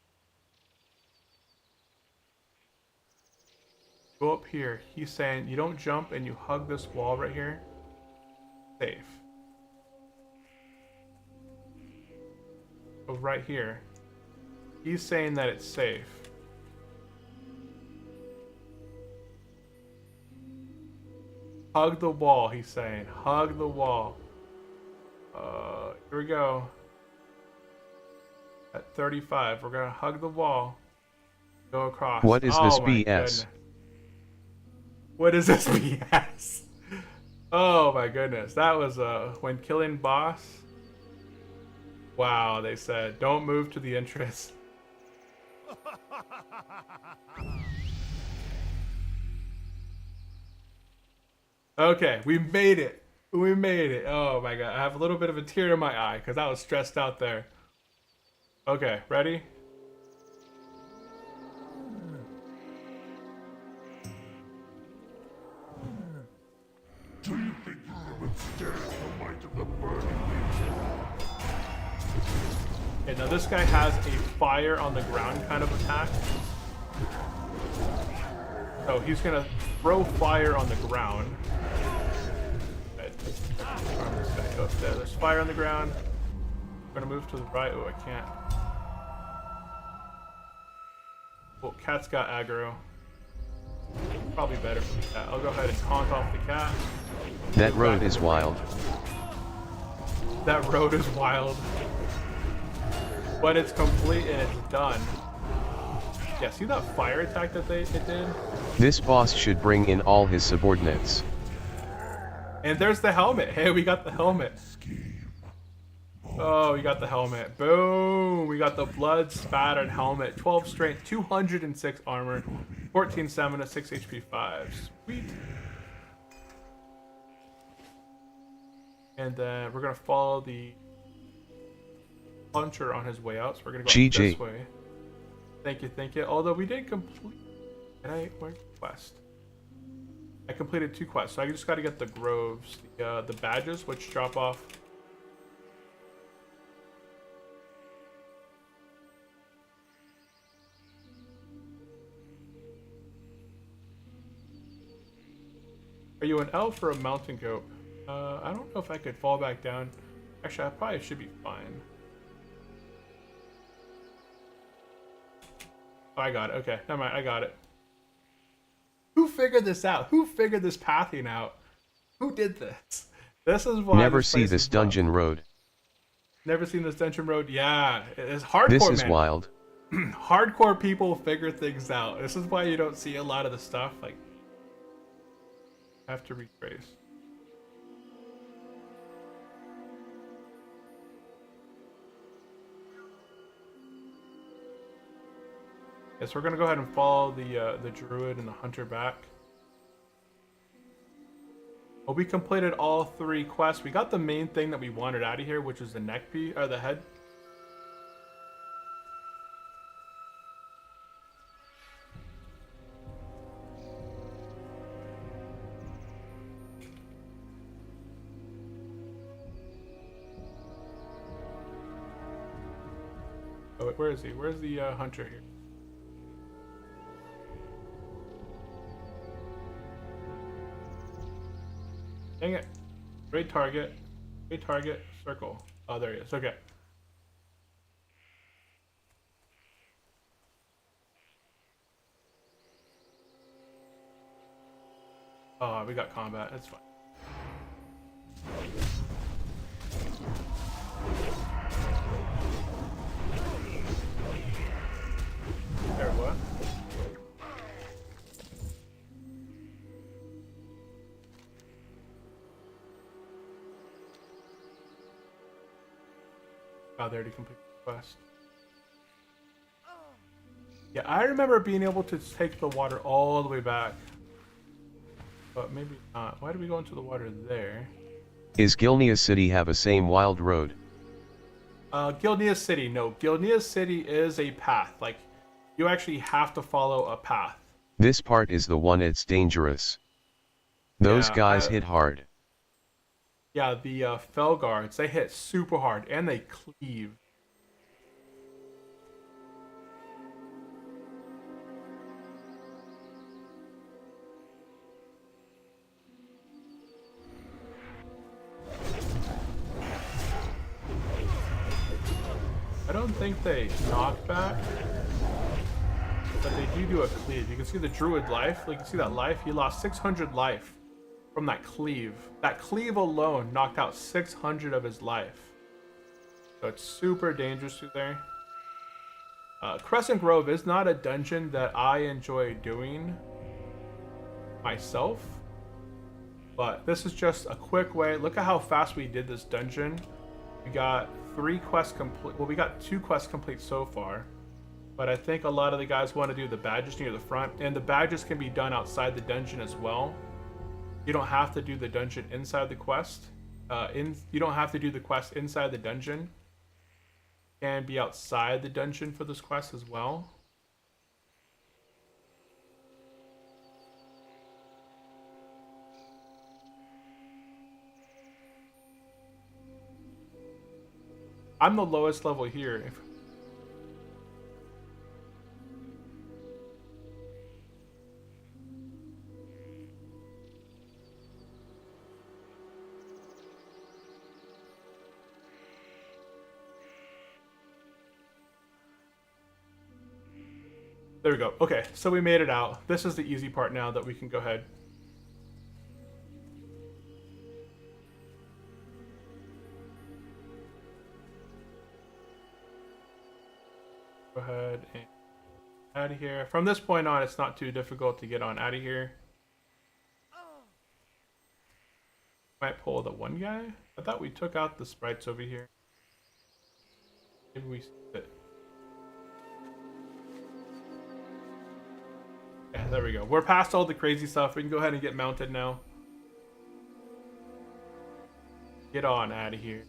Go up here. He's saying you don't jump and you hug this wall right here. Safe. So right here, he's saying that it's safe. Hug the wall, he's saying. Hug the wall. Here we go. At 35, we're gonna hug the wall. Go across. What is this BS? Goodness. What is this BS? Oh my goodness, that was when killing boss. Wow, they said don't move to the entrance. Okay, we made it. We made it. Oh my god, I have a little bit of a tear in my eye because I was stressed out there. Okay, ready? Do you think you can withstand the might of the burning legion? Okay, now this guy has a fire on the ground kind of attack. So he's gonna throw fire on the ground. Oh, there's fire on the ground. I'm gonna move to the right. Oh, I can't. Well, cat's got aggro. Probably better for the cat. I'll go ahead and taunt off the cat. That road is wild. That road is wild. But it's complete and it's done. Yeah, see that fire attack that it did? This boss should bring in all his subordinates. And there's the helmet. Hey, we got the helmet. Oh, we got the helmet. Boom! We got the blood spattered helmet. 12 strength, 206 armor, 14 stamina, 6 HP 5. Sweet. And then we're gonna follow the puncher on his way out. So we're gonna go GG. this way. Thank you, thank you. Although we did complete. Where's the quest? I completed 2 quests, so I just got to get the groves, the badges, which drop off. Are you an elf or a mountain goat? I don't know if I could fall back down. Actually, I probably should be fine. Oh, I got it. Okay, never mind. I got it. Who figured this out? Who figured this pathing out? Who did this? This is why. Never see this dungeon road. Never seen this dungeon road? Yeah, it's hardcore. This is man. wild. Hardcore people figure things out. This is why you don't see a lot of the stuff. Like, have to retrace. Yes, we're gonna go ahead and follow the druid and the hunter back. Well, we completed all 3 quests. We got the main thing that we wanted out of here, which is the neck piece or the head. Oh, wait, where is he? Where's the hunter here? Dang it. Great target. Great target. Circle. Oh, there he is. Okay. Oh, we got combat. That's fine. There, what? Oh, they already completed the quest. Yeah, I remember being able to take the water all the way back. But maybe not. Why did we go into the water there? Is Gilneas City have a same wild road? Gilneas City. No, Gilneas City is a path. Like, you actually have to follow a path. This part is the one it's dangerous. Those Yeah, guys hit hard. Yeah, the Fell Guards, they hit super hard, and they cleave. I don't think they knock back, but they do a cleave. You can see the Druid life. You can see that life. He lost 600 life from that cleave. That cleave alone knocked out 600 of his life. So it's super dangerous through there. Crescent Grove is not a dungeon that I enjoy doing myself. But this is just a quick way. Look at how fast we did this dungeon. We got 3 quests complete. Well, we got 2 quests complete so far. But I think a lot of the guys want to do the badges near the front. And the badges can be done outside the dungeon as well. You don't have to do the dungeon inside the quest. You don't have to do the quest inside the dungeon. You can be outside the dungeon for this quest as well. I'm the lowest level here. There we go. Okay, so we made it out. This is the easy part now that we can go ahead. Go ahead and out of here. From this point on, it's not too difficult to get on out of here. Might pull the one guy. I thought we took out the sprites over here. Maybe we it. Yeah, there we go. We're past all the crazy stuff. We can go ahead and get mounted now. Get on out of here.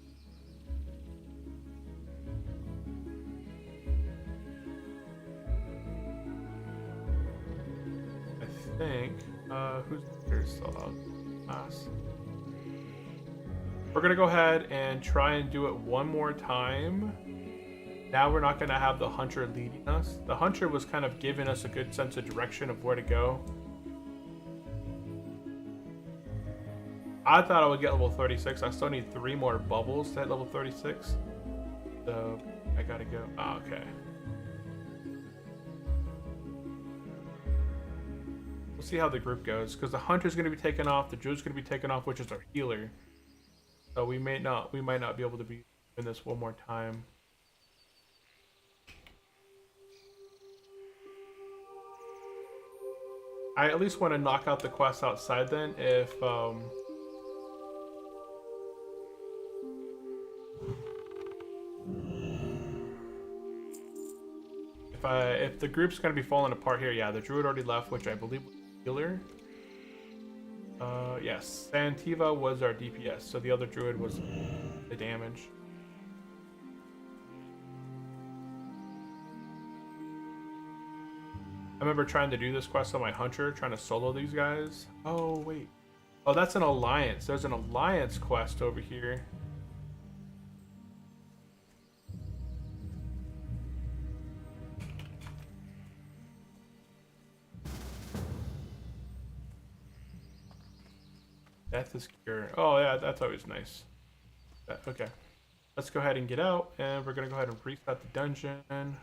I think, who's here still out? Class. We're gonna go ahead and try and do it one more time. Now we're not gonna have the hunter leading us. The hunter was kind of giving us a good sense of direction of where to go. I thought I would get level 36. I still need 3 more bubbles to hit level 36. So I gotta go. Oh, okay. We'll see how the group goes, because the hunter's gonna be taken off, the druid's gonna be taken off, which is our healer. So we might not be able to be doing this one more time. I at least want to knock out the quest outside then if the group's gonna be falling apart here. Yeah, the druid already left, which I believe was healer. Yes, Santiva was our DPS, so the other druid was the damage. I remember trying to do this quest on my hunter, trying to solo these guys. Oh, wait. Oh, that's an alliance. There's an alliance quest over here. Death is cure. Oh, yeah, that's always nice. Okay. Let's go ahead and get out, and we're going to go ahead and reset the dungeon.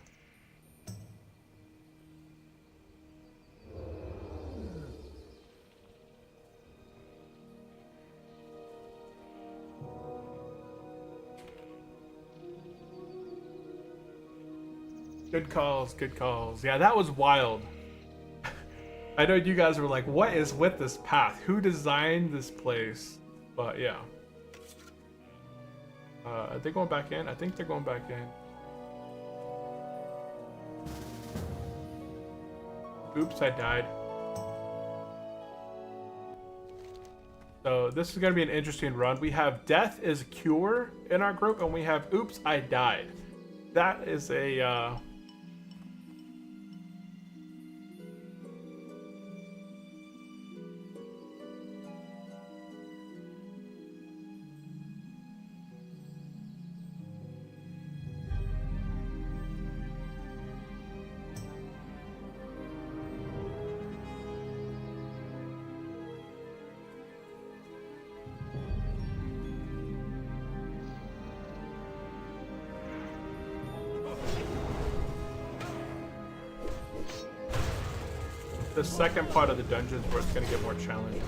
Good calls, good calls. Yeah, that was wild. I know you guys were like, what is with this path? Who designed this place? But yeah. Are they going back in? I think they're going back in. Oops, I died. So this is going to be an interesting run. We have Death is Cure in our group, and we have Oops, I died. That is a... The second part of the dungeon is where it's going to get more challenging.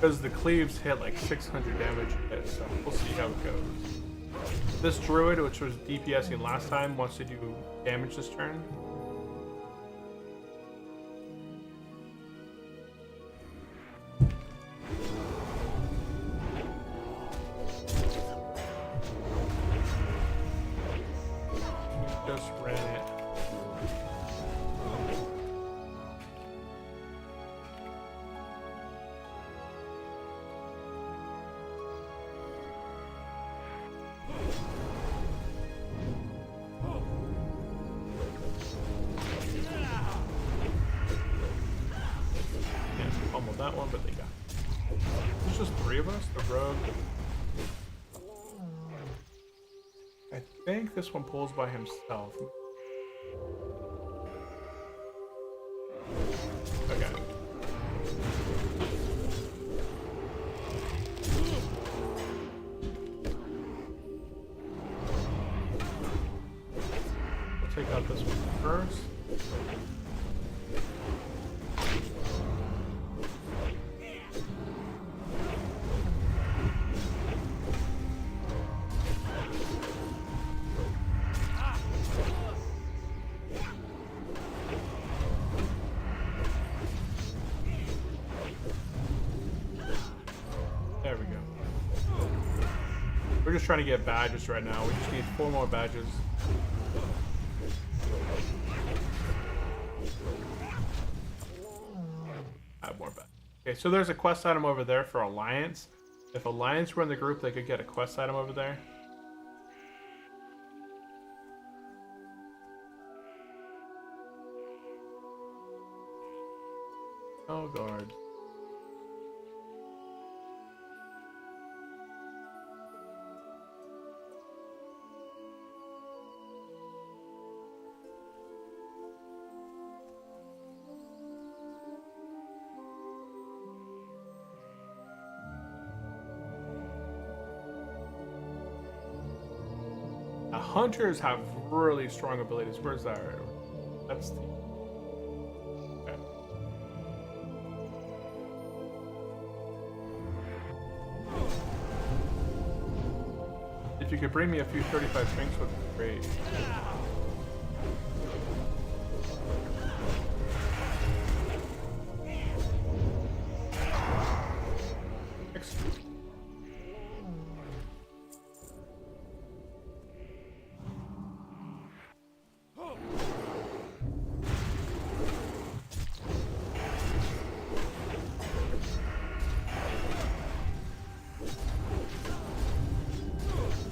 Because the cleaves hit like 600 damage a hit, so we'll see how it goes. This druid, which was DPSing last time, wants to do damage this turn. Just ran it. Pummeled that one, but they got it. There's just 3 of us, the rogue. I think this one pulls by himself. Okay. We'll take out this one first. There we go. We're just trying to get badges right now. We just need 4 more badges. Add more badges. Okay, so there's a quest item over there for Alliance. If Alliance were in the group, they could get a quest item over there. Oh, guard. Hunters have really strong abilities. Where's that? That's the... Okay. If you could bring me a few 35 strings would be great. Excellent.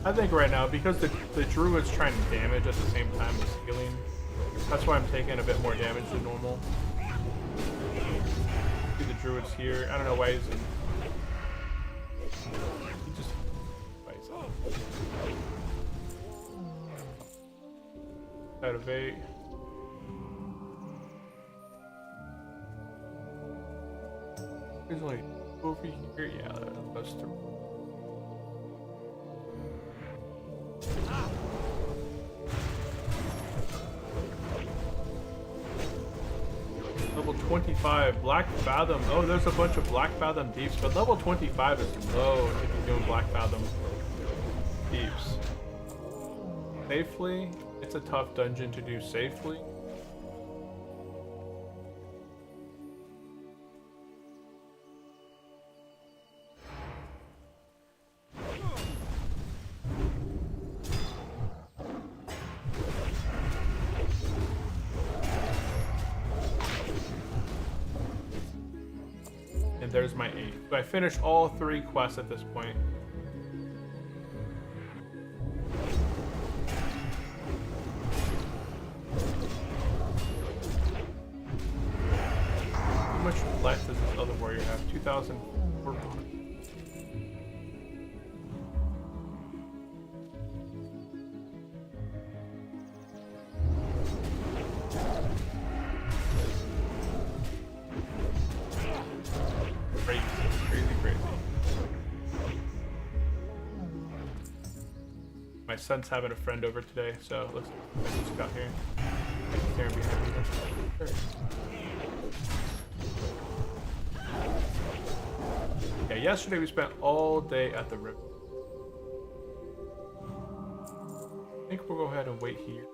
I think right now, because the druid's trying to damage at the same time as healing, that's why I'm taking a bit more damage than normal. See the druid's here. I don't know why he's in. He just fights. Out of 8. There's only over here. Yeah, that's 3. Level 25, Black Fathom. Oh, there's a bunch of Black Fathom Deeps, but level 25 is low if you're doing Black Fathom Deeps. Safely? It's a tough dungeon to do safely. And there's my 8. So I finished all 3 quests at this point. How much life does this other warrior have? 2,400. Crazy. My son's having a friend over today, so let's just got here. There behind me. Sure. Yeah, yesterday we spent all day at the river. I think we'll go ahead and wait here.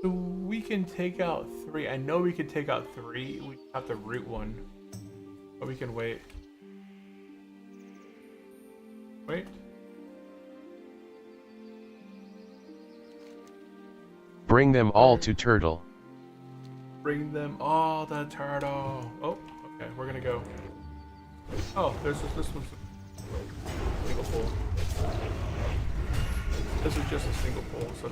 So we can take out 3. I know we can take out 3. We have to root 1. But we can wait. Wait. Bring them all to Turtle. Bring them all the turtle. Oh, okay, we're gonna go. Oh, there's this one's a single pole. This is just a single pole, so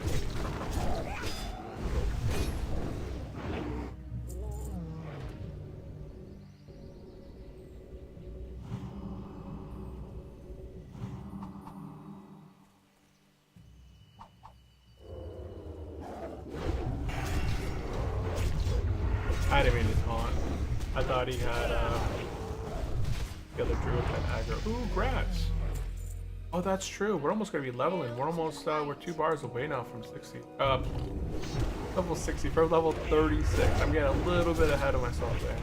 I didn't mean to taunt. I thought he had the other druid had aggro. Ooh, grats! Oh, that's true. We're almost gonna be leveling. We're almost we're 2 bars away now from 60. Level 60 for level 36. I'm getting a little bit ahead of myself there.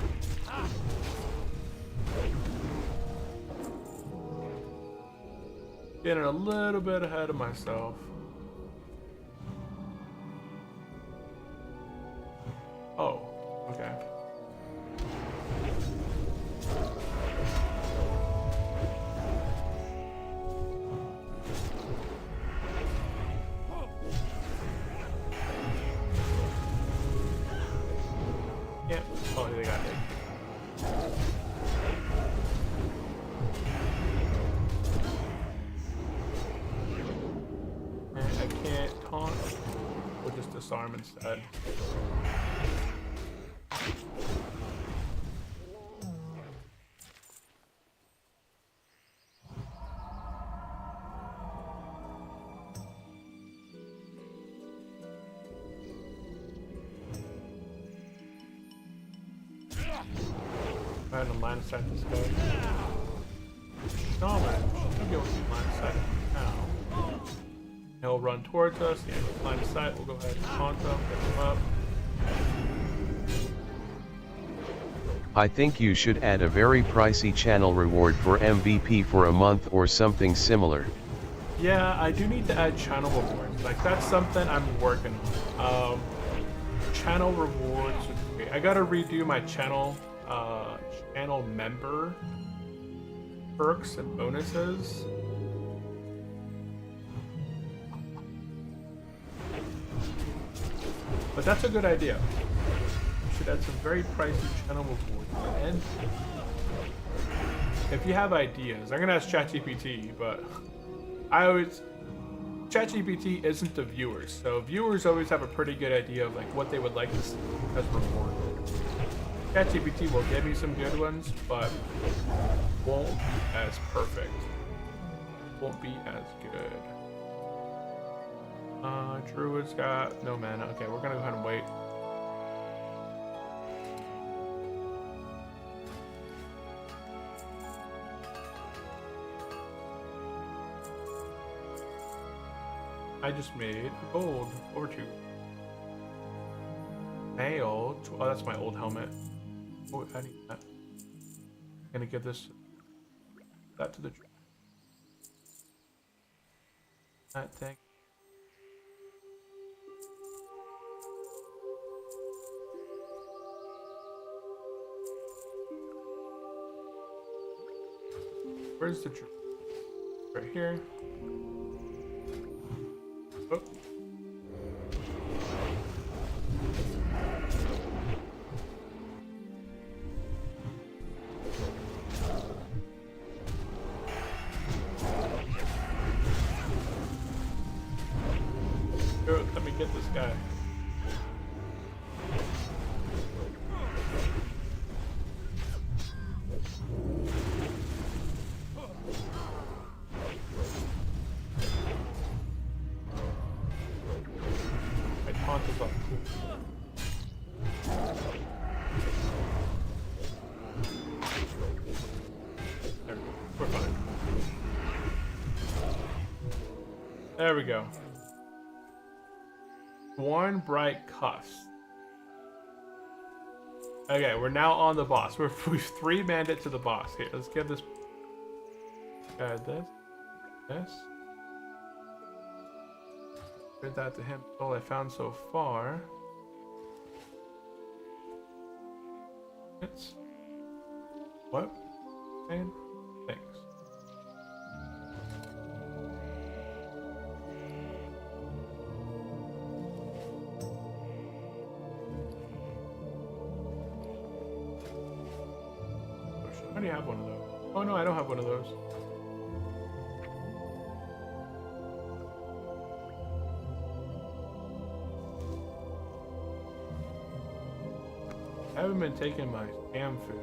Getting a little bit ahead of myself. Oh, okay. Yeah. Oh, they got it. And I can't taunt. We'll just disarm instead. Go ahead and line of sight this guy. Shaman should be able to line of sight now. He'll run towards us. Yeah, line of sight. We'll go ahead and taunt him, get him up. I think you should add a very pricey channel reward for MVP for a month or something similar. Yeah, I do need to add channel rewards. Like, that's something I'm working on. Channel rewards would be great. I gotta redo my channel member perks and bonuses. But that's a good idea. You should add some very pricey channel rewards. And if you have ideas, I'm gonna ask ChatGPT, but ChatGPT isn't the viewers, so viewers always have a pretty good idea of like what they would like to see as reward. ChatGPT will give me some good ones, but won't be as perfect. Won't be as good. Druid's got no mana. Okay, we're gonna go ahead and wait. I just made gold over 2. Mail. Oh, that's my old helmet. Oh, I need that. I'm gonna give that to the that thing. Where's the tree? Right here. Oh. Here, let me get this guy. We're fine. There we go. Worn bright cuffs. Okay, we're now on the boss. We've three-manned it to the boss. Here, let's give this guy this. Give that to him. All I found so far. It's what? And thanks. I already have one of those. Oh no, I don't have one of those. I haven't been taking my damn food.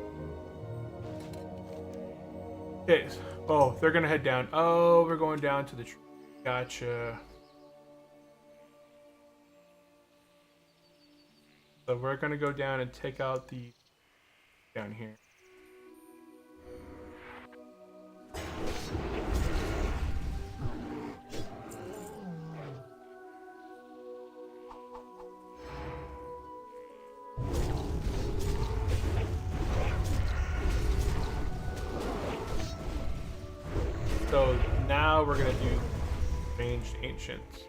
Okay. Oh, they're gonna head down. Oh, we're going down to the tree. Gotcha. So we're gonna go down and take out the down here. So now we're gonna do ranged ancients.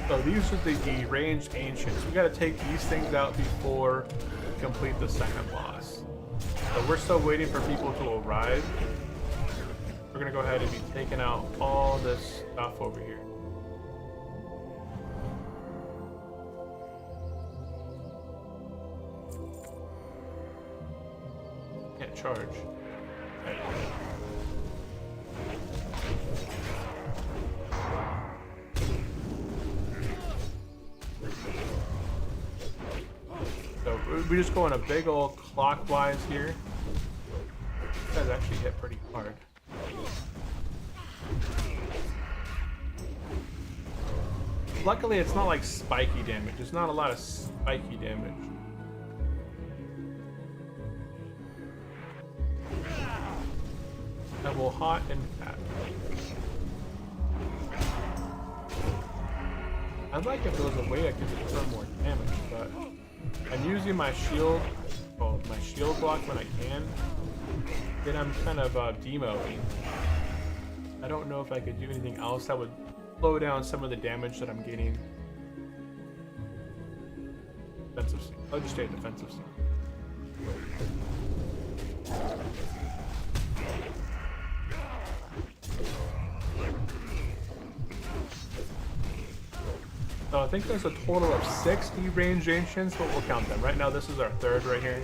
So these are the ranged ancients. We gotta take these things out before we complete the second boss. So we're still waiting for people to arrive. We're gonna go ahead and be taking out all this stuff over here. Can't charge. Okay. So we just go in a big old clockwise here. These guys actually hit pretty hard. Luckily, it's not like spiky damage. There's not a lot of spiky damage. Double hot and fat. I'd like if there was a way I could return more damage, but I'm using my shield, well, my shield block when I can. Then I'm kind of demoing. I don't know if I could do anything else that would slow down some of the damage that I'm getting. Defensive stance. I'll just stay defensive stance. So I think there's a total of 60 ranged ancients, but we'll count them. Right now, this is our third right here.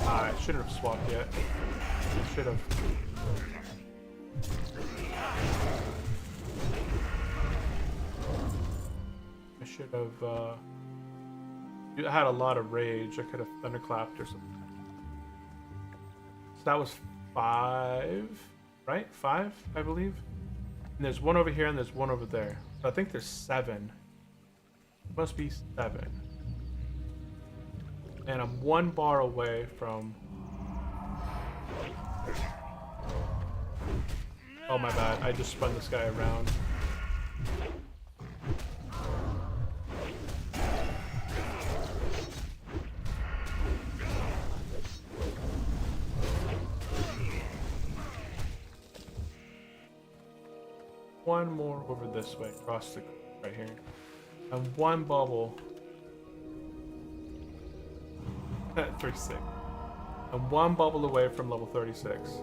I shouldn't have swapped yet. I should have. I should have, I had a lot of rage. I could have thunderclapped or something. So that was 5, right? 5, I believe. And there's one over here and there's one over there. So I think there's 7. Must be 7. And I'm 1 bar away from... Oh my bad, I just spun this guy around. One more over this way, across the right here. And 1 bubble. 36. And 1 bubble away from level 36.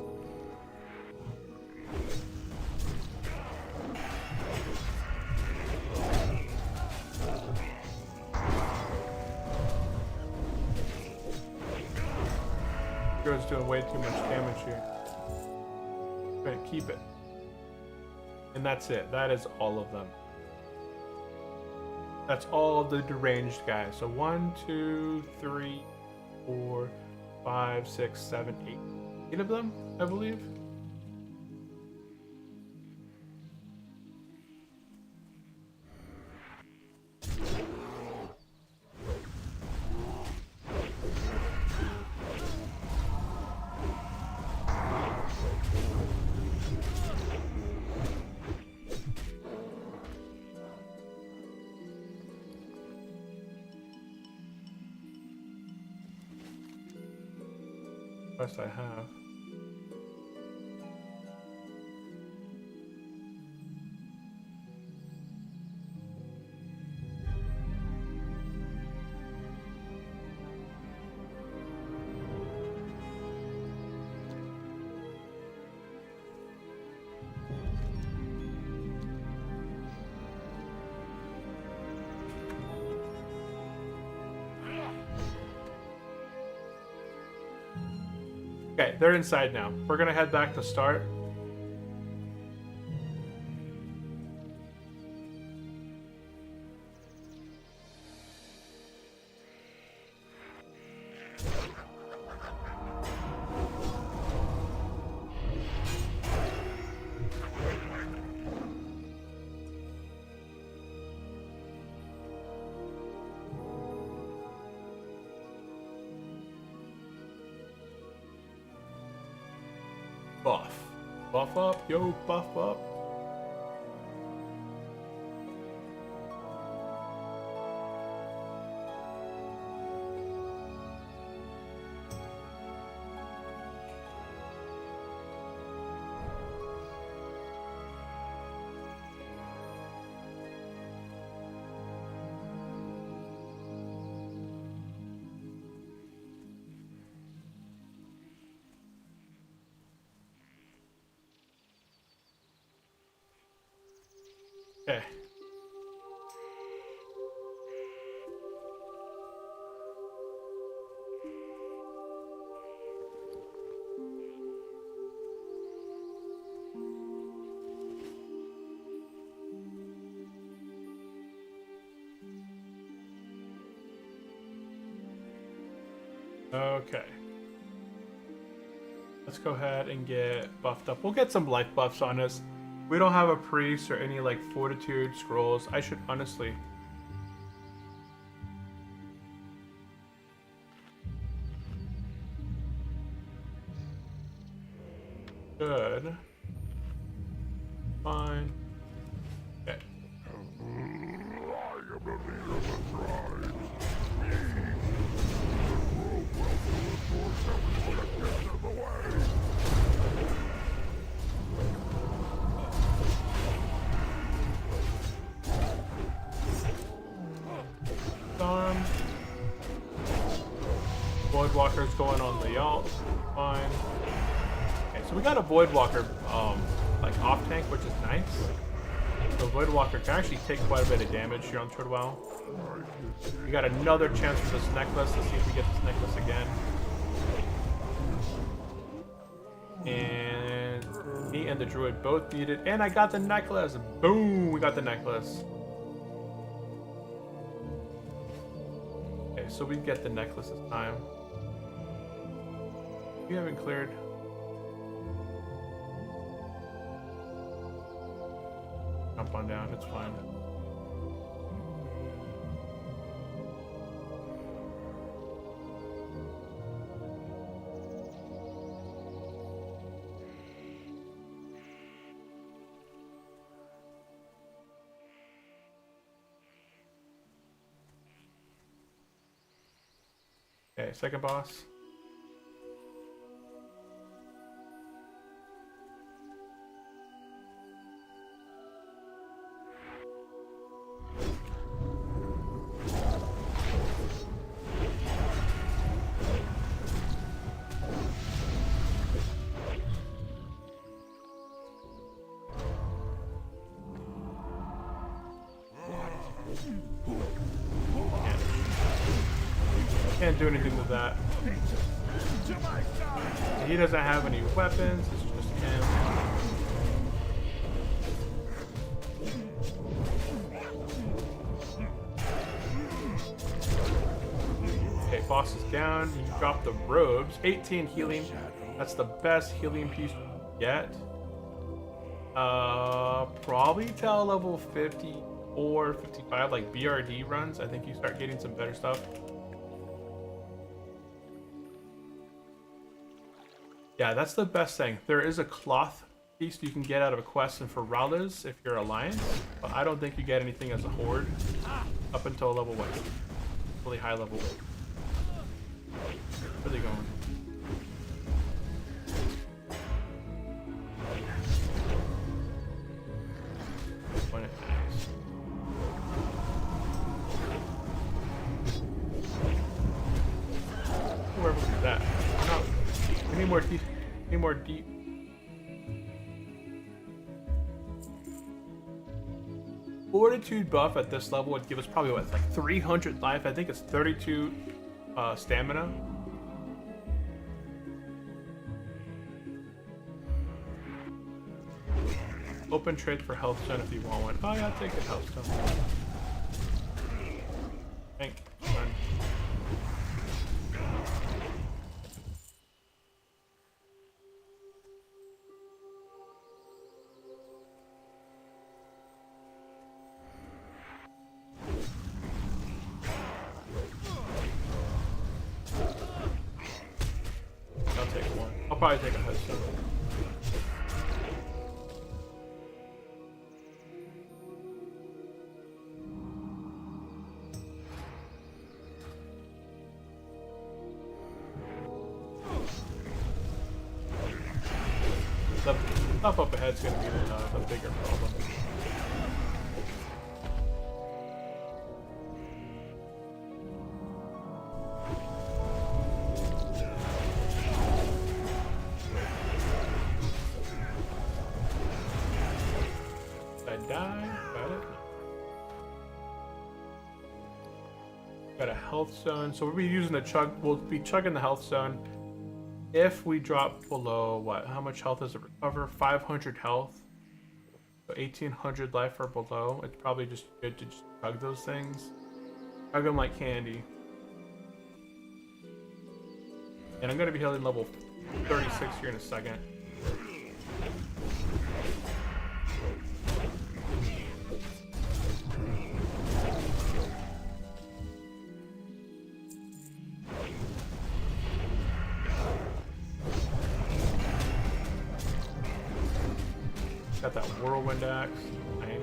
Hero's doing way too much damage here. Right, keep it. And that's it. That is all of them. That's all of the deranged guys. So 1, 2, 3, 4, 5, 6, 7, 8. 8 of them, I believe. Quest I have. Okay, they're inside now. We're gonna head back to start. Buff. Buff up, yo, buff up. Okay. Okay. Let's go ahead and get buffed up. We'll get some life buffs on us. We don't have a priest or any like fortitude scrolls. I should honestly. Good. Fine. Okay. Voidwalker's going on the alt. Fine. Okay, so we got a Voidwalker like off tank, which is nice. So Voidwalker can actually take quite a bit of damage here on Turdwell. We got another chance for this necklace. Let's see if we get this necklace again. And me and the druid both beat it, and I got the necklace. Boom, we got the necklace. Okay, so we get the necklace this time. We haven't cleared. Jump on down, it's fine. Okay, second boss. Can't do anything with that. He doesn't have any weapons, it's just him. Okay, boss is down. You drop the robes. 18 healing. That's the best healing piece you can get. Probably till level 54, 55, like BRD runs. I think you start getting some better stuff. Yeah, that's the best thing. There is a cloth piece you can get out of a quest and for Rallis if you're Alliance, but I don't think you get anything as a Horde up until level what? Really high level. Where are they going? do that. No. We need more deep. Need more deep. Fortitude buff at this level would give us probably what, like 300 life. I think it's 32 stamina. Open trade for health stone if you want one. Oh yeah, I'll take a health stone. Thank you. I'll take one. I'll probably take a health stone. The stuff up ahead is going to be the bigger problem. Did I die? Got it. Got a health zone, so we'll be using the chug. We'll be chugging the health zone. If we drop below, what? How much health does it recover? 500 health. So 1800 life or below. It's probably just good to just chug those things. Chug them like candy. And I'm going to be healing level 36 here in a second. Got that whirlwind axe. Nice.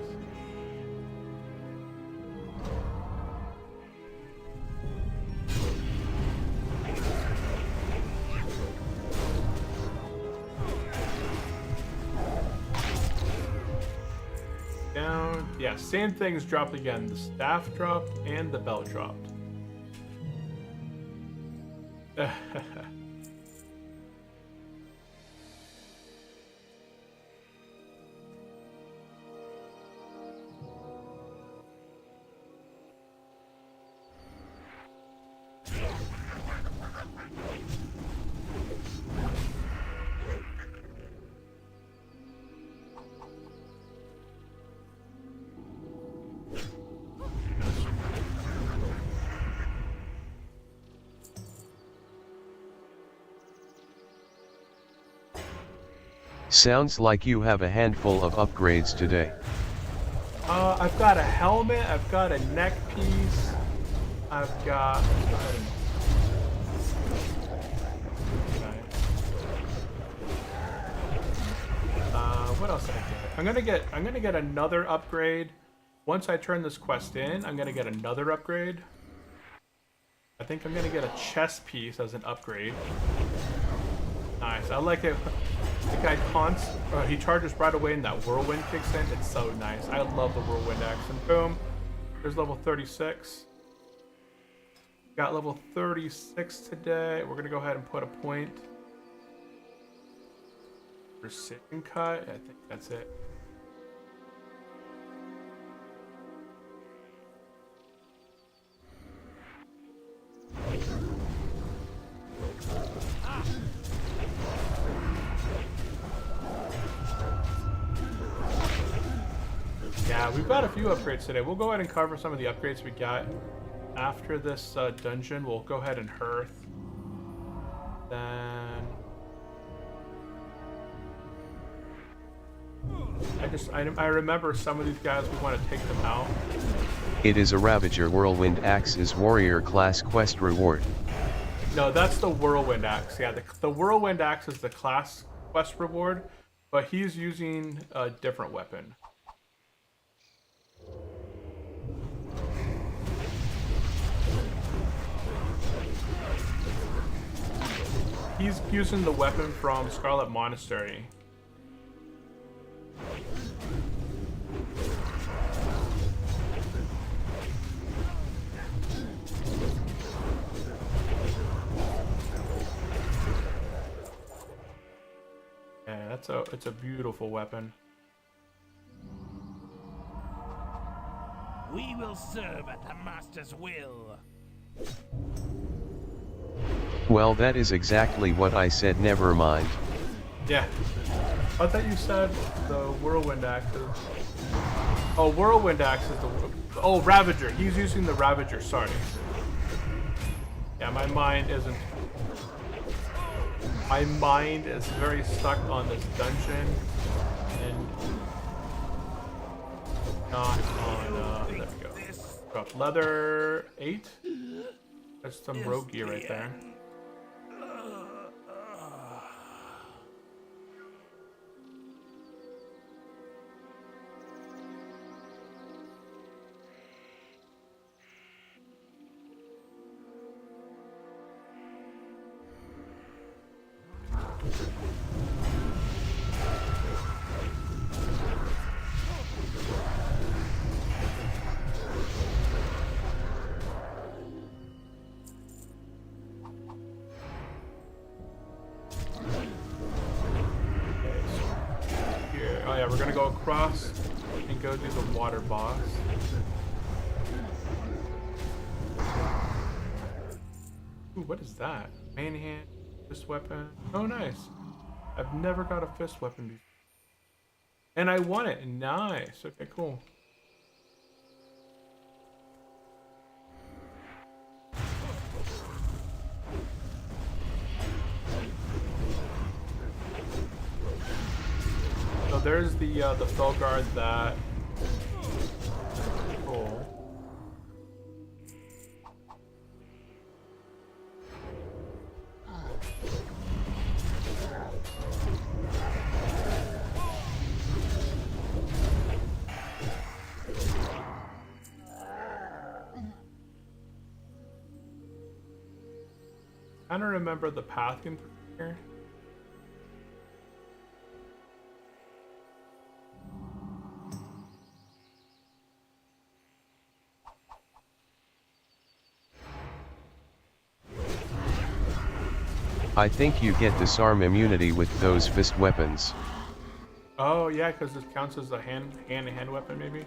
Down. Yeah, same things dropped again. The staff dropped and the belt dropped. Sounds like you have a handful of upgrades today. I've got a helmet, I've got a neck piece, I've got... what else did I get? I'm gonna get another upgrade. Once I turn this quest in, I'm gonna get another upgrade. I think I'm gonna get a chest piece as an upgrade. Nice, I like it. The guy taunts, he charges right away and that whirlwind kicks in. It's so nice. I love the whirlwind action. Boom. There's level 36. Got level 36 today. We're going to go ahead and put a point. Precision cut. I think that's it. Yeah, we've got a few upgrades today. We'll go ahead and cover some of the upgrades we got. After this dungeon, we'll go ahead and hearth. Then... I remember some of these guys, we want to take them out. It is a Ravager Whirlwind Axe's Warrior class quest reward. No, that's the Whirlwind Axe. Yeah, the Whirlwind Axe is the class quest reward, but he's using a different weapon. He's using the weapon from Scarlet Monastery. it's a beautiful weapon. We will serve at the master's will. Well, that is exactly what I said, never mind. Yeah. I thought you said the whirlwind axes. Oh, whirlwind axe is the... Oh, Ravager. He's using the Ravager. Sorry. Yeah, my mind isn't... My mind is very stuck on this dungeon and not on... there we go. Drop leather 8. That's some rogue gear right there. Oh yeah, we're gonna go across and go do the water boss. Ooh, what is that? Main hand, fist weapon. Oh, nice. I've never got a fist weapon before. And I won it. Nice. Okay, cool. So there's the Felguard that... Cool. I don't remember the path in here. I think you get disarm immunity with those fist weapons. Oh yeah, because this counts as a hand-to-hand weapon, maybe.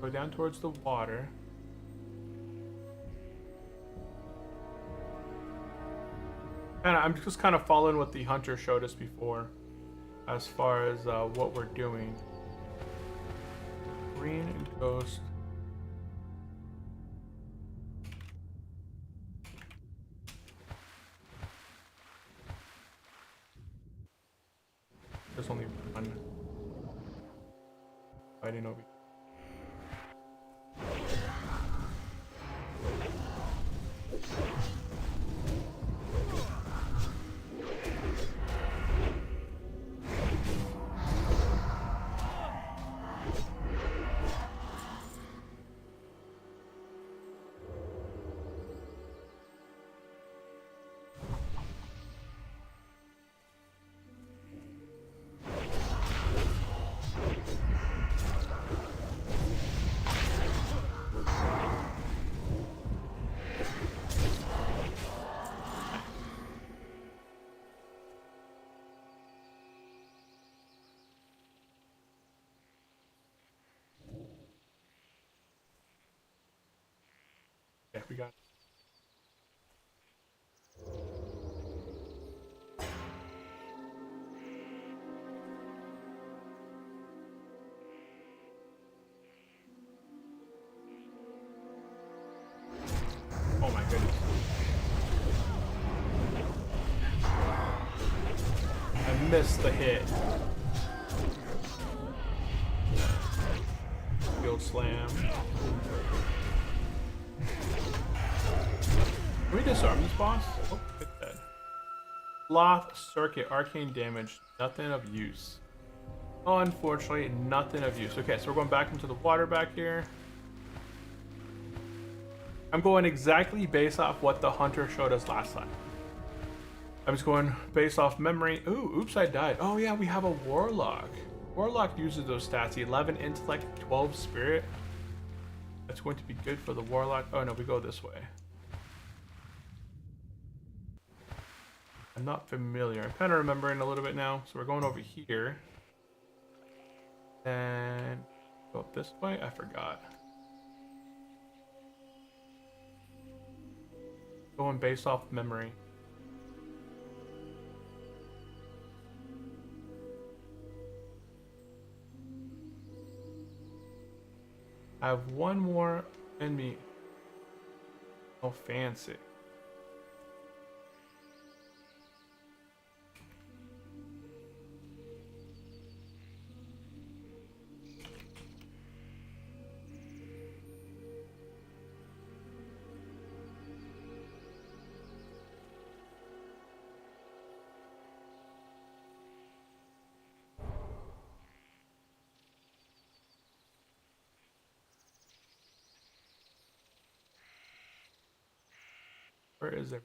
Go down towards the water. And I'm just kind of following what the hunter showed us before, as far as what we're doing. Green and ghost. There's only one fighting over. Yeah, we got it. Oh my goodness. I missed the hit. Field slam. Can we disarm this boss? Oh, it's dead. Sloth circuit, arcane damage, nothing of use. Unfortunately, nothing of use. Okay, so we're going back into the water back here. I'm going exactly based off what the hunter showed us last time. I'm just going based off memory. Ooh, oops, I died. Oh yeah, we have a warlock. Warlock uses those stats. 11 intellect, 12 spirit. That's going to be good for the warlock. Oh no, we go this way. I'm not familiar. I'm kind of remembering a little bit now. So we're going over here. And go up this way. I forgot. Going based off memory. I have one more in me. Oh, fancy. Where is it?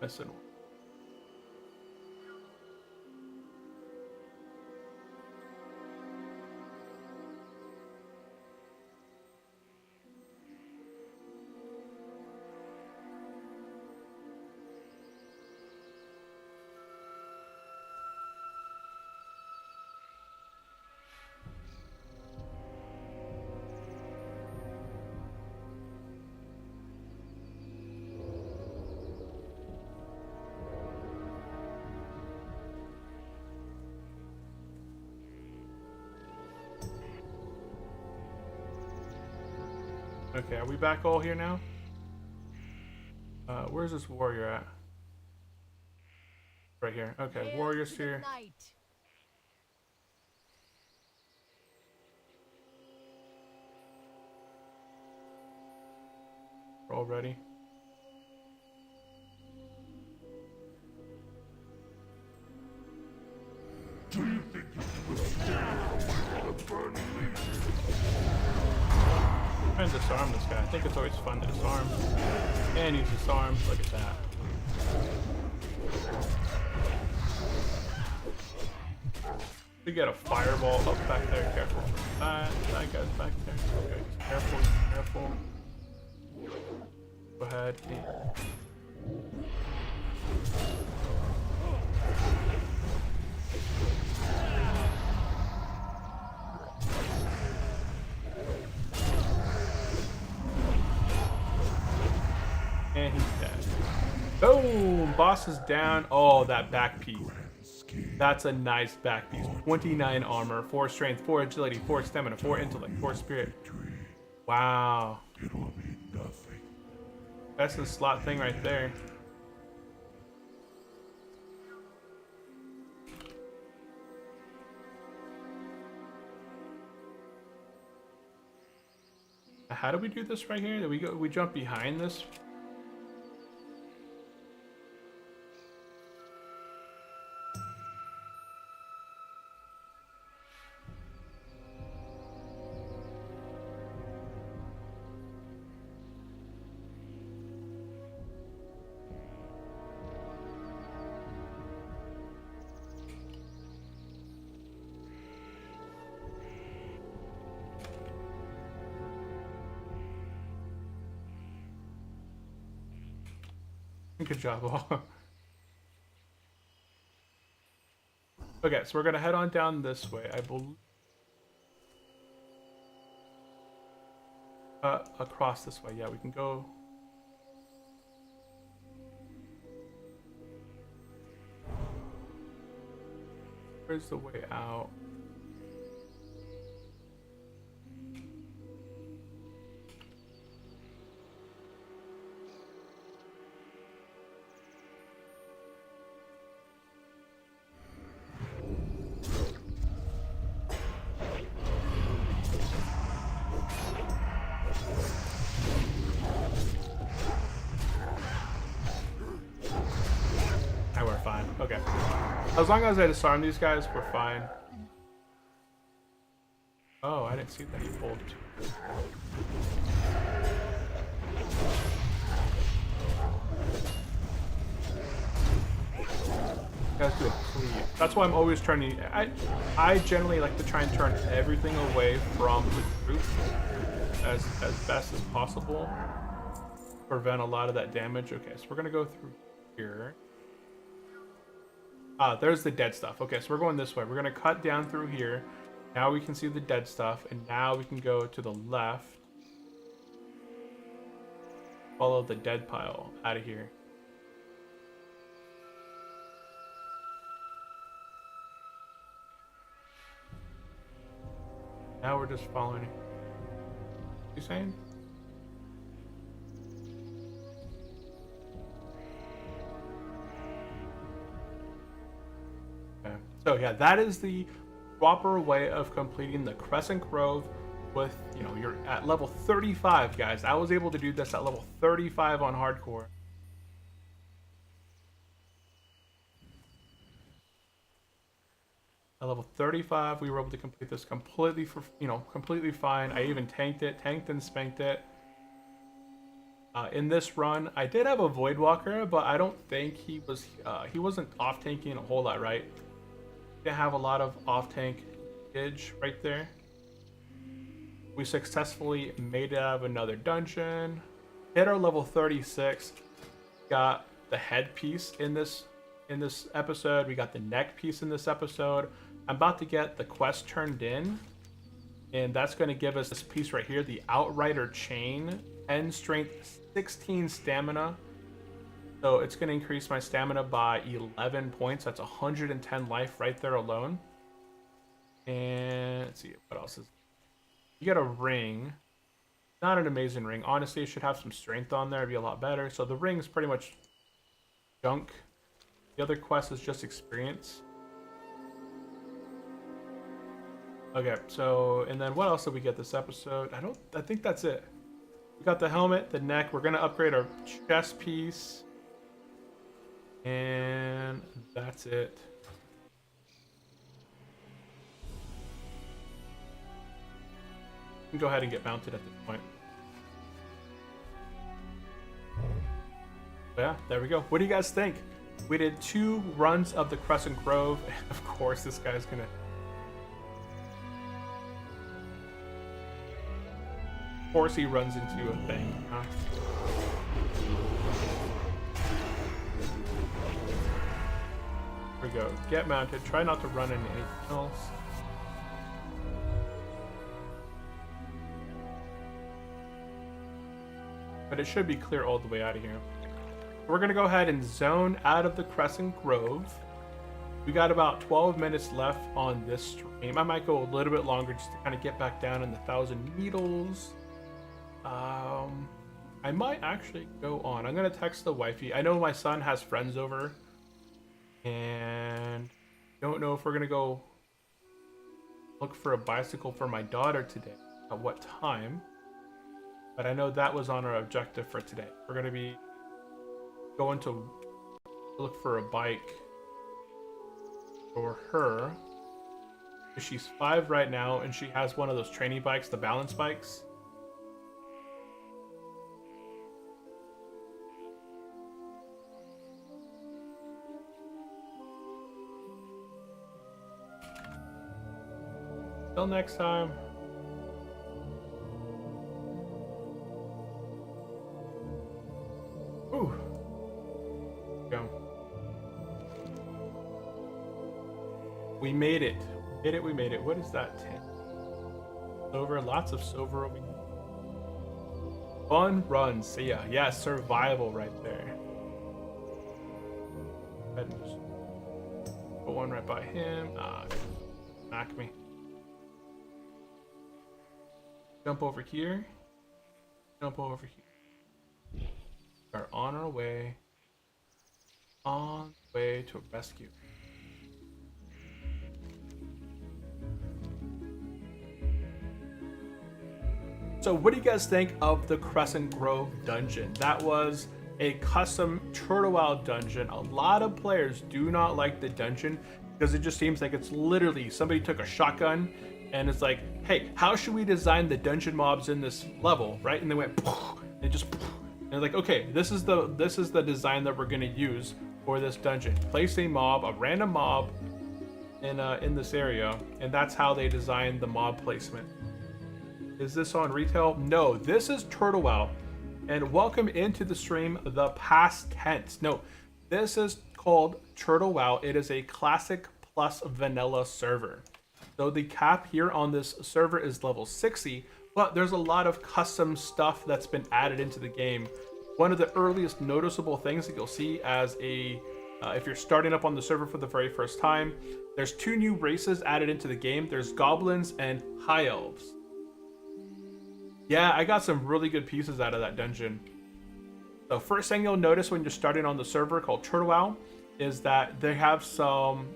Missing one. Okay, are we back all here now? Where's this warrior at? Right here. Okay, warriors here. We're all ready. Do you think you can withstand the might of the burning leaf? Try and disarm this guy. I think it's always fun to disarm. And he's disarmed. Look at that. We get a fireball up back there. Careful. That guy's back there. Okay, careful, careful. Go ahead. And he's dead. Boom! Boss is down. Oh, that back piece. That's a nice back piece. 29 armor, 4 strength, 4 agility, 4 stamina, 4 intellect, 4 spirit. Wow. It will mean nothing. That's the slot thing right there. How do we do this right here? Do we jump behind this? Good job, all. Okay, so we're gonna head on down this way. I believe. Across this way. Yeah, we can go. Where's the way out? we're fine. Okay. As long as I disarm these guys, we're fine. Oh, I didn't see that he pulled. Guys do a cleave. That's why I'm always trying to. I generally like to try and turn everything away from the group as best as possible. Prevent a lot of that damage. Okay, so we're gonna go through here. There's the dead stuff. Okay, so we're going this way. We're gonna cut down through here. Now we can see the dead stuff, and now we can go to the left. Follow the dead pile out of here. Now we're just following it. You saying? Okay. So yeah, that is the proper way of completing the Crescent Grove with, you know, you're at level 35, guys. I was able to do this at level 35 on hardcore. At level 35, we were able to complete this completely completely fine. I even tanked and spanked it. In this run, I did have a Voidwalker, but I don't think he wasn't off tanking a whole lot, right? Didn't have a lot of off tank edge right there. We successfully made it out of another dungeon. Hit our level 36. Got the headpiece in this episode. We got the neck piece in this episode. I'm about to get the quest turned in, and that's going to give us this piece right here, the Outrider Chain, 10 strength, 16 stamina. So it's going to increase my stamina by 11 points. That's 110 life right there alone. And let's see, what else is... You get a ring. Not an amazing ring. Honestly, it should have some strength on there. It'd be a lot better. So the ring is pretty much junk. The other quest is just experience. Okay, so, and then what else did we get this episode? I think that's it. We got the helmet, the neck. We're going to upgrade our chest piece. And that's it. We can go ahead and get mounted at this point. But yeah, there we go. What do you guys think? We did 2 runs of the Crescent Grove. And of course, this guy's going to... Of course he runs into a thing, huh? Here we go. Get mounted. Try not to run into anything else. But it should be clear all the way out of here. We're going to go ahead and zone out of the Crescent Grove. We got about 12 minutes left on this stream. I might go a little bit longer just to kind of get back down in the 1,000 needles. I might actually go on. I'm going to text the wifey. I know my son has friends over. And don't know if we're going to go look for a bicycle for my daughter today. At what time. But I know that was on our objective for today. We're going to be going to look for a bike for her. She's 5 right now, and she has one of those training bikes, the balance bikes. Till next time. Ooh. Go. We made it. We made it. What is that? 10. Silver. Lots of silver over here. Fun run. See ya. Yeah, survival right there. Put one right by him. Smack me. Jump over here. Jump over here. Are on our way. On the way to a rescue. So what do you guys think of the Crescent Grove dungeon? That was a custom Turtle Wow dungeon. A lot of players do not like the dungeon because it just seems like it's literally somebody took a shotgun and it's like, hey, how should we design the dungeon mobs in this level, right? And they went, and just, and like, okay, this is the design that we're gonna use for this dungeon. Place a mob, a random mob, in this area, and that's how they designed the mob placement. Is this on retail? No, this is Turtle Wow. And welcome into the stream, the past tense. No, this is called Turtle Wow. It is a classic plus vanilla server. So the cap here on this server is level 60, but there's a lot of custom stuff that's been added into the game. One of the earliest noticeable things that you'll see as a if you're starting up on the server for the very first time, there's 2 new races added into the game. There's goblins and high elves. Yeah, I got some really good pieces out of that dungeon. The first thing you'll notice when you're starting on the server called Turtle Wow is that they have some,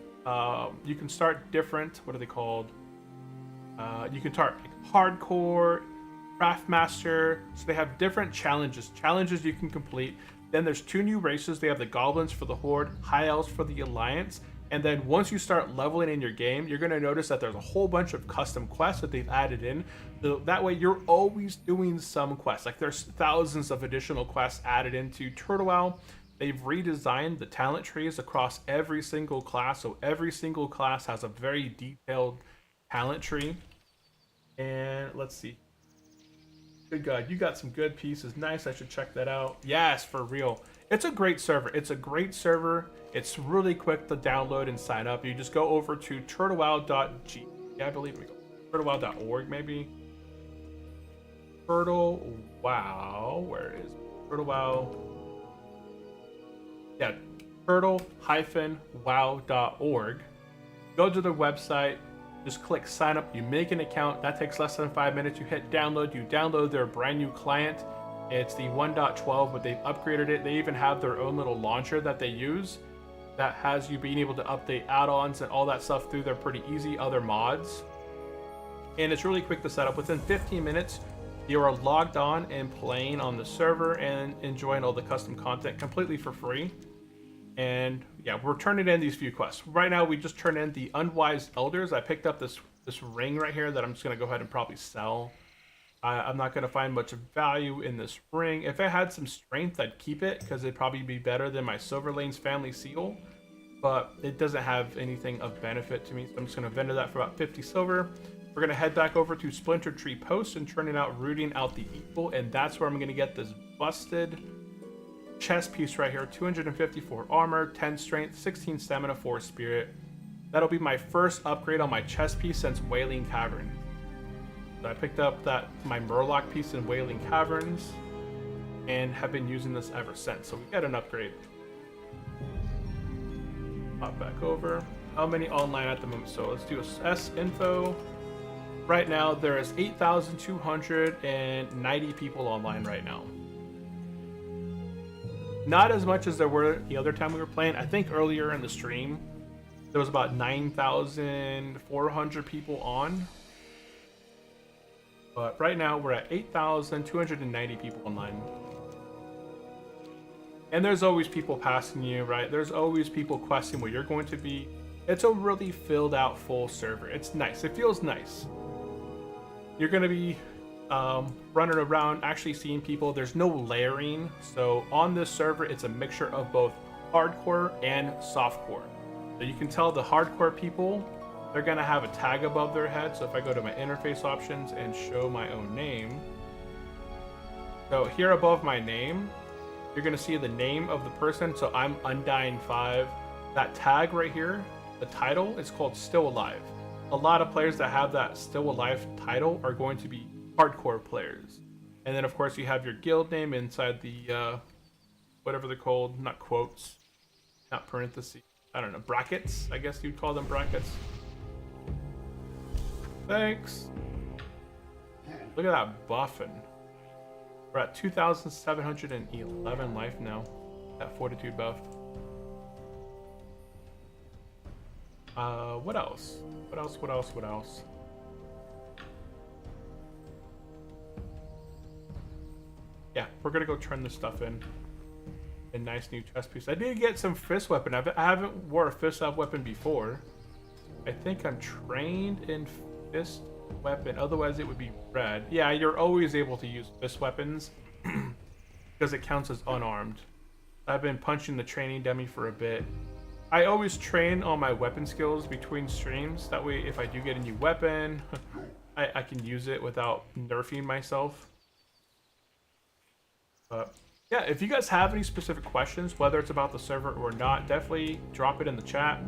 you can start different, what are they called? You can start like hardcore, craftmaster, so they have different challenges you can complete. Then there's 2 new races. They have the goblins for the Horde, high elves for the Alliance. And then once you start leveling in your game, you're going to notice that there's a whole bunch of custom quests that they've added in. So that way you're always doing some quests. Like there's thousands of additional quests added into Turtle Wow. They've redesigned the talent trees across every single class. So every single class has a very detailed talent tree. And let's see. Good God, you got some good pieces. Nice, I should check that out. Yes, for real. It's a great server. It's a great server. It's really quick to download and sign up. You just go over to turtlewow.g. Yeah, I believe we go. Turtlewow.org, maybe. Turtle Wow. Where is Turtle Wow? Yeah, turtle-wow.org. Go to the website. Just click sign up. You make an account. That takes less than 5 minutes. You hit download. You download their brand new client. It's the 1.12, but they've upgraded it. They even have their own little launcher that they use that has you being able to update add-ons and all that stuff through their pretty easy other mods. And it's really quick to set up. Within 15 minutes, you are logged on and playing on the server and enjoying all the custom content completely for free. And yeah, we're turning in these few quests. Right now, we just turned in the Unwise Elders. I picked up this ring right here that I'm just going to go ahead and probably sell. I'm not going to find much value in this ring. If it had some strength, I'd keep it because it'd probably be better than my Silver Lanes family seal. But it doesn't have anything of benefit to me, so I'm just going to vendor that for about 50 silver. We're going to head back over to Splinter Tree Post and turn it out, rooting out the evil, and that's where I'm going to get this busted chest piece right here. 254 armor, 10 strength, 16 stamina, 4 spirit. That'll be my first upgrade on my chest piece since Wailing Cavern. So I picked up my Murloc piece in Wailing Caverns and have been using this ever since. So we get an upgrade. Pop back over. How many online at the moment? So let's do a S info. Right now there is 8,290 people online right now. Not as much as there were the other time we were playing. I think earlier in the stream there was about 9,400 people on. But right now we're at 8,290 people online. And there's always people passing you, right? There's always people questing where you're going to be. It's a really filled out full server. It's nice. It feels nice. You're going to be running around actually seeing people. There's no layering. So on this server, it's a mixture of both hardcore and softcore. So you can tell the hardcore people, they're going to have a tag above their head. So if I go to my interface options and show my own name. So here above my name, you're going to see the name of the person. So I'm Undying 5. That tag right here, the title, is called Still Alive. A lot of players that have that Still Alive title are going to be hardcore players. And then of course you have your guild name inside the, whatever they're called, not quotes, not parentheses, I don't know, brackets, I guess you'd call them brackets. Thanks. Look at that buffing. We're at 2,711 life now. That fortitude buff. What else? What else? Yeah, we're gonna go turn this stuff in. A nice new chest piece. I did get some fist weapon. I haven't wore a fist up weapon before. I think I'm trained in fist weapon. Otherwise, it would be red. Yeah, you're always able to use fist weapons because it counts as unarmed. I've been punching the training dummy for a bit. I always train on my weapon skills between streams. That way, if I do get a new weapon, I can use it without nerfing myself. But yeah, if you guys have any specific questions, whether it's about the server or not, definitely drop it in the chat.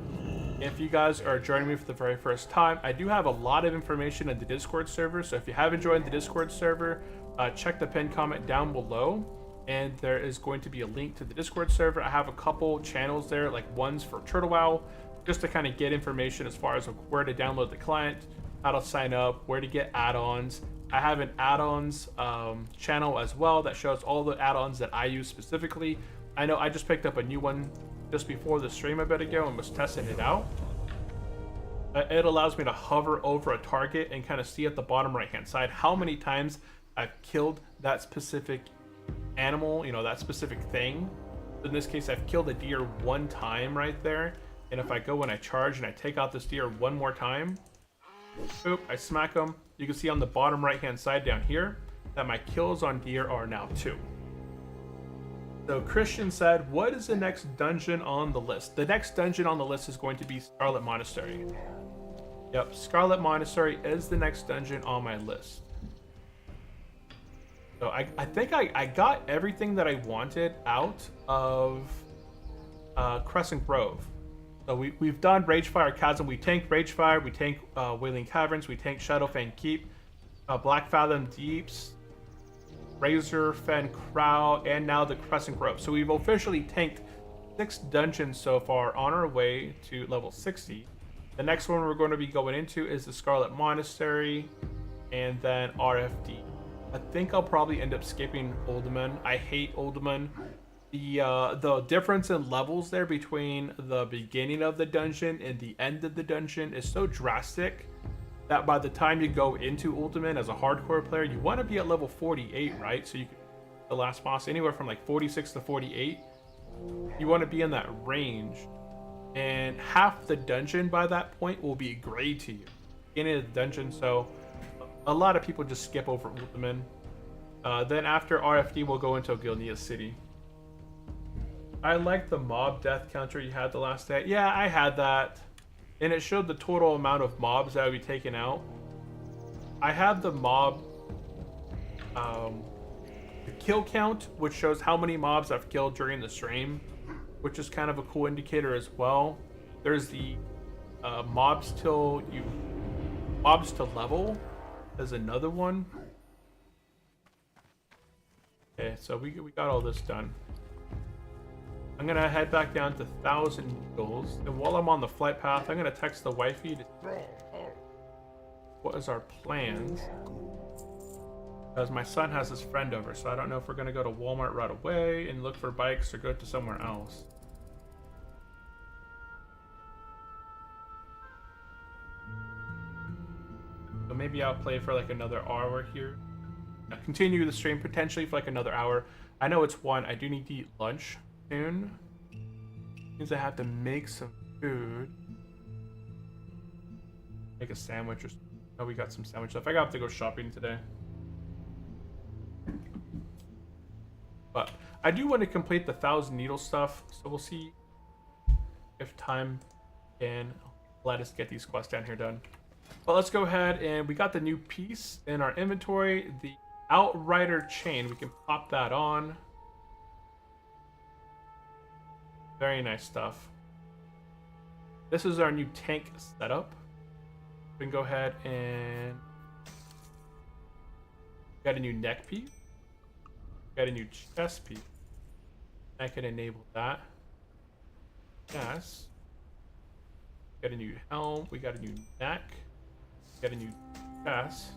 If you guys are joining me for the very first time, I do have a lot of information in the Discord server. So if you haven't joined the Discord server, check the pinned comment down below. And there is going to be a link to the Discord server. I have a couple channels there, like ones for Turtle Wow, just to kind of get information as far as where to download the client, how to sign up, where to get add-ons. I have an add-ons channel as well that shows all the add-ons that I use specifically. I know I just picked up a new one just before the stream a bit ago and was testing it out. It allows me to hover over a target and kind of see at the bottom right hand side how many times I've killed that specific animal, you know, that specific thing. In this case, I've killed a deer one time right there, and if I go and I charge and I take out this deer one more time, boop, I smack him. You can see on the bottom right hand side down here that my kills on deer are now 2. So Christian said, what is the next dungeon on the list? The next dungeon on the list is going to be Scarlet Monastery. Yep, Scarlet Monastery is the next dungeon on my list. So I think I got everything that I wanted out of Crescent Grove. So we've done Ragefire Chasm, we tanked Ragefire, we tanked Wailing Caverns, we tanked Shadowfang Keep, Black Fathom Deeps, Razor Fen Crow, and now the Crescent Grove. So we've officially tanked 6 dungeons so far on our way to level 60. The next one we're going to be going into is the Scarlet Monastery, and then RFD. I think I'll probably end up skipping Uldaman. I hate Uldaman. The difference in levels there between the beginning of the dungeon and the end of the dungeon is so drastic that by the time you go into Uldaman as a hardcore player, you want to be at level 48, right? So you can the last boss anywhere from like 46 to 48. You want to be in that range, and half the dungeon by that point will be gray to you in the dungeon. So a lot of people just skip over Uldaman. Then after RFD, we'll go into Gilneas City. I like the mob death counter you had the last day. Yeah, I had that. And it showed the total amount of mobs that would be taken out. I have the mob, the kill count, which shows how many mobs I've killed during the stream, which is kind of a cool indicator as well. There's the mobs to level. There's another one. Okay, so we got all this done. I'm gonna head back down to 1,000 Needles, and while I'm on the flight path, I'm gonna text the wifey to what is our plans, because my son has his friend over, so I don't know if we're gonna go to Walmart right away and look for bikes or go to somewhere else. So maybe I'll play for like another hour here. I'll continue the stream potentially for like another hour. I know it's 1. I do need to eat lunch soon. Means I have to make some food. Make a sandwich or something. Oh, we got some sandwich stuff. I got to go shopping today. But I do want to complete the 1,000 needle stuff, so we'll see if time can let us get these quests down here done. But let's go ahead, and we got the new piece in our inventory, the Outrider chain. We can pop that on. Very nice stuff. This is our new tank setup. We can go ahead and got a new neck piece. Got a new chest piece. I can enable that. Yes. Got a new helm. We got a new neck. Got a new chest.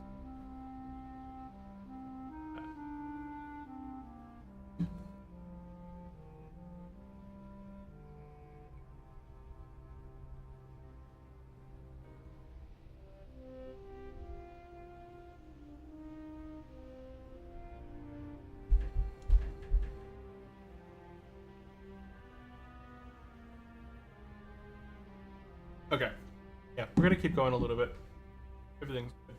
Okay. Yeah, we're gonna keep going a little bit. Everything's good.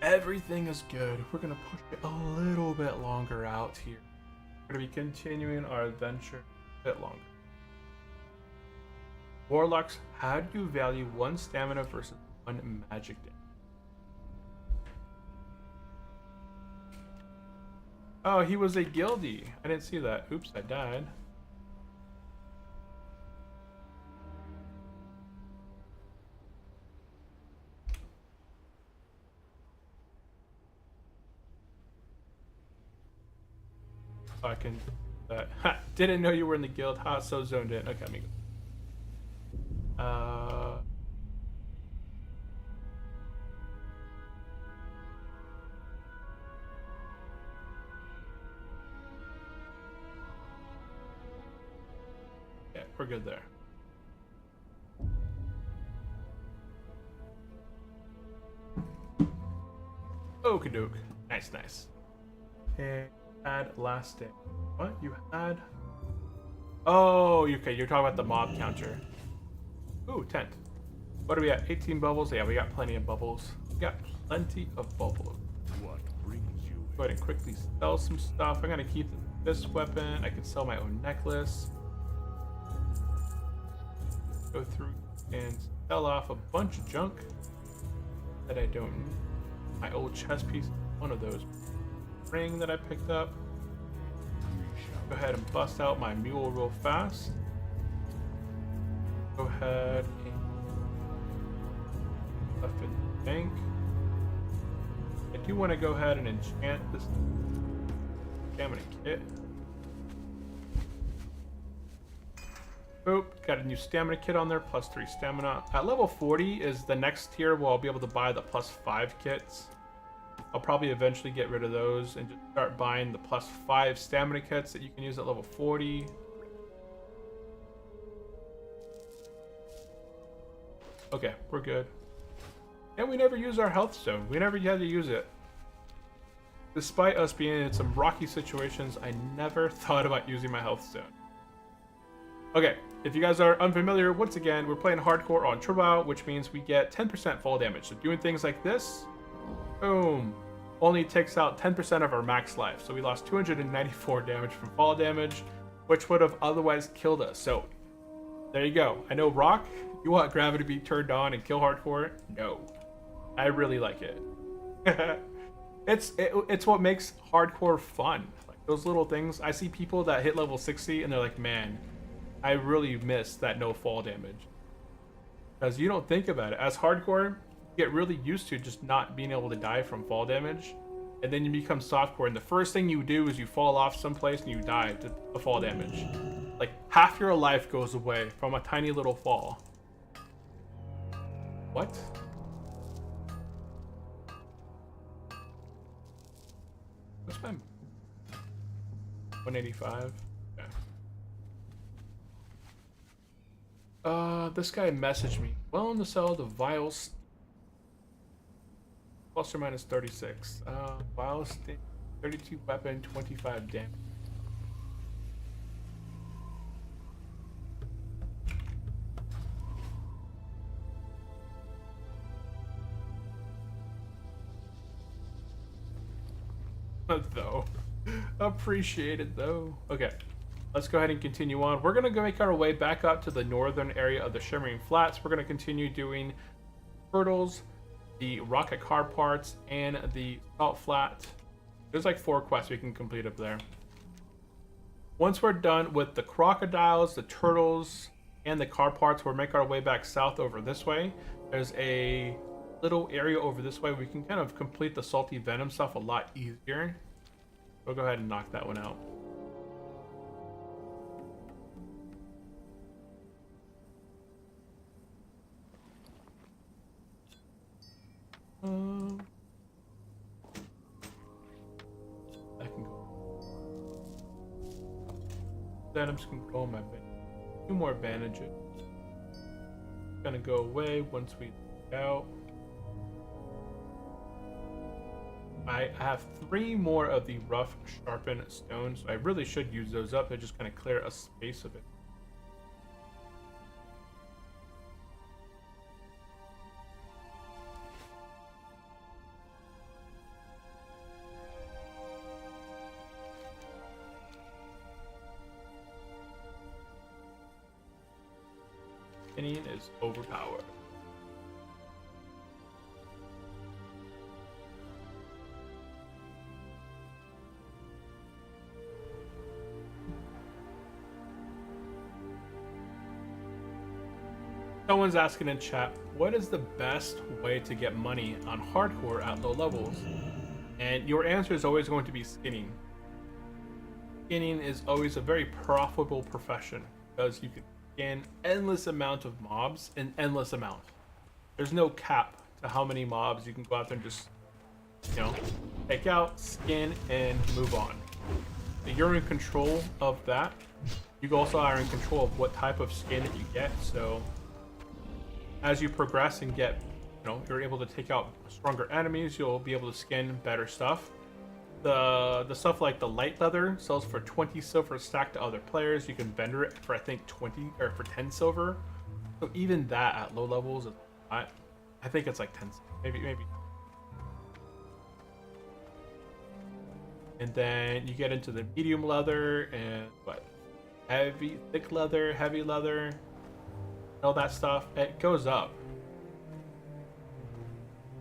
Everything is good. We're gonna push it a little bit longer out here. We're gonna be continuing our adventure a bit longer. Warlocks, how do you value 1 stamina versus 1 magic damage? Oh, he was a guildie. I didn't see that. Oops, I died. Oh, I can. Ha! Didn't know you were in the guild. Ha! So zoned in. Okay, let me go. Yeah, we're good there. Okie doke. Nice, nice. And had last day. What? You had? Oh, okay. You're talking about the mob counter. Ooh, tent. What do we got? 18 bubbles? Yeah, we got plenty of bubbles. We got plenty of bubbles. What brings you? Go ahead and quickly sell some stuff. I'm gonna keep this weapon. I can sell my own necklace. Go through and sell off a bunch of junk that I don't need. My old chest piece, one of those. Ring that I picked up. Go ahead and bust out my mule real fast. Go ahead and stuff in the bank. I do want to go ahead and enchant this stamina kit. Boop, got a new stamina kit on there, plus 3 stamina. At level 40 is the next tier where I'll be able to buy the plus 5 kits. I'll probably eventually get rid of those and just start buying the plus 5 stamina kits that you can use at level 40. Okay, we're good. And we never use our health stone. We never had to use it. Despite us being in some rocky situations, I never thought about using my health stone. Okay, if you guys are unfamiliar, once again, we're playing hardcore on Trial, which means we get 10% fall damage. So doing things like this, boom, only takes out 10% of our max life. So we lost 294 damage from fall damage, which would have otherwise killed us. So there you go. I know Rock, you want gravity to be turned on and kill hardcore? No, I really like it. It's what makes hardcore fun. Like those little things. I see people that hit level 60 and they're like, man, I really miss that no fall damage. Because you don't think about it. As hardcore, you get really used to just not being able to die from fall damage. And then you become softcore, and the first thing you do is you fall off someplace and you die to the fall damage. Like, half your life goes away from a tiny little fall. What? What's my... 185? This guy messaged me. Willing to sell the vials. Plus or minus 36. Vials, 32 weapon, 25 damage. Though. Appreciated though. Okay. Let's go ahead and continue on. We're going to go make our way back up to the northern area of the Shimmering Flats. We're going to continue doing turtles, the rocket car parts, and the salt flat. There's like 4 quests we can complete up there. Once we're done with the crocodiles, the turtles, and the car parts, we'll make our way back south over this way. There's a little area over this way. We can kind of complete the salty venom stuff a lot easier. We'll go ahead and knock that one out. I can go. Then I'm just gonna go on my bed. 2 more bandages. Gonna go away once we out. I have 3 more of the rough sharpened stones. So I really should use those up. They just kind of clear a space of it. Skinning is overpowered. Someone's asking in chat, what is the best way to get money on hardcore at low levels? And your answer is always going to be skinning. Skinning is always a very profitable profession because you can skin endless amount of mobs, an endless amount. There's no cap to how many mobs you can go out there and just, take out, skin, and move on. You're in control of that. You also are in control of what type of skin that you get, so as you progress and get, you're able to take out stronger enemies, you'll be able to skin better stuff. The stuff like the light leather sells for 20 silver stacked to other players. You can vendor it for I think 20 or for 10 silver. So even that at low levels, I think it's like 10, maybe. And then you get into the medium leather and thick leather, heavy leather. All that stuff, it goes up.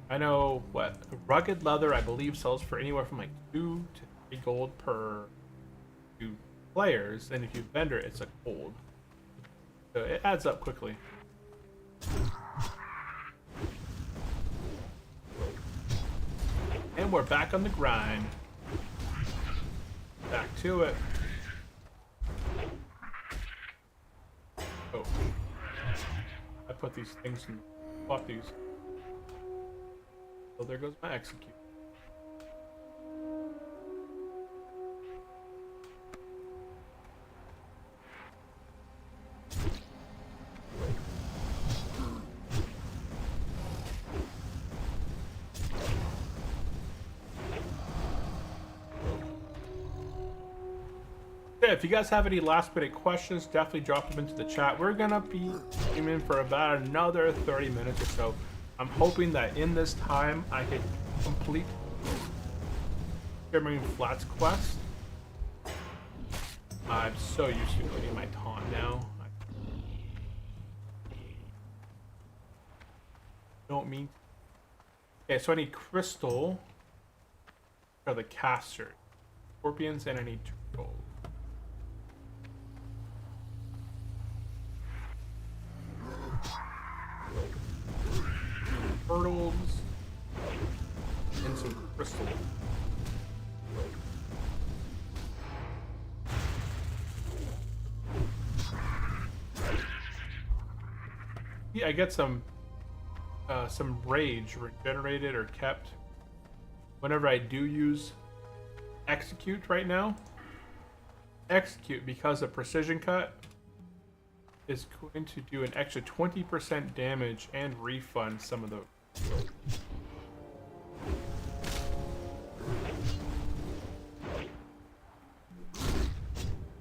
I know rugged leather I believe sells for anywhere from like 2 to 3 gold per 2 players, and if you vendor it, it's a gold. So it adds up quickly. And we're back on the grind. Back to it. Oh. I put these things in, bought these. So there goes my execute. Yeah, if you guys have any last minute questions, definitely drop them into the chat. We're gonna be streaming for about another 30 minutes or so. I'm hoping that in this time I can complete Shimmering Flats quest. I'm so used to getting my taunt now. I don't mean. Okay, so I need crystal for the caster, scorpions, and I need turtle. Turtles and some crystal. Yeah, I get some rage regenerated or kept whenever I do use execute right now. Execute, because of precision cut, is going to do an extra 20% damage and refund some of the.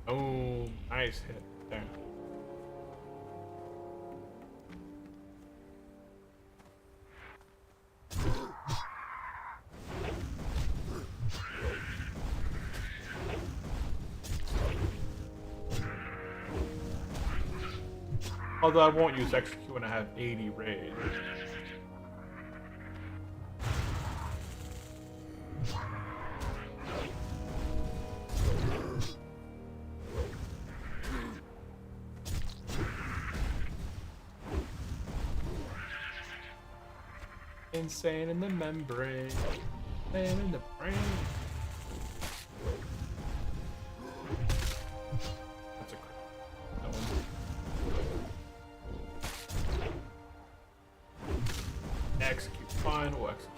Oh, nice hit there. Although I won't use execute when I have 80 rage. Insane in the membrane, insane in the brain. That's a crit. That one. Execute. Fine, we'll execute.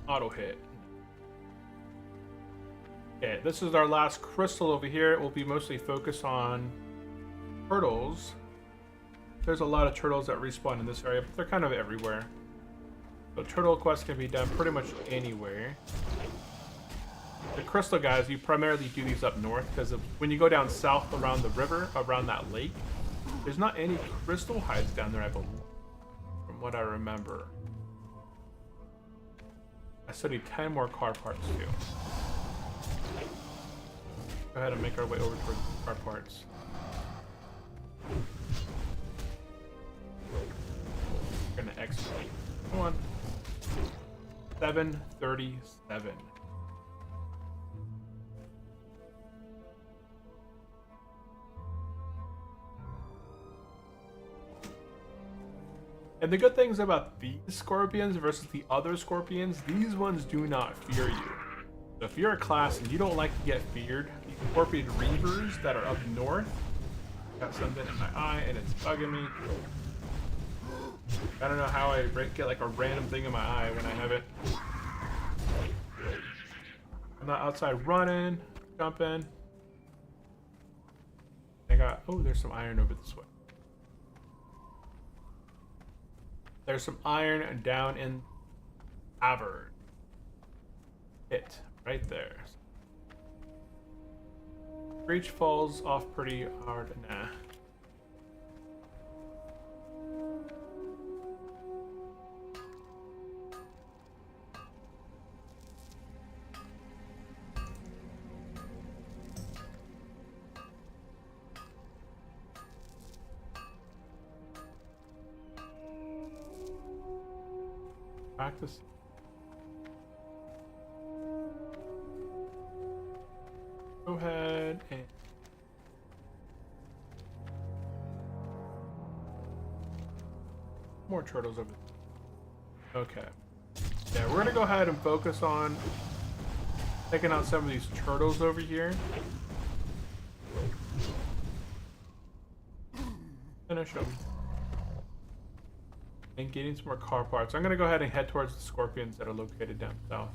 Auto hit. Okay, this is our last crystal over here. It will be mostly focused on turtles. There's a lot of turtles that respawn in this area, but they're kind of everywhere. So turtle quests can be done pretty much anywhere. The crystal guys, you primarily do these up north because when you go down south around the river, around that lake, there's not any crystal hides down there, I believe, from what I remember. I still need 10 more car parts too. Go ahead and make our way over towards car parts. We're gonna exit. Come on. 737. And the good things about these scorpions versus the other scorpions, these ones do not fear you. So if you're a class and you don't like to get feared, the scorpion reavers that are up north, got something in my eye and it's bugging me. I don't know how I get like a random thing in my eye when I have it. I'm not outside running, jumping. I got, oh, there's some iron over this way. There's some iron down in Avern. Hit right there. Breach falls off pretty hard. Nah. Practice. Go ahead and more turtles over there. Okay. Yeah, we're gonna go ahead and focus on taking out some of these turtles over here. Finish them. And getting some more car parts. I'm gonna go ahead and head towards the scorpions that are located down south.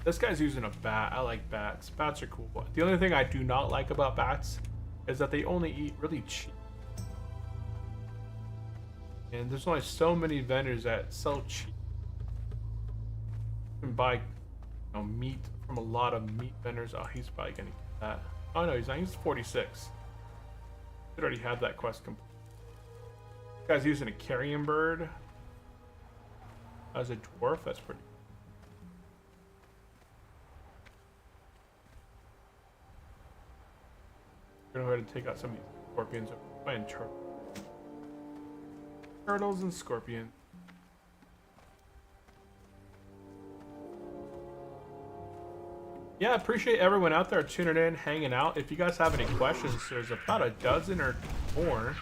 This guy's using a bat. I like bats. Bats are cool. The only thing I do not like about bats is that they only eat really cheap. And there's only so many vendors that sell cheap. You can buy, meat from a lot of meat vendors. Oh, he's probably gonna get that. Oh no, he's not. He's 46. Should already have that quest complete. This guy's using a carrion bird as a dwarf. That's pretty. We're gonna go ahead and take out some of these scorpions. And turtles and scorpions. Yeah, appreciate everyone out there tuning in, hanging out. If you guys have any questions, there's about a dozen or more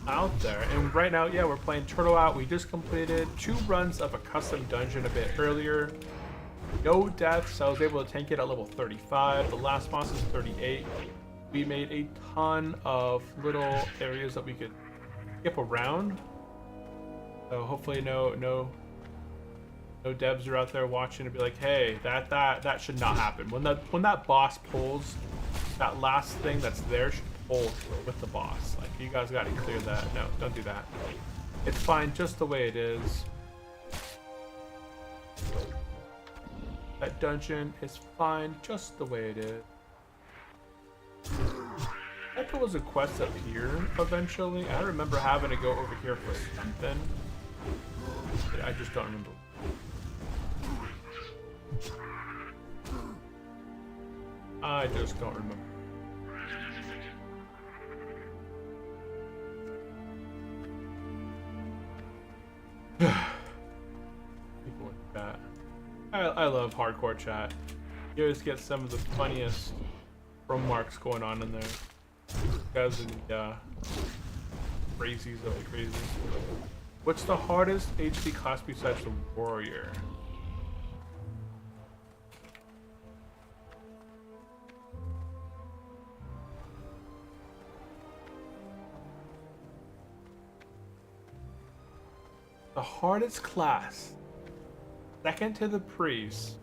out there. And right now, yeah, we're playing Turtle Out. We just completed 2 runs of a custom dungeon a bit earlier. No deaths. I was able to tank it at level 35. The last boss is 38. We made a ton of little areas that we could skip around. So hopefully no devs are out there watching and be like, hey, that should not happen. When that boss pulls, that last thing that's there should pull with the boss. Like, you guys gotta clear that. No, don't do that. It's fine just the way it is. That dungeon is fine just the way it is. I think there was a quest up here eventually. I remember having to go over here for something. I just don't remember. I just don't remember. People in chat. I love hardcore chat. You always get some of the funniest remarks going on in there. Guys are the crazies of the crazies. What's the hardest HD class besides the warrior? The hardest class, second to the priest,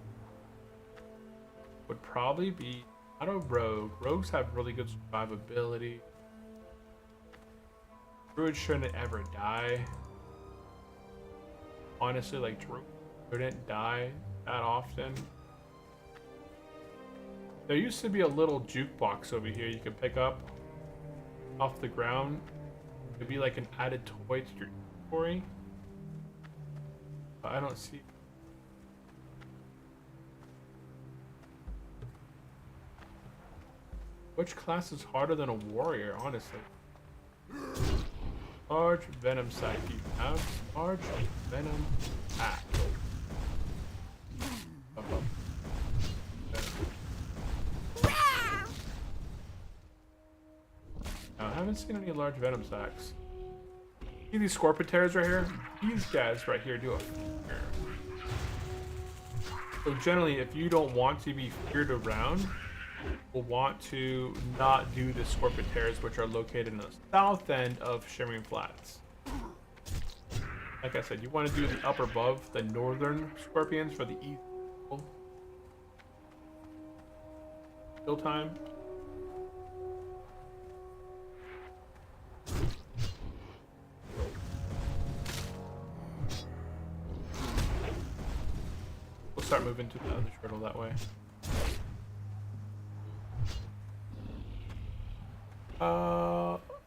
would probably be not a rogue. Rogues have really good survivability. Druid shouldn't ever die. Honestly, like, Druid shouldn't die that often. There used to be a little jukebox over here you could pick up off the ground. It'd be like an added toy to your inventory. But I don't see. Which class is harder than a warrior, honestly? Large venom sac. You have large venom sac. I haven't seen any large venom sacs. See these scorpioteers right here? These guys right here do a fear. So generally, if you don't want to be feared around, will want to not do the scorpioteers, which are located in the south end of Shimmering Flats. Like I said, you want to do the upper above, the northern scorpions for the east. Still time. We'll start moving to the other turtle that way.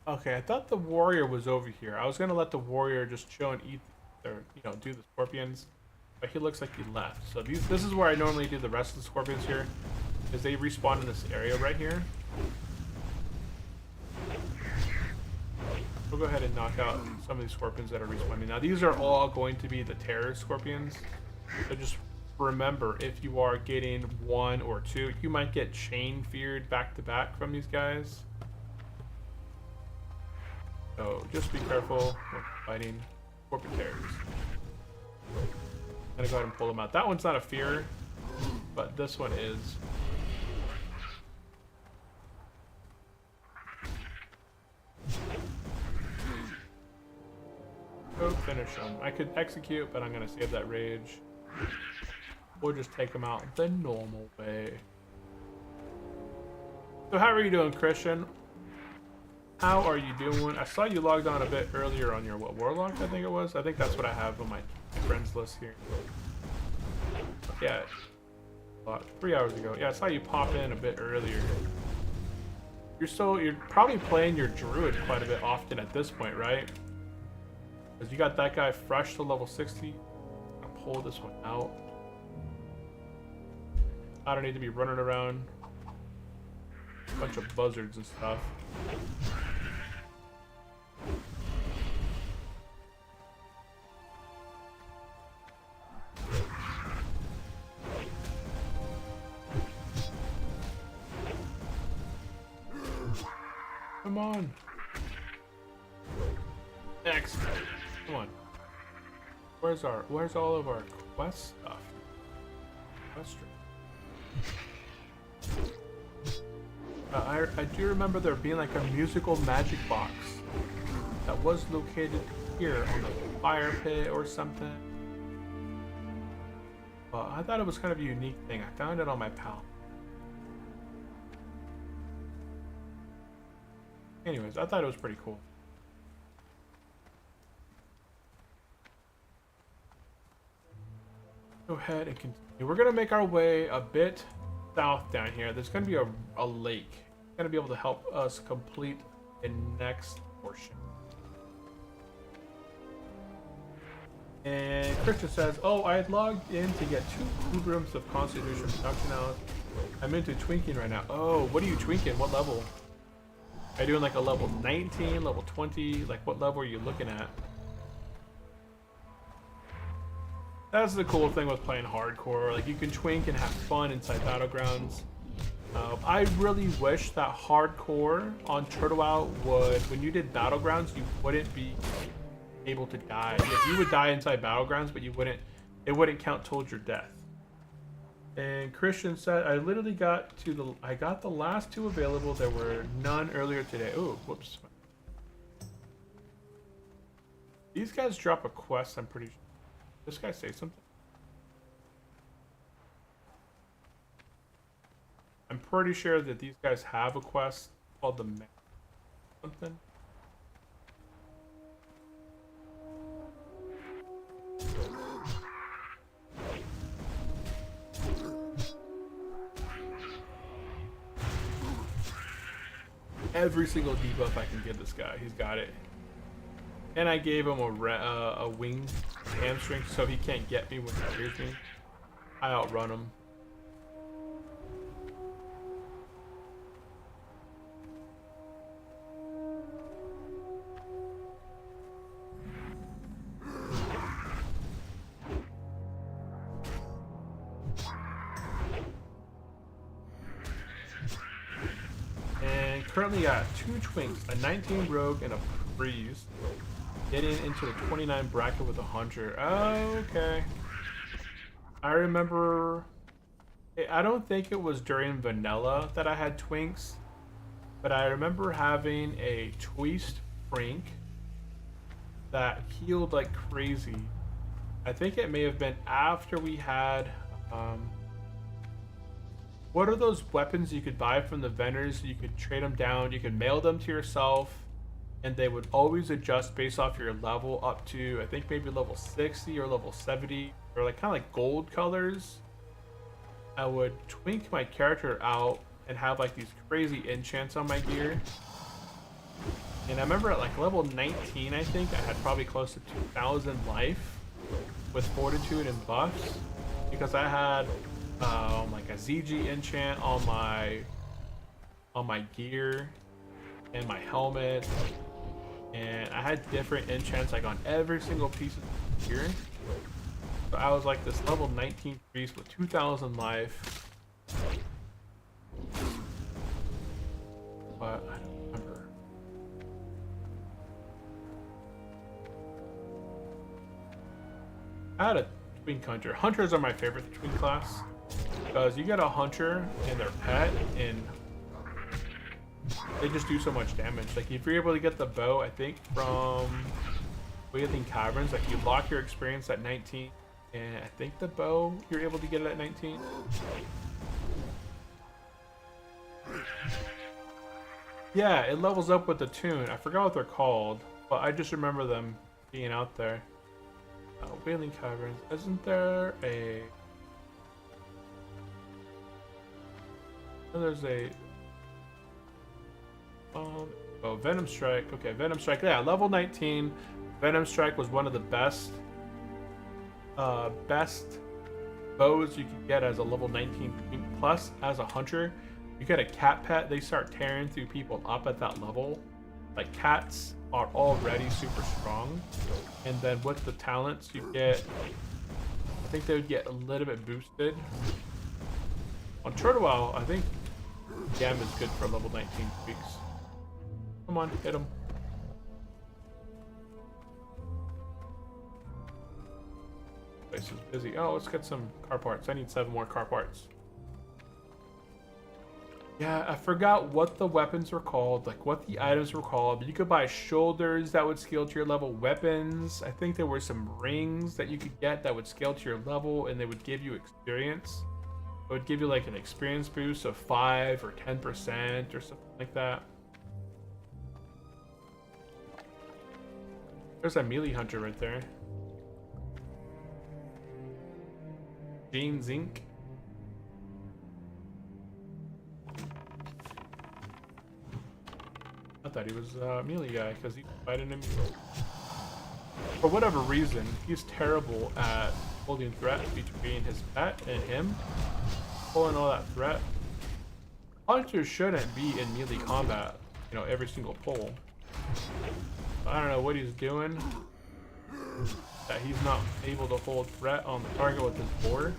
Okay, I thought the warrior was over here. I was gonna let the warrior just chill and eat, or do the scorpions, but he looks like he left. So this is where I normally do the rest of the scorpions here, because they respawn in this area right here. We'll go ahead and knock out some of these scorpions that are respawning. Now these are all going to be the terror scorpions. So just remember, if you are getting one or two, you might get chain feared back to back from these guys. So just be careful when fighting scorpioteers. I'm gonna go ahead and pull them out. That one's not a fear, but this one is. Go finish them. I could execute, but I'm gonna save that rage. We'll just take them out the normal way. So how are you doing, Christian? How are you doing? I saw you logged on a bit earlier on your Warlock, I think it was. I think that's what I have on my friends list here. Yeah, about 3 hours ago. Yeah, I saw you pop in a bit earlier. You're probably playing your druid quite a bit often at this point, right? Because you got that guy fresh to level 60. I'll pull this one out. I don't need to be running around a bunch of buzzards and stuff. Come on. Next. Come on. Where's all of our quest stuff? Quest room. I do remember there being like a musical magic box that was located here on the fire pit or something. I thought it was kind of a unique thing. I found it on my pal. Anyways, I thought it was pretty cool. Go ahead and continue. We're gonna make our way a bit south down here. There's gonna be a lake. It's gonna be able to help us complete the next portion. And Christian says, "Oh, I had logged in to get 2 food rooms of constitution production hours. I'm into twinking right now." Oh, what are you twinking? What level? Are you doing like a level 19, level 20? Like what level are you looking at? That's the cool thing with playing hardcore. Like you can twink and have fun inside battlegrounds. I really wish that hardcore on Turtle Out would, when you did battlegrounds, you wouldn't be able to die. If you would die inside battlegrounds, but it wouldn't count towards your death. And Christian said, I got the last 2 available. There were none earlier today. Oh, whoops. These guys drop a quest, I'm pretty sure. This guy say something? I'm pretty sure that these guys have a quest called the Man something. Every single debuff I can give this guy, he's got it. And I gave him a wing hamstring so he can't get me when he hears me. I outrun him. currently at 2 twinks, a 19 rogue, and a priest. Getting into the 29 bracket with a hunter. Okay. I remember... I don't think it was during vanilla that I had twinks, but I remember having a twist Frank that healed like crazy. I think it may have been after we had what are those weapons you could buy from the vendors? You could trade them down, you could mail them to yourself, and they would always adjust based off your level up to, I think, maybe level 60 or level 70, or like kind of like gold colors. I would twink my character out and have like these crazy enchants on my gear. And I remember at like level 19, I think, I had probably close to 2,000 life with fortitude and buffs, because I had like a ZG enchant on my gear and my helmet, and I had different enchants like on every single piece of gear. So I was like this level 19 priest with 2,000 life. But I don't remember. I had a twink hunter. Hunters are my favorite twink class, because you get a hunter and their pet, and they just do so much damage. Like if you're able to get the bow, I think from Wailing Caverns, like you lock your experience at 19, and I think the bow you're able to get it at 19. Yeah, it levels up with the tune. I forgot what they're called, but I just remember them being out there. Wailing Caverns. Isn't there a... There's a... oh, Venom Strike. Okay, Venom Strike. Yeah, level 19. Venom Strike was one of the best bows you could get as a level 19. Plus, as a hunter, you get a cat pet, they start tearing through people up at that level. Like, cats are already super strong. And then with the talents, you get... I think they would get a little bit boosted. On Turtle, I think Gam is good for level 19 tweaks. Come on, hit him. Place is busy. Oh, let's get some car parts. I need 7 more car parts. Yeah, I forgot what the weapons were called, like what the items were called, but you could buy shoulders that would scale to your level, weapons. I think there were some rings that you could get that would scale to your level, and they would give you experience. It would give you like an experience boost of 5 or 10% or something like that. There's a melee hunter right there. Gene Zink. I thought he was a melee guy because he's fighting him. For whatever reason, he's terrible at holding threat between his pet and him. Pulling all that threat. Hunters shouldn't be in melee combat, you know, every single pull. I don't know what he's doing, that he's not able to hold threat on the target with his board.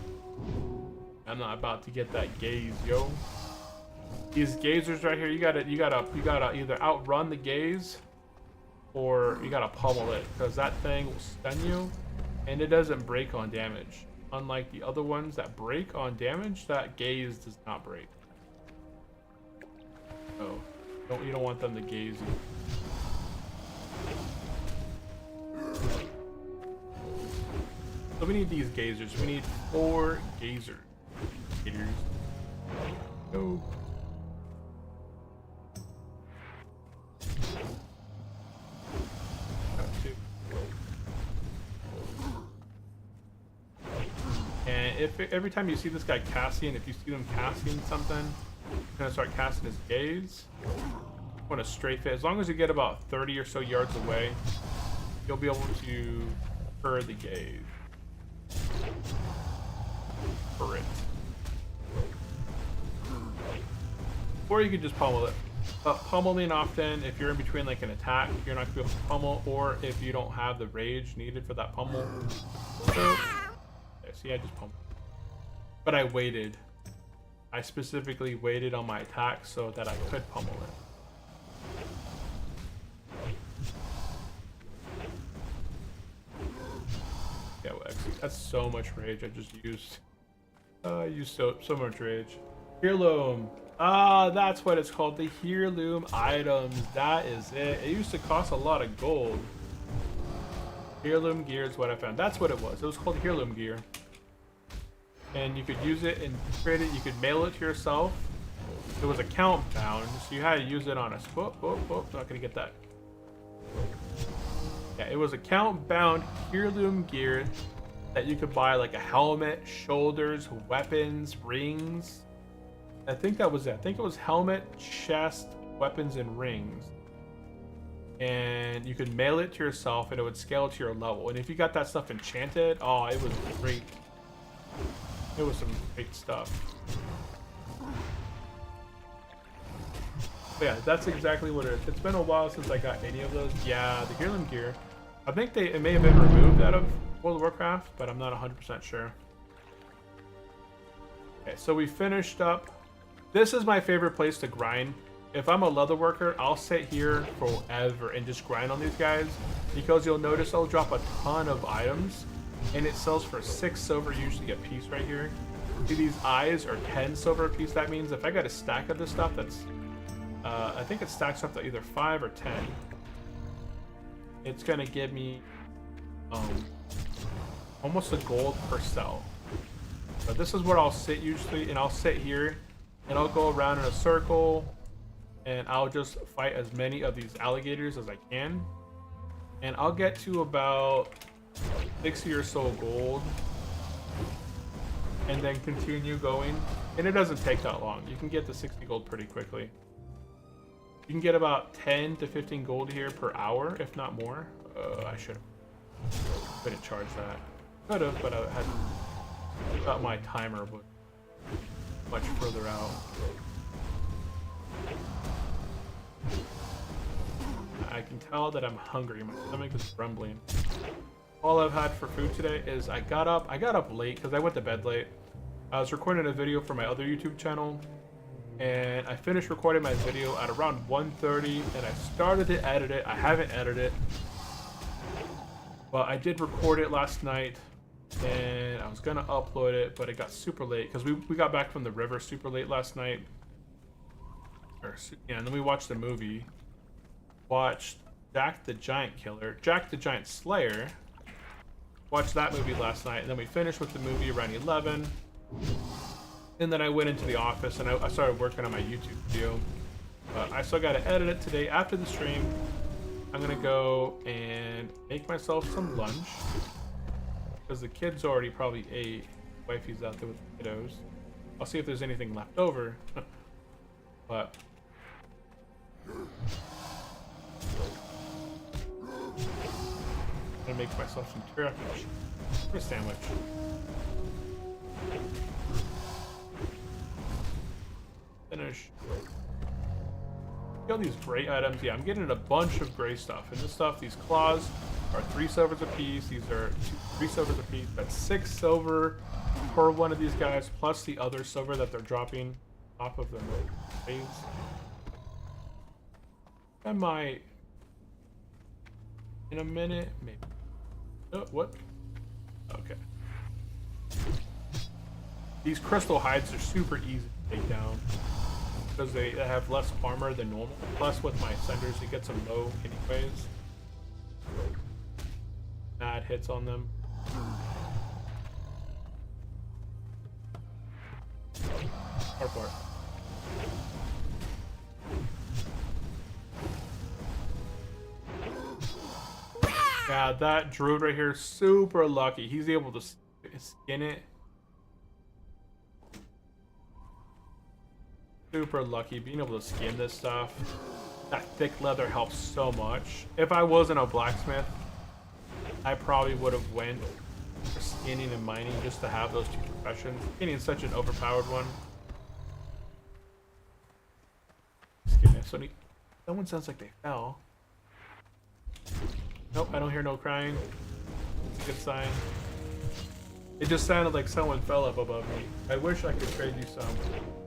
I'm not about to get that gaze, yo. These gazers right here, you gotta either outrun the gaze or you gotta pummel it, because that thing will stun you and it doesn't break on damage. Unlike the other ones that break on damage, that gaze does not break. So you don't want them to gaze you. So we need these gazers. We need 4 gazers. Go. And if every time you see this guy casting, if you see them casting something, you're gonna start casting his gaze. Want to strafe it. As long as you get about 30 or so yards away, you'll be able to fur the gaze. For it. Or you could just pummel it. But pummeling often, if you're in between like an attack, you're not going to be able to pummel, or if you don't have the rage needed for that pummel. So, see, I just pummeled. But I waited. I specifically waited on my attack so that I could pummel it. That's so much rage I just used. I used so much rage. Heirloom. Ah, that's what it's called. The heirloom items. That is it. It used to cost a lot of gold. Heirloom gear is what I found. That's what it was. It was called heirloom gear. And you could use it and trade it. You could mail it to yourself. It was account bound, so you had to use it on a... Whoop, whoop, whoop. Not gonna get that. Yeah, it was account bound heirloom gear that you could buy, like a helmet, shoulders, weapons, rings. I think that was it. I think it was helmet, chest, weapons, and rings. And you could mail it to yourself and it would scale to your level. And if you got that stuff enchanted, oh, it was great. It was some great stuff. But yeah, that's exactly what it is. It's been a while since I got any of those. Yeah, the heirloom gear. I think it may have been removed out of World of Warcraft, but I'm not 100% sure. Okay, so we finished up. This is my favorite place to grind. If I'm a leather worker, I'll sit here forever and just grind on these guys, because you'll notice I'll drop a ton of items and it sells for 6 silver usually a piece right here. See, these eyes are 10 silver a piece. That means if I got a stack of this stuff, that's I think it stacks up to either 5 or 10. It's gonna give me almost a gold per cell. So this is where I'll sit usually, and I'll sit here and I'll go around in a circle and I'll just fight as many of these alligators as I can. And I'll get to about 60 or so gold and then continue going. And it doesn't take that long. You can get to 60 gold pretty quickly. You can get about 10 to 15 gold here per hour, if not more. I couldn't charge that. Could have, but I thought my timer was much further out. I can tell that I'm hungry. My stomach is rumbling. All I've had for food today is I got up late because I went to bed late. I was recording a video for my other YouTube channel, and I finished recording my video at around 1:30, and I started to edit it. I haven't edited it, but I did record it last night, and I was gonna upload it, but it got super late because we got back from the river super late last night. Yeah, and then we watched the movie. Watched Jack the Giant Killer, Jack the Giant Slayer. Watched that movie last night, and then we finished with the movie around 11. And then I went into the office and I started working on my YouTube video. But I still got to edit it today after the stream. I'm gonna go and make myself some lunch because the kids already probably ate. Wifey's out there with the kiddos. I'll see if there's anything left over. But I'm gonna make myself some teriyaki for a sandwich. Finish. All these gray items. Yeah, I'm getting a bunch of gray stuff. And this stuff, these claws are 3 silvers a piece. These are 3 silvers a piece. That's 6 silver per one of these guys, plus the other silver that they're dropping off of the blades. I might, in a minute, maybe. Oh, what? Okay. These crystal hides are super easy to take down because they have less armor than normal. Plus, with my senders, it gets them low anyways. Mad hits on them. Hard part. Yeah, that druid right here, super lucky. He's able to skin it. Super lucky being able to skin this stuff. That thick leather helps so much. If I wasn't a blacksmith, I probably would have went for skinning and mining just to have those 2 professions. Skinning is such an overpowered one. Skinning. So someone sounds like they fell. Nope, I don't hear no crying. It's a good sign. It just sounded like someone fell up above me. I wish I could trade you some.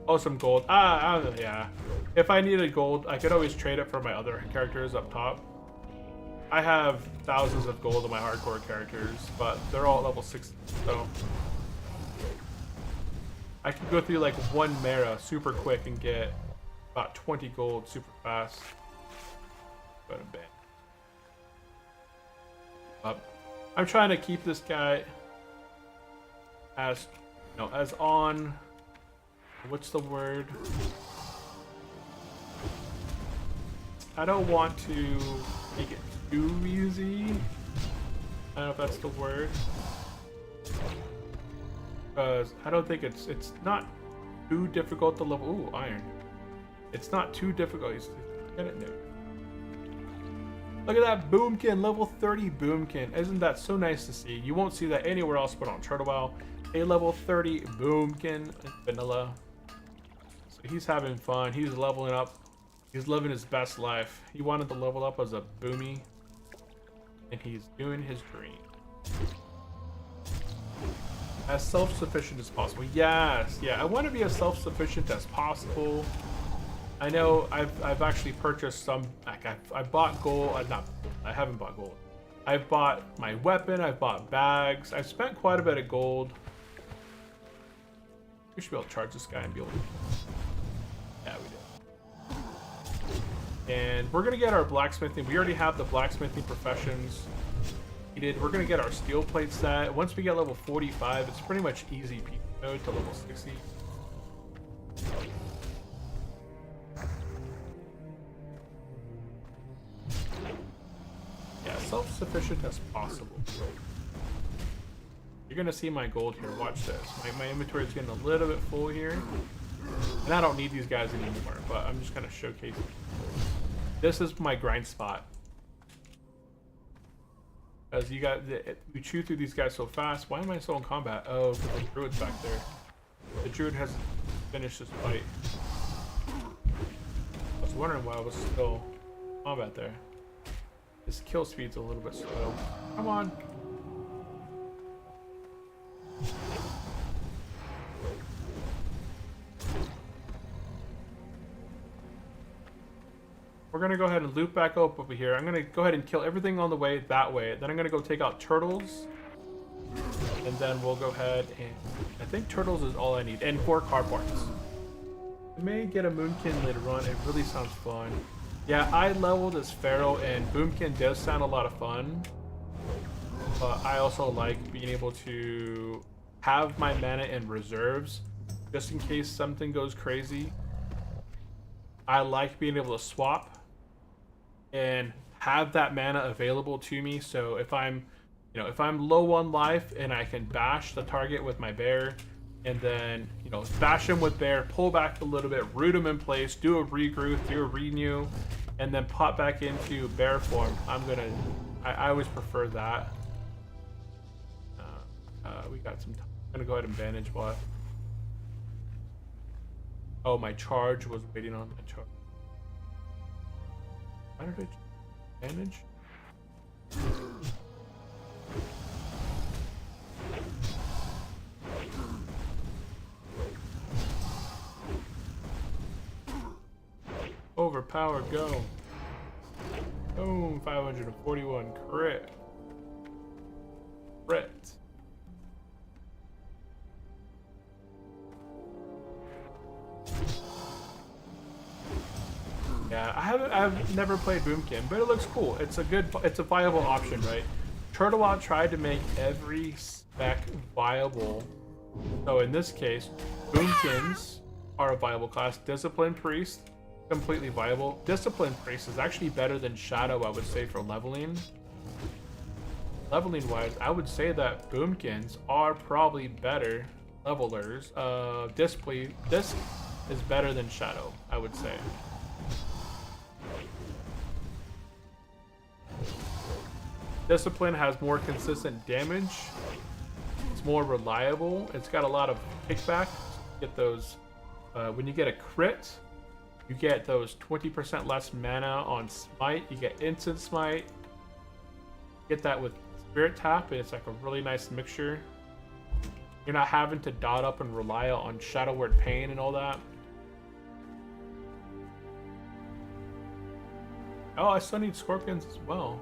Oh, some gold. Yeah. If I needed gold, I could always trade it for my other characters up top. I have thousands of gold on my hardcore characters, but they're all at level 60, so I can go through like one Mara super quick and get about 20 gold super fast. Go to bed. I'm trying to keep this guy as, you know, as on. What's the word? I don't want to make it too easy. I don't know if that's the word. Because I don't think it's not too difficult to level. Ooh, iron. It's not too difficult. Get it there. Look at that boomkin, level 30 boomkin. Isn't that so nice to see? You won't see that anywhere else but on Turtle Wow. A level 30 boomkin vanilla. So he's having fun. He's leveling up. He's living his best life. He wanted to level up as a boomy, and he's doing his dream. As self-sufficient as possible. Yes, yeah, I want to be as self-sufficient as possible. I know I've actually purchased some, like I bought gold, I haven't bought gold. I've bought my weapon, I've bought bags, I've spent quite a bit of gold. We should be able to charge this guy and be able to, yeah, we do. And we're gonna get our blacksmithing, we already have the blacksmithing professions. We're gonna get our steel plate set. Once we get level 45, it's pretty much easy peasy mode to level 60. Yeah, self-sufficient as possible. You're gonna see my gold here. Watch this. My inventory is getting a little bit full here, and I don't need these guys anymore. But I'm just gonna showcase. This is my grind spot. As you got, we chew through these guys so fast. Why am I still in combat? Oh, because the druid's back there. The druid has finished this fight. I was wondering why I was still in combat there. His kill speed's a little bit slow. Come on. We're gonna go ahead and loop back up over here. I'm gonna go ahead and kill everything on the way that way. Then I'm gonna go take out turtles. And then we'll go ahead and I think turtles is all I need. And 4 car parts. I may get a moonkin later on. It really sounds fun. Yeah, I leveled as Pharaoh and boomkin does sound a lot of fun. But I also like being able to have my mana in reserves just in case something goes crazy. I like being able to swap and have that mana available to me, so if I'm low on life and I can bash the target with my bear and then bash him with bear, pull back a little bit, root him in place, do a regroup, do a renew, and then pop back into bear form, I always prefer that. We got some time. I'm gonna go ahead and bandage bot. Oh, my charge was waiting on my charge. Why did I damage? Overpower, go. Boom, 541 crit. Crit. Yeah, I've never played Boomkin, but it looks cool. It's a viable option, right? Turtle Wow tried to make every spec viable. So in this case, Boomkins are a viable class. Discipline Priest, completely viable. Discipline Priest is actually better than Shadow, I would say, for leveling. Leveling wise, I would say that Boomkins are probably better levelers. Disc is better than Shadow, I would say. Discipline has more consistent damage. It's more reliable. It's got a lot of kickback. Get those when you get a crit, you get those 20% less mana on smite. You get instant smite. Get that with spirit tap, and it's like a really nice mixture. You're not having to dot up and rely on Shadow Word Pain and all that. Oh, I still need scorpions as well.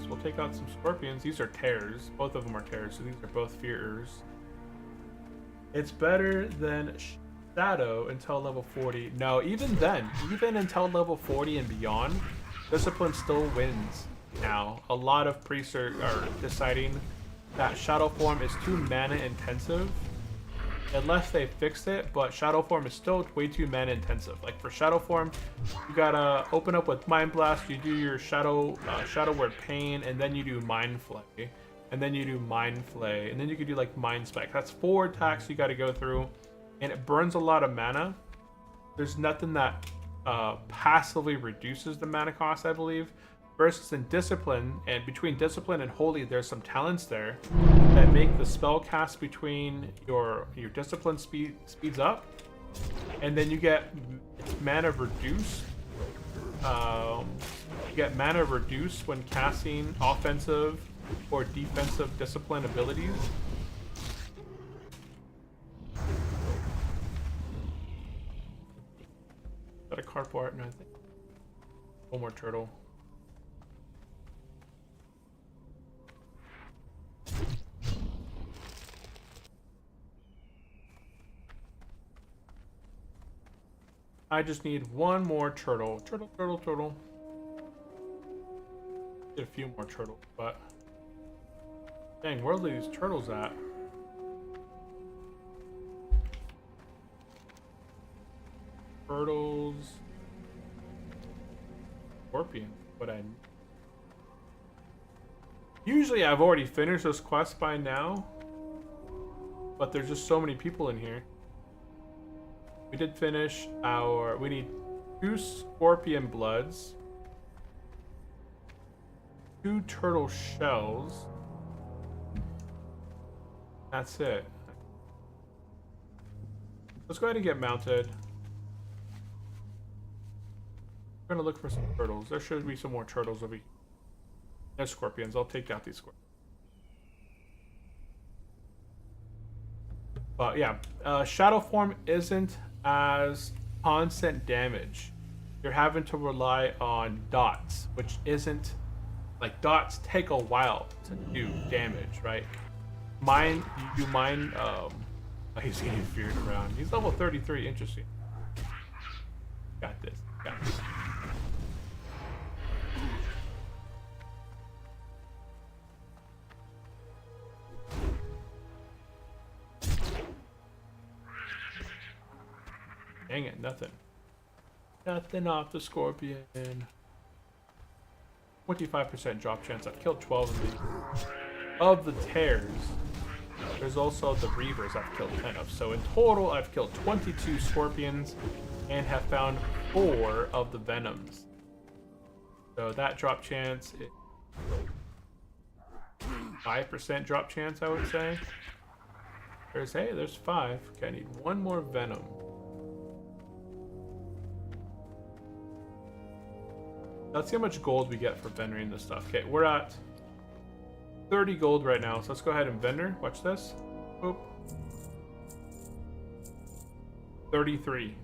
We'll take out some scorpions. These are tears. Both of them are tears, so these are both fearers. It's better than Shadow until level 40. No, even then, even until level 40 and beyond, Discipline still wins now. A lot of priests are deciding that Shadow form is too mana intensive. Unless they fixed it, but Shadow form is still way too mana intensive. Like for Shadow form, you gotta open up with Mind Blast, you do your Shadow Word Pain, and then you do Mind Flay, and then you do Mind Flay, and then you could do like Mind Spike. That's 4 attacks you gotta go through, and it burns a lot of mana. There's nothing that passively reduces the mana cost, I believe. Versus in Discipline, and between Discipline and Holy, there's some talents there that make the spell cast between your Discipline speeds up, and then you get mana reduced. You get mana reduced when casting offensive or defensive Discipline abilities. Is that a carport? No, I think one more turtle. I just need one more turtle. Turtle. Get a few more turtles, but dang, where are these turtles at? Turtles. Scorpion. What I usually I've already finished this quest by now, but there's just so many people in here. We did finish our... We need 2 scorpion bloods, 2 turtle shells. That's it. Let's go ahead and get mounted. I'm gonna look for some turtles. There should be some more turtles over here. There's scorpions. I'll take out these scorpions. But yeah, Shadow form isn't as constant damage. You're having to rely on dots, which isn't like dots take a while to do damage, right? Mine, you do mine. He's getting feared around. He's level 33. Interesting. Got this. Got this. Dang it, nothing. Nothing off the scorpion. 25% drop chance. I've killed 12 of these. Of the tears, there's also the reavers I've killed 10 of. So in total, I've killed 22 scorpions and have found 4 of the venoms. So that drop chance is 5% drop chance, I would say. There's 5. Okay, I need 1 more venom. Let's see how much gold we get for vending this stuff. Okay, we're at 30 gold right now, so let's go ahead and vendor. Watch this. Oop. 33.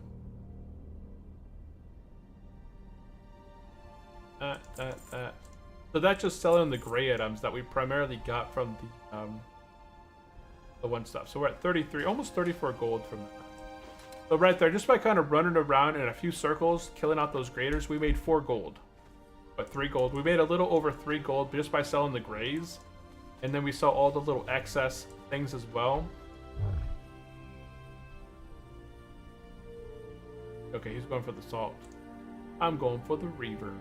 So that's just selling the gray items that we primarily got from the one stuff. So we're at 33, almost 34 gold from that. So right there, just by kind of running around in a few circles, killing out those graders, we made 4 gold. But 3 gold. We made a little over 3 gold just by selling the grays. And then we saw all the little excess things as well. Okay, he's going for the salt. I'm going for the reaver.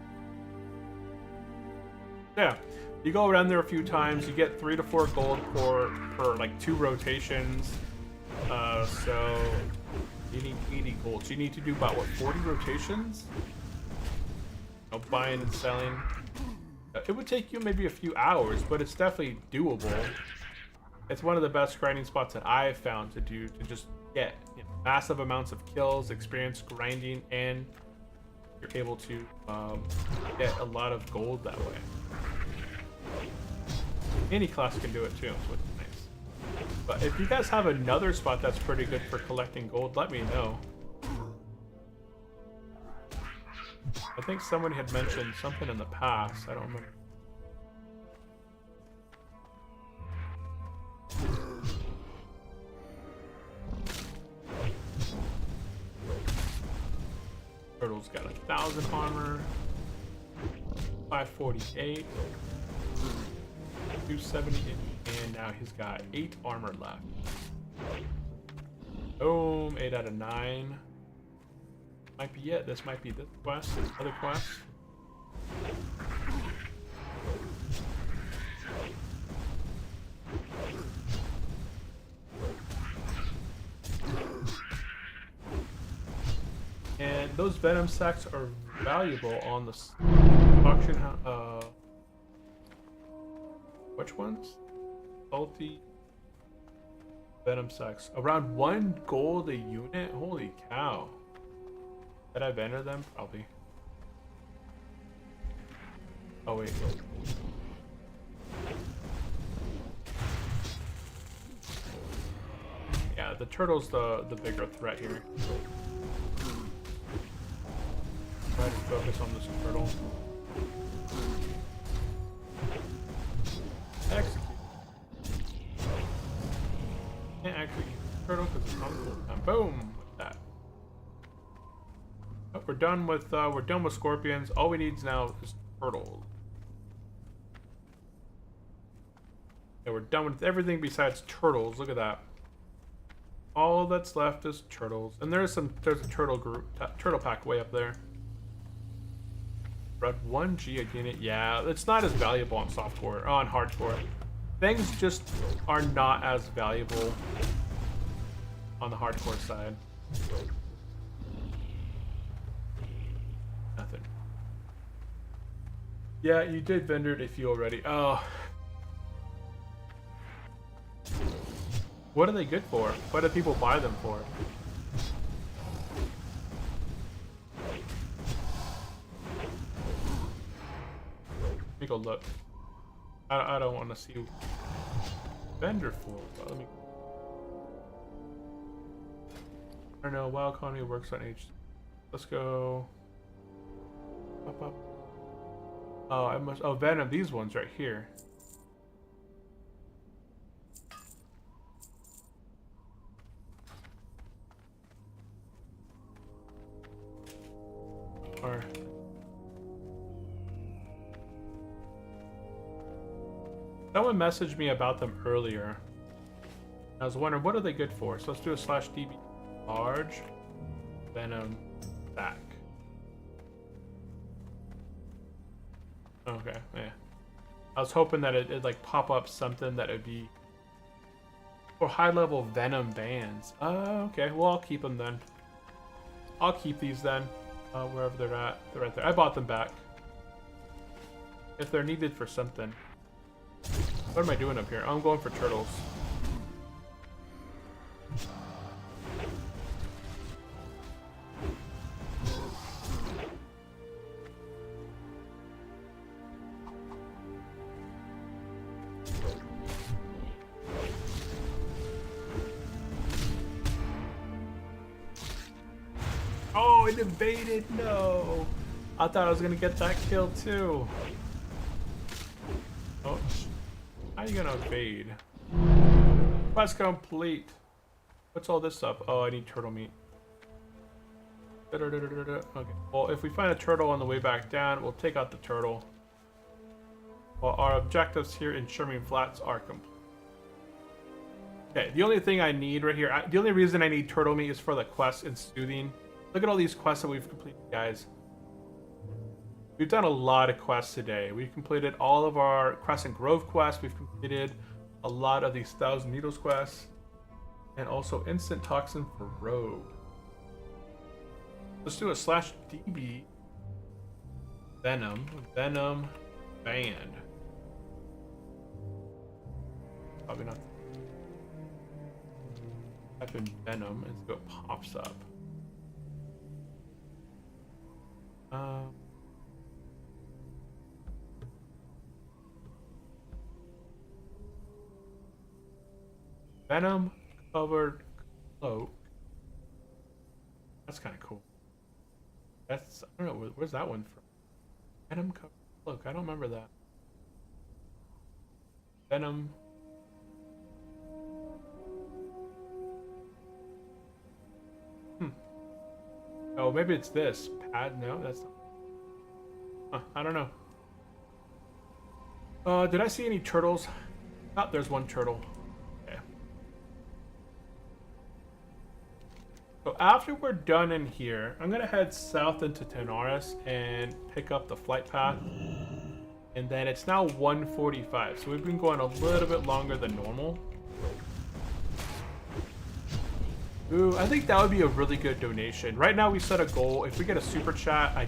Yeah, you go around there a few times. You get 3 to 4 gold for like 2 rotations. So you need 80 gold. So you need to do about what, 40 rotations? Of buying and selling. It would take you maybe a few hours, but it's definitely doable. It's one of the best grinding spots that I've found to do to just get massive amounts of kills, experience grinding, and you're able to get a lot of gold that way. Any class can do it too, which is nice. But if you guys have another spot that's pretty good for collecting gold, let me know. I think someone had mentioned something in the past. I don't remember. turtle's got 1,000 armor. 548. 278. And now he's got 8 armor left. Boom, 8 out of 9. Might be it. This might be this quest. Other quest. And those venom sacs are valuable on the auction house. Which ones? Salty venom sacs. Around 1 gold a unit? Holy cow. Did I vendor them? Probably. Oh wait. Yeah, the turtle's the bigger threat here. Try to focus on this turtle. Execute. Can't execute the turtle because it's on the time. Boom! With that. Oh, we're done with scorpions. All we need now is turtles. Yeah, we're done with everything besides turtles. Look at that. All that's left is turtles. And there's a turtle group, turtle pack way up there. Red 1G a unit. Yeah, it's not as valuable on softcore, on hardcore. Things just are not as valuable on the hardcore side. Nothing. Yeah, you did vendor a few already. Oh. What are they good for? What do people buy them for? Let me go look. I don't want to see vendor for. But let me. I don't know. Wild economy works on H. Let's go. Up, up. Oh, I must. Oh, venom. These ones right here. Or someone messaged me about them earlier. I was wondering what are they good for. So let's do a /db large venom back. Okay, yeah. I was hoping that it'd like pop up something that would be for high level venom bands. Okay, well I'll keep them then. I'll keep these then. Wherever they're at. They're right there. I bought them back. If they're needed for something. What am I doing up here? I'm going for turtles. Oh, it evaded. No. I thought I was gonna get that kill too. Oh, how are you gonna evade? Quest complete. What's all this stuff? Oh, I need turtle meat. Okay. Well, if we find a turtle on the way back down, we'll take out the turtle. Well, our objectives here in Sherman Flats are complete. Okay, the only thing I need right here, the only reason I need turtle meat is for the quest in Soothing. Look at all these quests that we've completed, guys. We've done a lot of quests today. We've completed all of our Crescent Grove quests. We've completed a lot of these 1,000 Needles quests. And also Instant Toxin for Rogue. Let's do a /db venom band. Probably not. Type in venom and see what pops up. Venom covered cloak. That's kind of cool. That's, I don't know, where's that one from? Venom covered cloak. I don't remember that. Venom. Oh, maybe it's this. Pad? No, that's not. I don't know. Did I see any turtles? Oh, there's one turtle. Okay. So after we're done in here, I'm gonna head south into Tanaris and pick up the flight path. And then it's now 1:45, so we've been going a little bit longer than normal. Ooh, I think that would be a really good donation. Right now we set a goal. If we get a super chat, I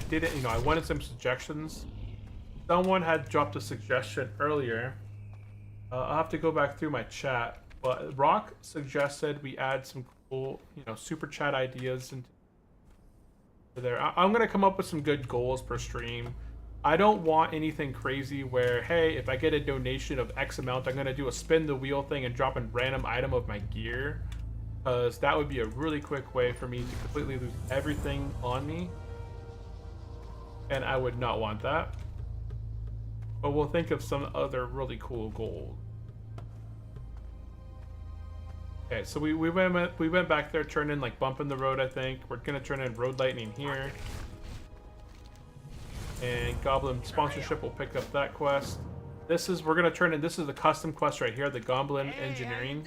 wanted some suggestions. Someone had dropped a suggestion earlier. I'll have to go back through my chat. But Rock suggested we add some cool, super chat ideas into there. I'm going to come up with some good goals per stream. I don't want anything crazy where, hey, if I get a donation of X amount, I'm going to do a spin the wheel thing and drop a random item of my gear. Because that would be a really quick way for me to completely lose everything on me. And I would not want that. But we'll think of some other really cool goals. Okay, so we went back there, turned in like bump in the road, I think. We're going to turn in road lightning here. And Goblin sponsorship will pick up that quest. This is the custom quest right here, the Goblin Engineering.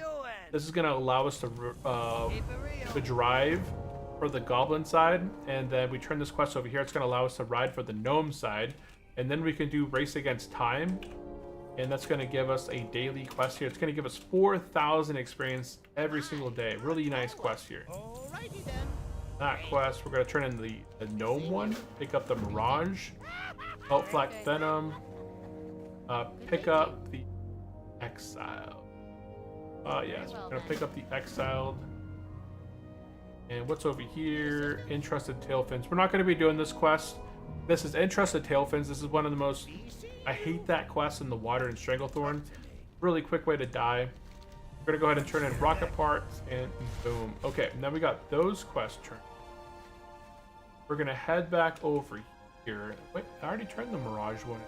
This is gonna allow us to drive for the Goblin side, and then we turn this quest over here. It's gonna allow us to ride for the Gnome side, and then we can do race against time, and that's gonna give us a daily quest here. It's gonna give us 4,000 experience every single day. Really nice quest here. Alrighty then. That quest, we're gonna turn in the Gnome one, pick up the Mirage, Outflack Venom, pick up the Exile. Yes, we're gonna pick up the Exiled. And what's over here? Entrusted Tailfins. We're not gonna be doing this quest. This is Entrusted Tailfins. This is one of the most... I hate that quest in the water and Stranglethorn. Really quick way to die. We're gonna go ahead and turn in rocket parts and boom. Okay, now we got those quests turned. We're gonna head back over here. Wait, I already turned the Mirage one.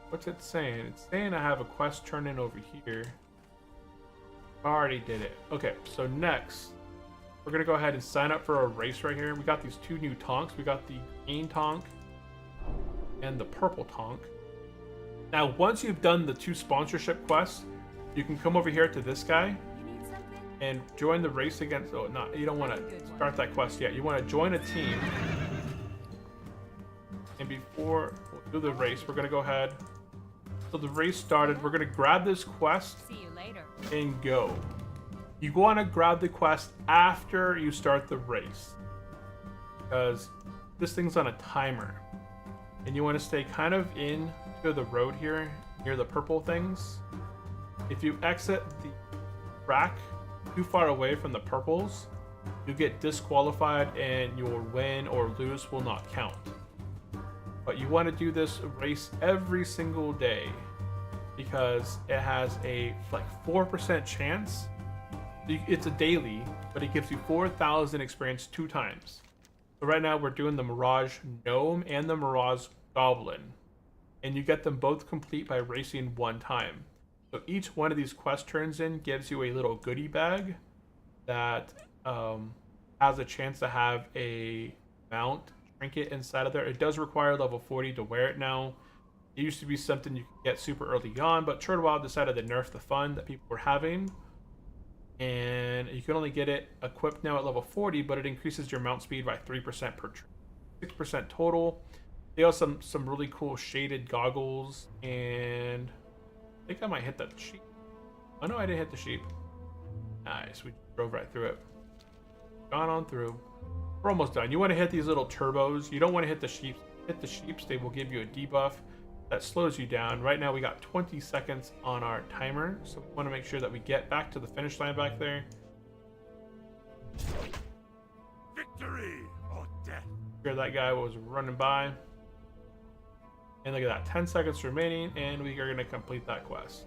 What's it saying? It's saying I have a quest turned in over here. I already did it. Okay, so next, we're gonna go ahead and sign up for a race right here. We got these two new tonks. We got the green tonk and the purple tonk. Now, once you've done the 2 sponsorship quests, you can come over here to this guy and join the race against... Oh, no, you don't want to start that quest yet. You want to join a team. And before we'll do the race, we're going to go ahead. So the race started. We're going to grab this quest. See you later. And go. You want to grab the quest after you start the race. Because this thing's on a timer. And you want to stay kind of in to the road here, near the purple things. If you exit the track too far away from the purples, you get disqualified and your win or lose will not count. But you want to do this race every single day because it has a 4% chance. It's a daily, but it gives you 4,000 experience 2 times. So right now we're doing the Mirage Gnome and the Mirage Goblin. And you get them both complete by racing 1 time. So each one of these quest turns in gives you a little goodie bag that has a chance to have a mount trinket inside of there. It does require level 40 to wear it now. It used to be something you could get super early on, but Turtlewild decided to nerf the fun that people were having. And you can only get it equipped now at level 40, but it increases your mount speed by 3% per trip. 6% total. They have some really cool shaded goggles, and I think I might hit that sheep. Oh no, I didn't hit the sheep. Nice, we drove right through it. Gone on through. We're almost done. You want to hit these little turbos. You don't want to hit the sheep. Hit the sheeps, they will give you a debuff that slows you down. Right now we got 20 seconds on our timer, so we want to make sure that we get back to the finish line back there. Victory or death. Here that guy was running by. And look at that, 10 seconds remaining, and we are going to complete that quest.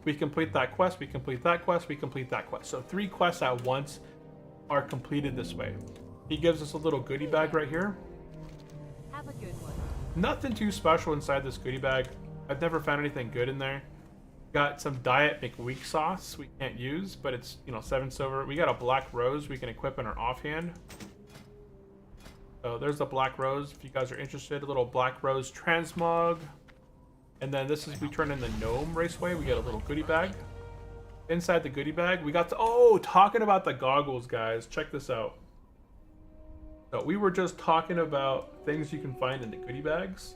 We complete that quest, we complete that quest, we complete that quest. So 3 quests at once are completed this way. He gives us a little goodie bag right here. Have a good one. Nothing too special inside this goodie bag. I've never found anything good in there. Got some Diet McWeak sauce we can't use, but it's, you know, 7 silver. We got a black rose we can equip in our offhand. So there's the black rose if you guys are interested. A little black rose transmog. And then this is, we turn in the gnome raceway. We get a little goodie bag. Inside the goodie bag, we got talking about the goggles, guys. Check this out. So we were just talking about things you can find in the goodie bags.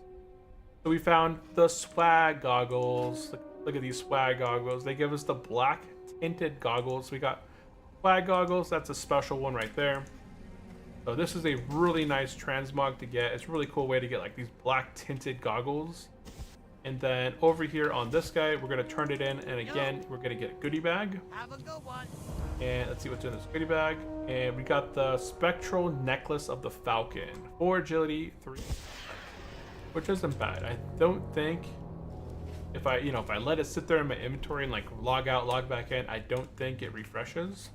So we found the swag goggles. Look at these swag goggles. They give us the black tinted goggles. We got swag goggles. That's a special one right there. So this is a really nice transmog to get. It's a really cool way to get like these black tinted goggles. And then over here on this guy, we're gonna turn it in, and again, we're gonna get a goodie bag. Have a good one. And let's see what's in this goodie bag. And we got the spectral necklace of the Falcon. 4 agility, 3, which isn't bad. I don't think if I let it sit there in my inventory and like log out, log back in, I don't think it refreshes.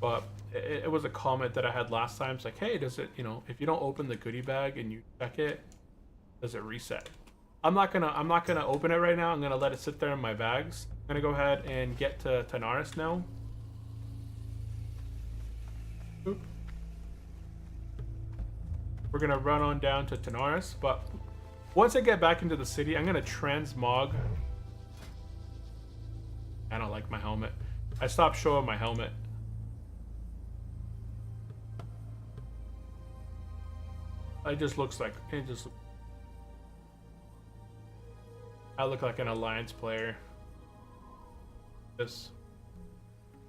But it was a comment that I had last time. It's like, hey, does it, if you don't open the goodie bag and you check it, does it reset? I'm not gonna open it right now. I'm gonna let it sit there in my bags. I'm gonna go ahead and get to Tanaris now. Oop. We're gonna run on down to Tanaris, but once I get back into the city, I'm gonna transmog. I don't like my helmet. I stopped showing my helmet. It just looks like I look like an Alliance player. This,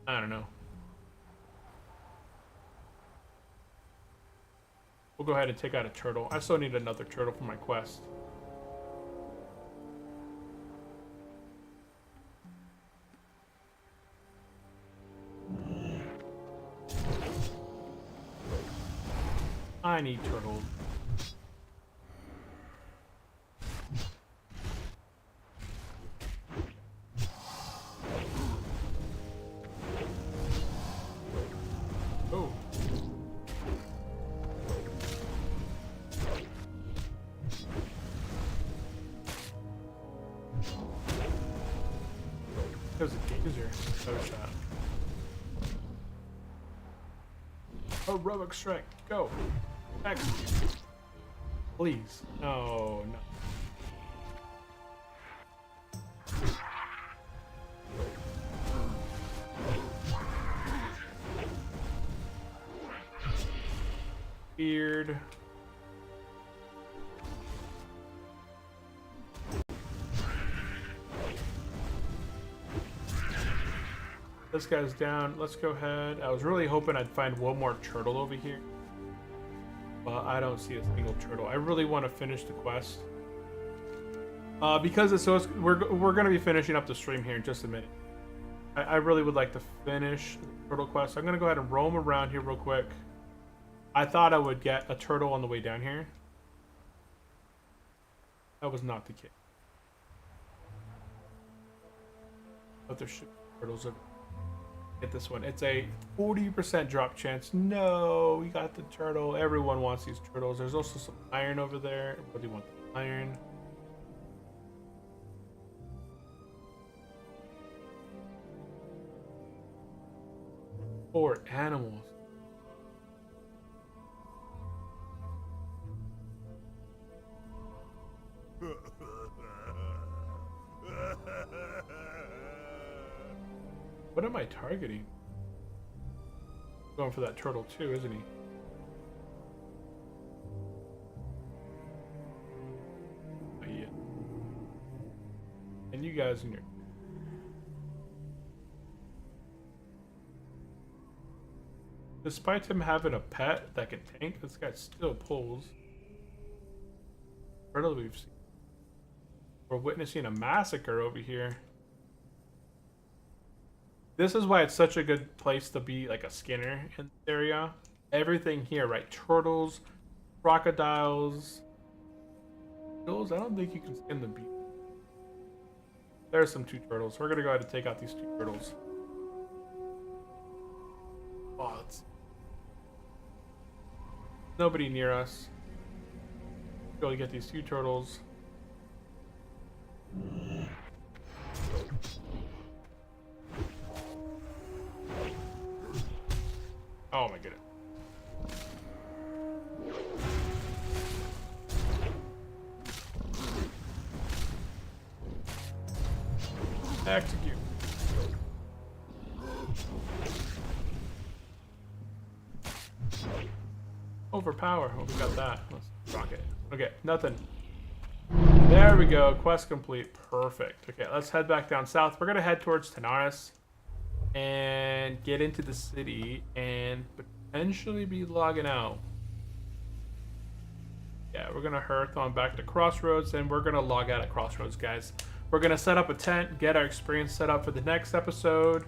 I don't know. We'll go ahead and take out a turtle. I still need another turtle for my quest. I need turtles. Oh. There's a gazer. Oh, shot. Heroic strike. Go. Execute. Please. No, no. Weird. This guy's down. Let's go ahead. I was really hoping I'd find one more turtle over here, but I don't see a single turtle. I really want to finish the quest because it's so. We're gonna be finishing up the stream here in just a minute. I really would like to finish the turtle quest. So I'm gonna go ahead and roam around here real quick. I thought I would get a turtle on the way down here. That was not the case. But there should be turtles over. Get this one. It's a 40% drop chance. No, we got the turtle. Everyone wants these turtles. There's also some iron over there. Everybody wants the iron. Poor animals. What am I targeting? Going for that turtle too, isn't he? Oh, yeah. And you guys in your... Despite him having a pet that can tank, this guy still pulls. Turtle we've seen. We're witnessing a massacre over here. This is why it's such a good place to be like a skinner in this area. Everything here, right? Turtles, crocodiles. Turtles, I don't think you can skin the beast. There's some 2 turtles. We're gonna go ahead and take out these 2 turtles. Oh, it's... Nobody near us. Go get these 2 turtles. Oh my goodness. Execute. Overpower. Oh, we got that. Let's rock it. Okay, nothing. There we go. Quest complete. Perfect. Okay, let's head back down south. We're gonna head towards Tanaris and get into the city and potentially be logging out. Yeah, we're gonna Hurthon back to Crossroads, and we're gonna log out at Crossroads, guys. We're gonna set up a tent, get our experience set up for the next episode,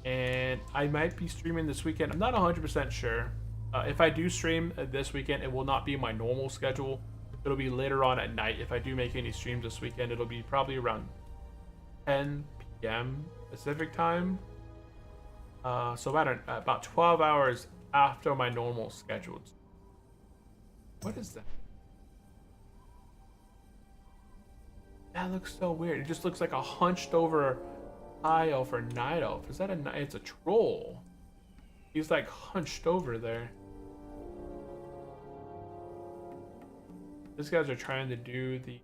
and I might be streaming this weekend. I'm not 100% sure. If I do stream this weekend, it will not be my normal schedule. It'll be later on at night. If I do make any streams this weekend, it'll be probably around 10 p.m. Pacific time. So about 12 hours after my normal schedule. What is that? That looks so weird. It just looks like a hunched over high elf or night elf. Is that it's a troll. He's like hunched over there. These guys are trying to do the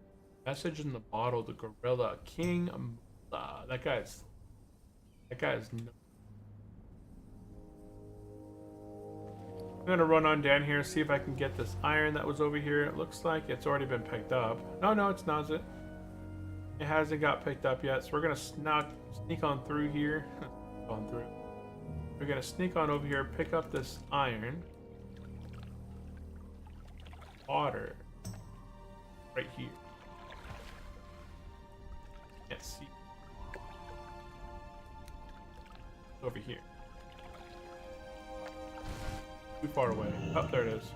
message in the bottle, the gorilla king. That guy's I'm gonna run on down here, see if I can get this iron that was over here. It looks like it's already been picked up. No, it's not. It hasn't got picked up yet, so we're gonna sneak on through here. We're gonna sneak on over here, pick up this iron. Water. Right here. Can't see. Over here. Too far away. Oh, there it is.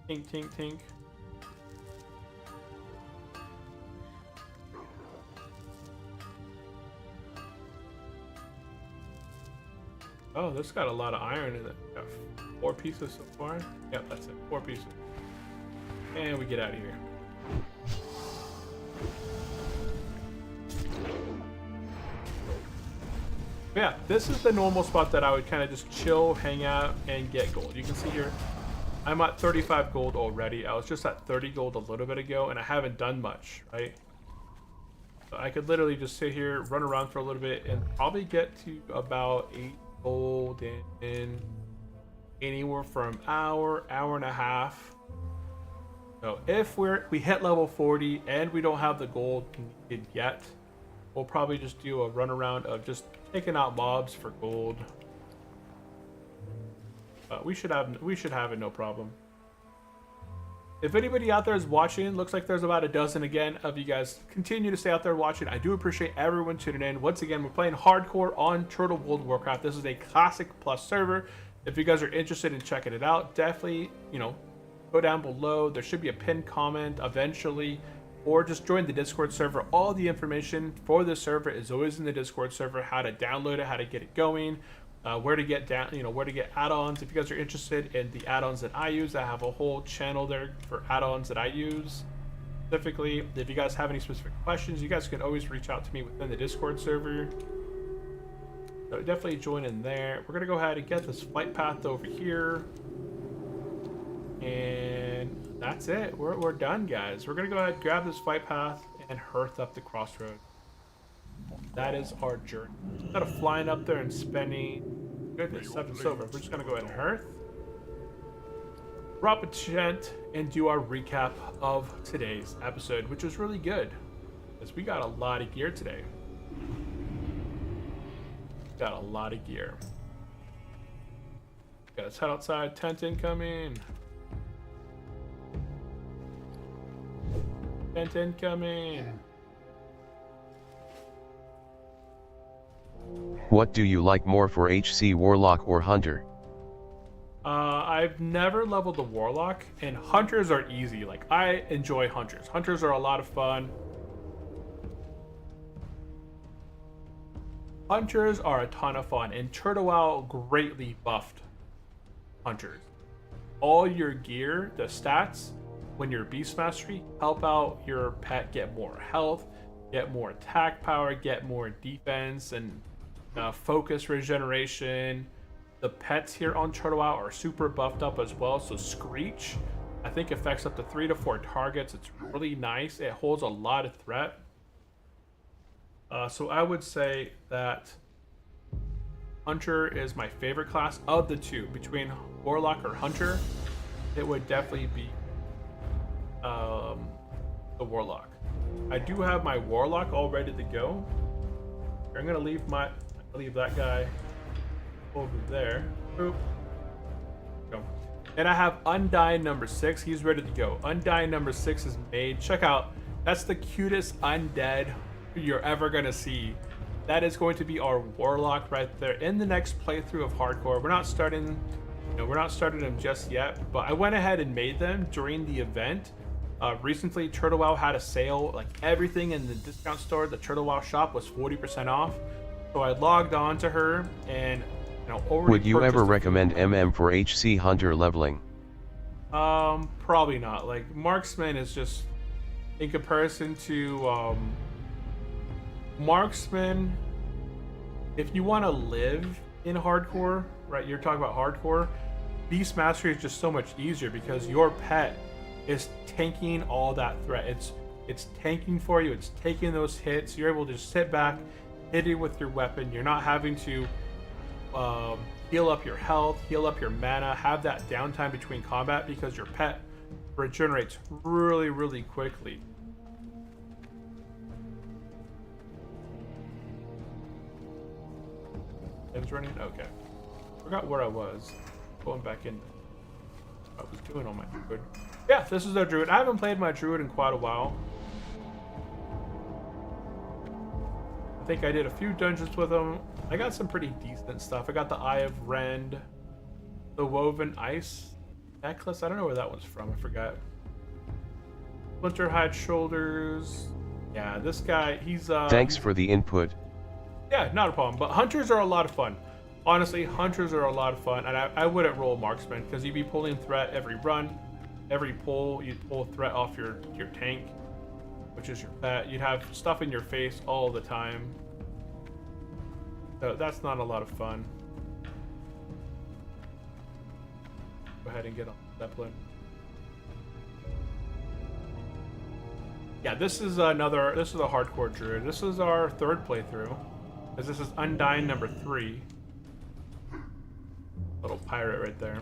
Tink, tink, tink. Oh, this got a lot of iron in it. Got 4 pieces so far. Yep, that's it. 4 pieces. And we get out of here. Yeah, this is the normal spot that I would kind of just chill, hang out, and get gold. You can see here, I'm at 35 gold already. I was just at 30 gold a little bit ago, and I haven't done much, right? So I could literally just sit here, run around for a little bit, and probably get to about 8 gold in anywhere from hour and a half. So if we hit level 40 and we don't have the gold needed yet, we'll probably just do a run around of just taking out mobs for gold. We should have it no problem. If anybody out there is watching, looks like there's about a dozen again of you guys. Continue to stay out there watching. I do appreciate everyone tuning in. Once again, we're playing hardcore on Turtle World of Warcraft. This is a Classic Plus server. If you guys are interested in checking it out, definitely, go down below. There should be a pinned comment eventually, or just join the Discord server. All the information for this server is always in the Discord server. How to download it, how to get it going, where to get where to get add-ons. If you guys are interested in the add-ons that I use, I have a whole channel there for add-ons that I use. Specifically, if you guys have any specific questions, you guys can always reach out to me within the Discord server. So definitely join in there. We're gonna go ahead and get this flight path over here. And that's it. We're done, guys. We're gonna go ahead, grab this flight path, and hearth up the crossroad. That is our journey. Instead of flying up there and spending goodness 7 silver, we're just gonna go ahead and hearth, drop a chant, and do our recap of today's episode, which was really good, because we got a lot of gear today. Got a lot of gear. Okay, let's head outside. Tent incoming. Tent incoming. What do you like more for HC Warlock or Hunter? I've never leveled the Warlock, and Hunters are easy. Like, I enjoy Hunters. Hunters are a lot of fun. Hunters are a ton of fun, and Turtle Owl greatly buffed Hunters. All your gear, the stats, when you're Beast Mastery, help out your pet get more health, get more attack power, get more defense, and focus regeneration. The pets here on Turtle Out are super buffed up as well. So Screech, I think, affects up to 3 to 4 targets. It's really nice. It holds a lot of threat. So I would say that Hunter is my favorite class of the two. Between Warlock or Hunter, it would definitely be the Warlock. I do have my Warlock all ready to go. I'm gonna leave that guy over there. Boop. Go. And I have Undying number 6. He's ready to go. Undying number 6 is made. Check out. That's the cutest undead you're ever gonna see. That is going to be our Warlock right there in the next playthrough of Hardcore. We're not starting them just yet, but I went ahead and made them during the event. Recently, Turtle Wow had a sale. Like everything in the discount store, the Turtle Wow shop was 40% off. So I logged on to her and would you ever recommend MM for HC Hunter leveling? Probably not. Like Marksman is just, in comparison to Marksman, if you want to live in Hardcore, right? You're talking about Hardcore. Beast Mastery is just so much easier because your pet is tanking all that threat. It's tanking for you. It's taking those hits. You're able to just sit back, hit it with your weapon. You're not having to heal up your health, heal up your mana, have that downtime between combat because your pet regenerates really, really quickly. Things running? Okay. Forgot where I was. Going back in. I was doing on my druid. Yeah, this is their druid. I haven't played my druid in quite a while. I think I did a few dungeons with him. I got some pretty decent stuff. I got the Eye of Rend, the Woven Ice necklace. I don't know where that one's from. I forgot. Splinterhide Shoulders. Yeah, this guy, he's Thanks for the input. Yeah, not a problem. But hunters are a lot of fun. Honestly, hunters are a lot of fun, and I wouldn't roll marksman because you'd be pulling threat every run, every pull. You'd pull threat off your tank, which is your pet. You'd have stuff in your face all the time. So that's not a lot of fun. Go ahead and get on Zeppelin. Yeah, this is a hardcore druid. This is our third playthrough, because this is Undying number 3. Little pirate right there.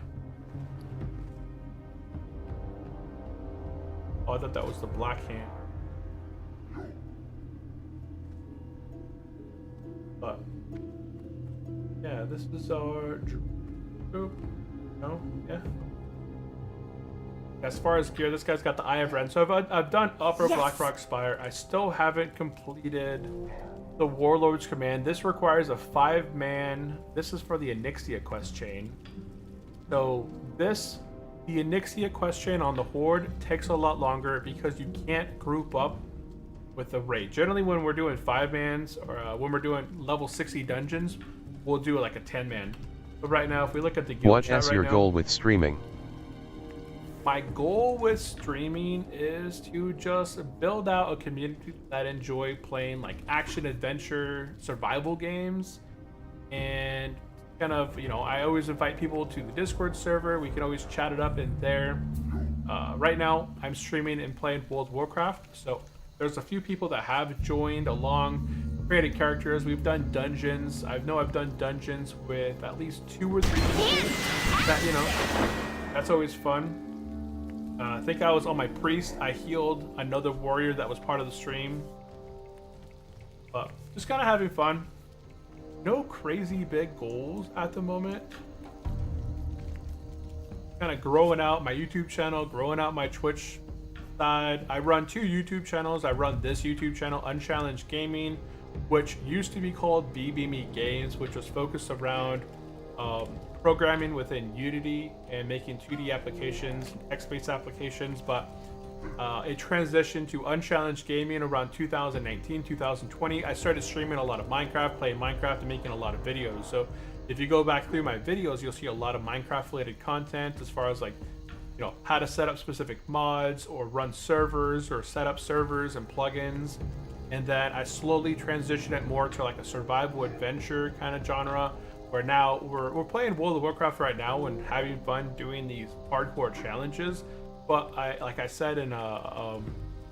Oh, I thought that was the Black Hand. But yeah, this is our druid. No, yeah. As far as gear, this guy's got the Eye of Rend. So I've done Upper Blackrock Spire. I still haven't completed the Warlord's Command. This requires a 5-man. This is for the Onyxia quest chain. So the Onyxia quest chain on the Horde takes a lot longer because you can't group up with the raid. Generally, when we're doing 5-mans or when we're doing level 60 dungeons, we'll do like a 10-man. But right now, if we look at the guild What chat is right your now, goal with streaming? my goal with streaming is to just build out a community that enjoy playing like action adventure survival games, and kind of, I always invite people to the Discord server. We can always chat it up in there. Right now I'm streaming and playing World of Warcraft, so there's a few people that have joined along, created characters. We've done dungeons. I've done dungeons with at least 2 or 3 people. That's always fun. I think I was on my priest. I healed another warrior that was part of the stream. But just kind of having fun. No crazy big goals at the moment. Kind of growing out my YouTube channel, growing out my Twitch side. I run 2 YouTube channels. I run this YouTube channel, Unchallenged Gaming, which used to be called BBME Games, which was focused around programming within Unity and making 2D applications, text-based applications, but it transitioned to Unchallenged Gaming around 2019, 2020. I started streaming a lot of Minecraft, playing Minecraft, and making a lot of videos. So if you go back through my videos, you'll see a lot of Minecraft-related content as far as like, how to set up specific mods or run servers or set up servers and plugins. and then I slowly transitioned it more to like a survival adventure kind of genre, where now we're playing World of Warcraft right now and having fun doing these hardcore challenges. But like I said in a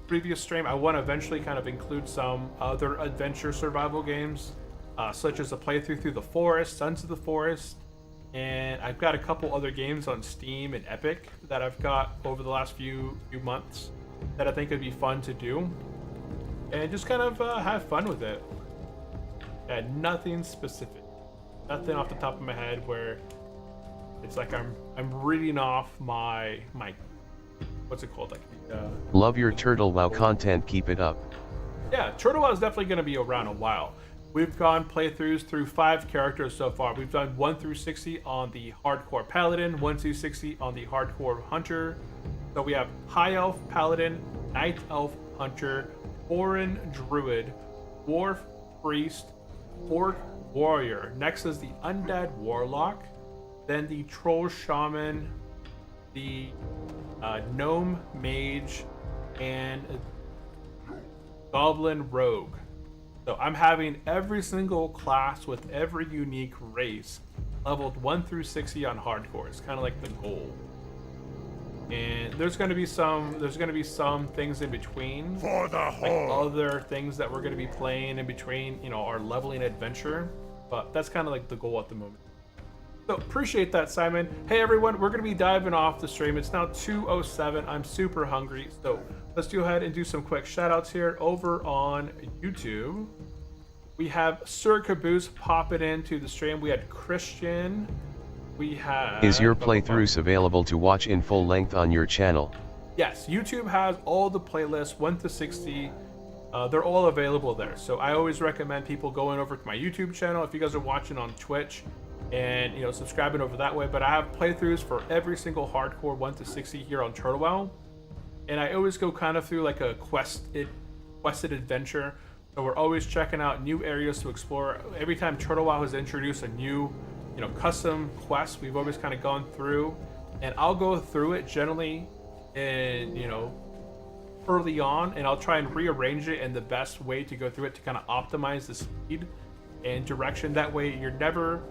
previous stream, I want to eventually kind of include some other adventure survival games, such as a playthrough through the forest, Sons of the Forest, and I've got a couple other games on Steam and Epic that I've got over the last few months that I think would be fun to do, and just kind of have fun with it. And nothing specific, nothing off the top of my head where it's like I'm reading off my what's it called, like Love your Turtle WoW content, keep it up. yeah, Turtle WoW is definitely going to be around a while. We've gone playthroughs through 5 characters so far. We've done 1 through 60 on the hardcore paladin, 1 through 60 on the hardcore hunter. So we have high elf paladin, night elf hunter, foreign druid, dwarf priest, orc warrior. Next is the undead warlock, then the troll shaman, the gnome mage, and goblin rogue. So I'm having every single class with every unique race leveled 1 through 60 on hardcore. It's kind of like the goal. And there's going to be some things in between, For the like horde. other things that we're going to be playing in between, you know, our leveling adventure. But that's kind of like the goal at the moment. So appreciate that, Simon. Hey everyone, we're going to be diving off the stream. It's now 2:07. I'm super hungry, so let's go ahead and do some quick shout outs here. Over on YouTube, we have Sir Caboose popping into the stream. We had Christian. We have... Is your playthroughs available to watch in full length on your channel? Yes, YouTube has all the playlists 1 to 60. They're all available there. So I always recommend people going over to my YouTube channel if you guys are watching on Twitch, and you know, subscribing over that way. But I have playthroughs for every single hardcore 1 to 60 here on Turtle WoW, and I always go kind of through like a quested adventure. So we're always checking out new areas to explore. Every time Turtle WoW has introduced a new, you know, custom quest, we've always kind of gone through, and I'll go through it generally in, you know, early on, and I'll try and rearrange it in the best way to go through it to kind of optimize the speed and direction. That way you're never,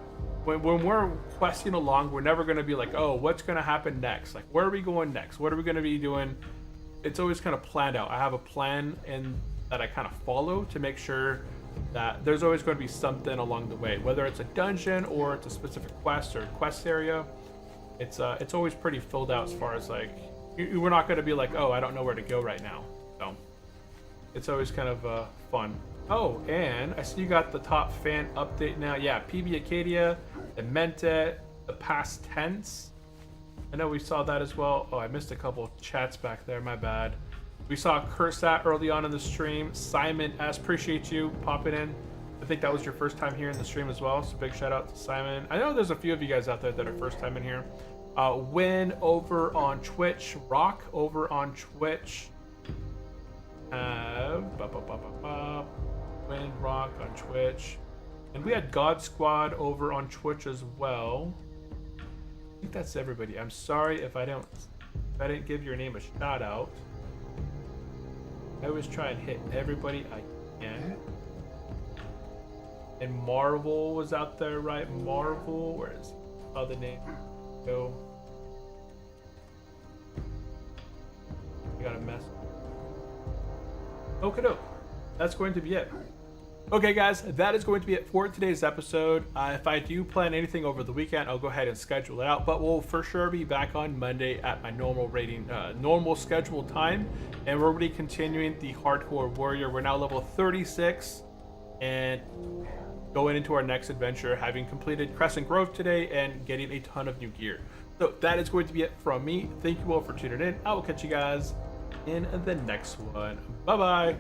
when we're questing along, we're never going to be like, oh, what's going to happen next? Like, where are we going next? What are we going to be doing? It's always kind of planned out. I have a plan and that I kind of follow to make sure that there's always going to be something along the way, whether it's a dungeon or it's a specific quest or quest area. It's always pretty filled out as far as like, we're not going to be like, oh, I don't know where to go right now. So it's always kind of fun. Oh, and I see you got the top fan update now. Yeah, PB Acadia, Demented, the past tense. I know we saw that as well. Oh, I missed a couple chats back there. My bad. We saw Kursat early on in the stream. Simon S, appreciate you popping in. I think that was your first time here in the stream as well. So big shout out to Simon. I know there's a few of you guys out there that are first time in here. Win over on Twitch. Rock over on Twitch. Win, Rock on Twitch. And we had God Squad over on Twitch as well. I think that's everybody. I'm sorry if I didn't give your name a shout out. I always try and hit everybody I can. And Marvel was out there, right? Marvel, where is the name? Go. I got a mess. Okie doke. That's going to be it. Okay, guys, that is going to be it for today's episode. If I do plan anything over the weekend, I'll go ahead and schedule it out. But we'll for sure be back on Monday at my normal scheduled time. And we're already continuing the Hardcore Warrior. We're now level 36 and going into our next adventure, having completed Crescent Grove today and getting a ton of new gear. So that is going to be it from me. Thank you all for tuning in. I will catch you guys in the next one. Bye-bye.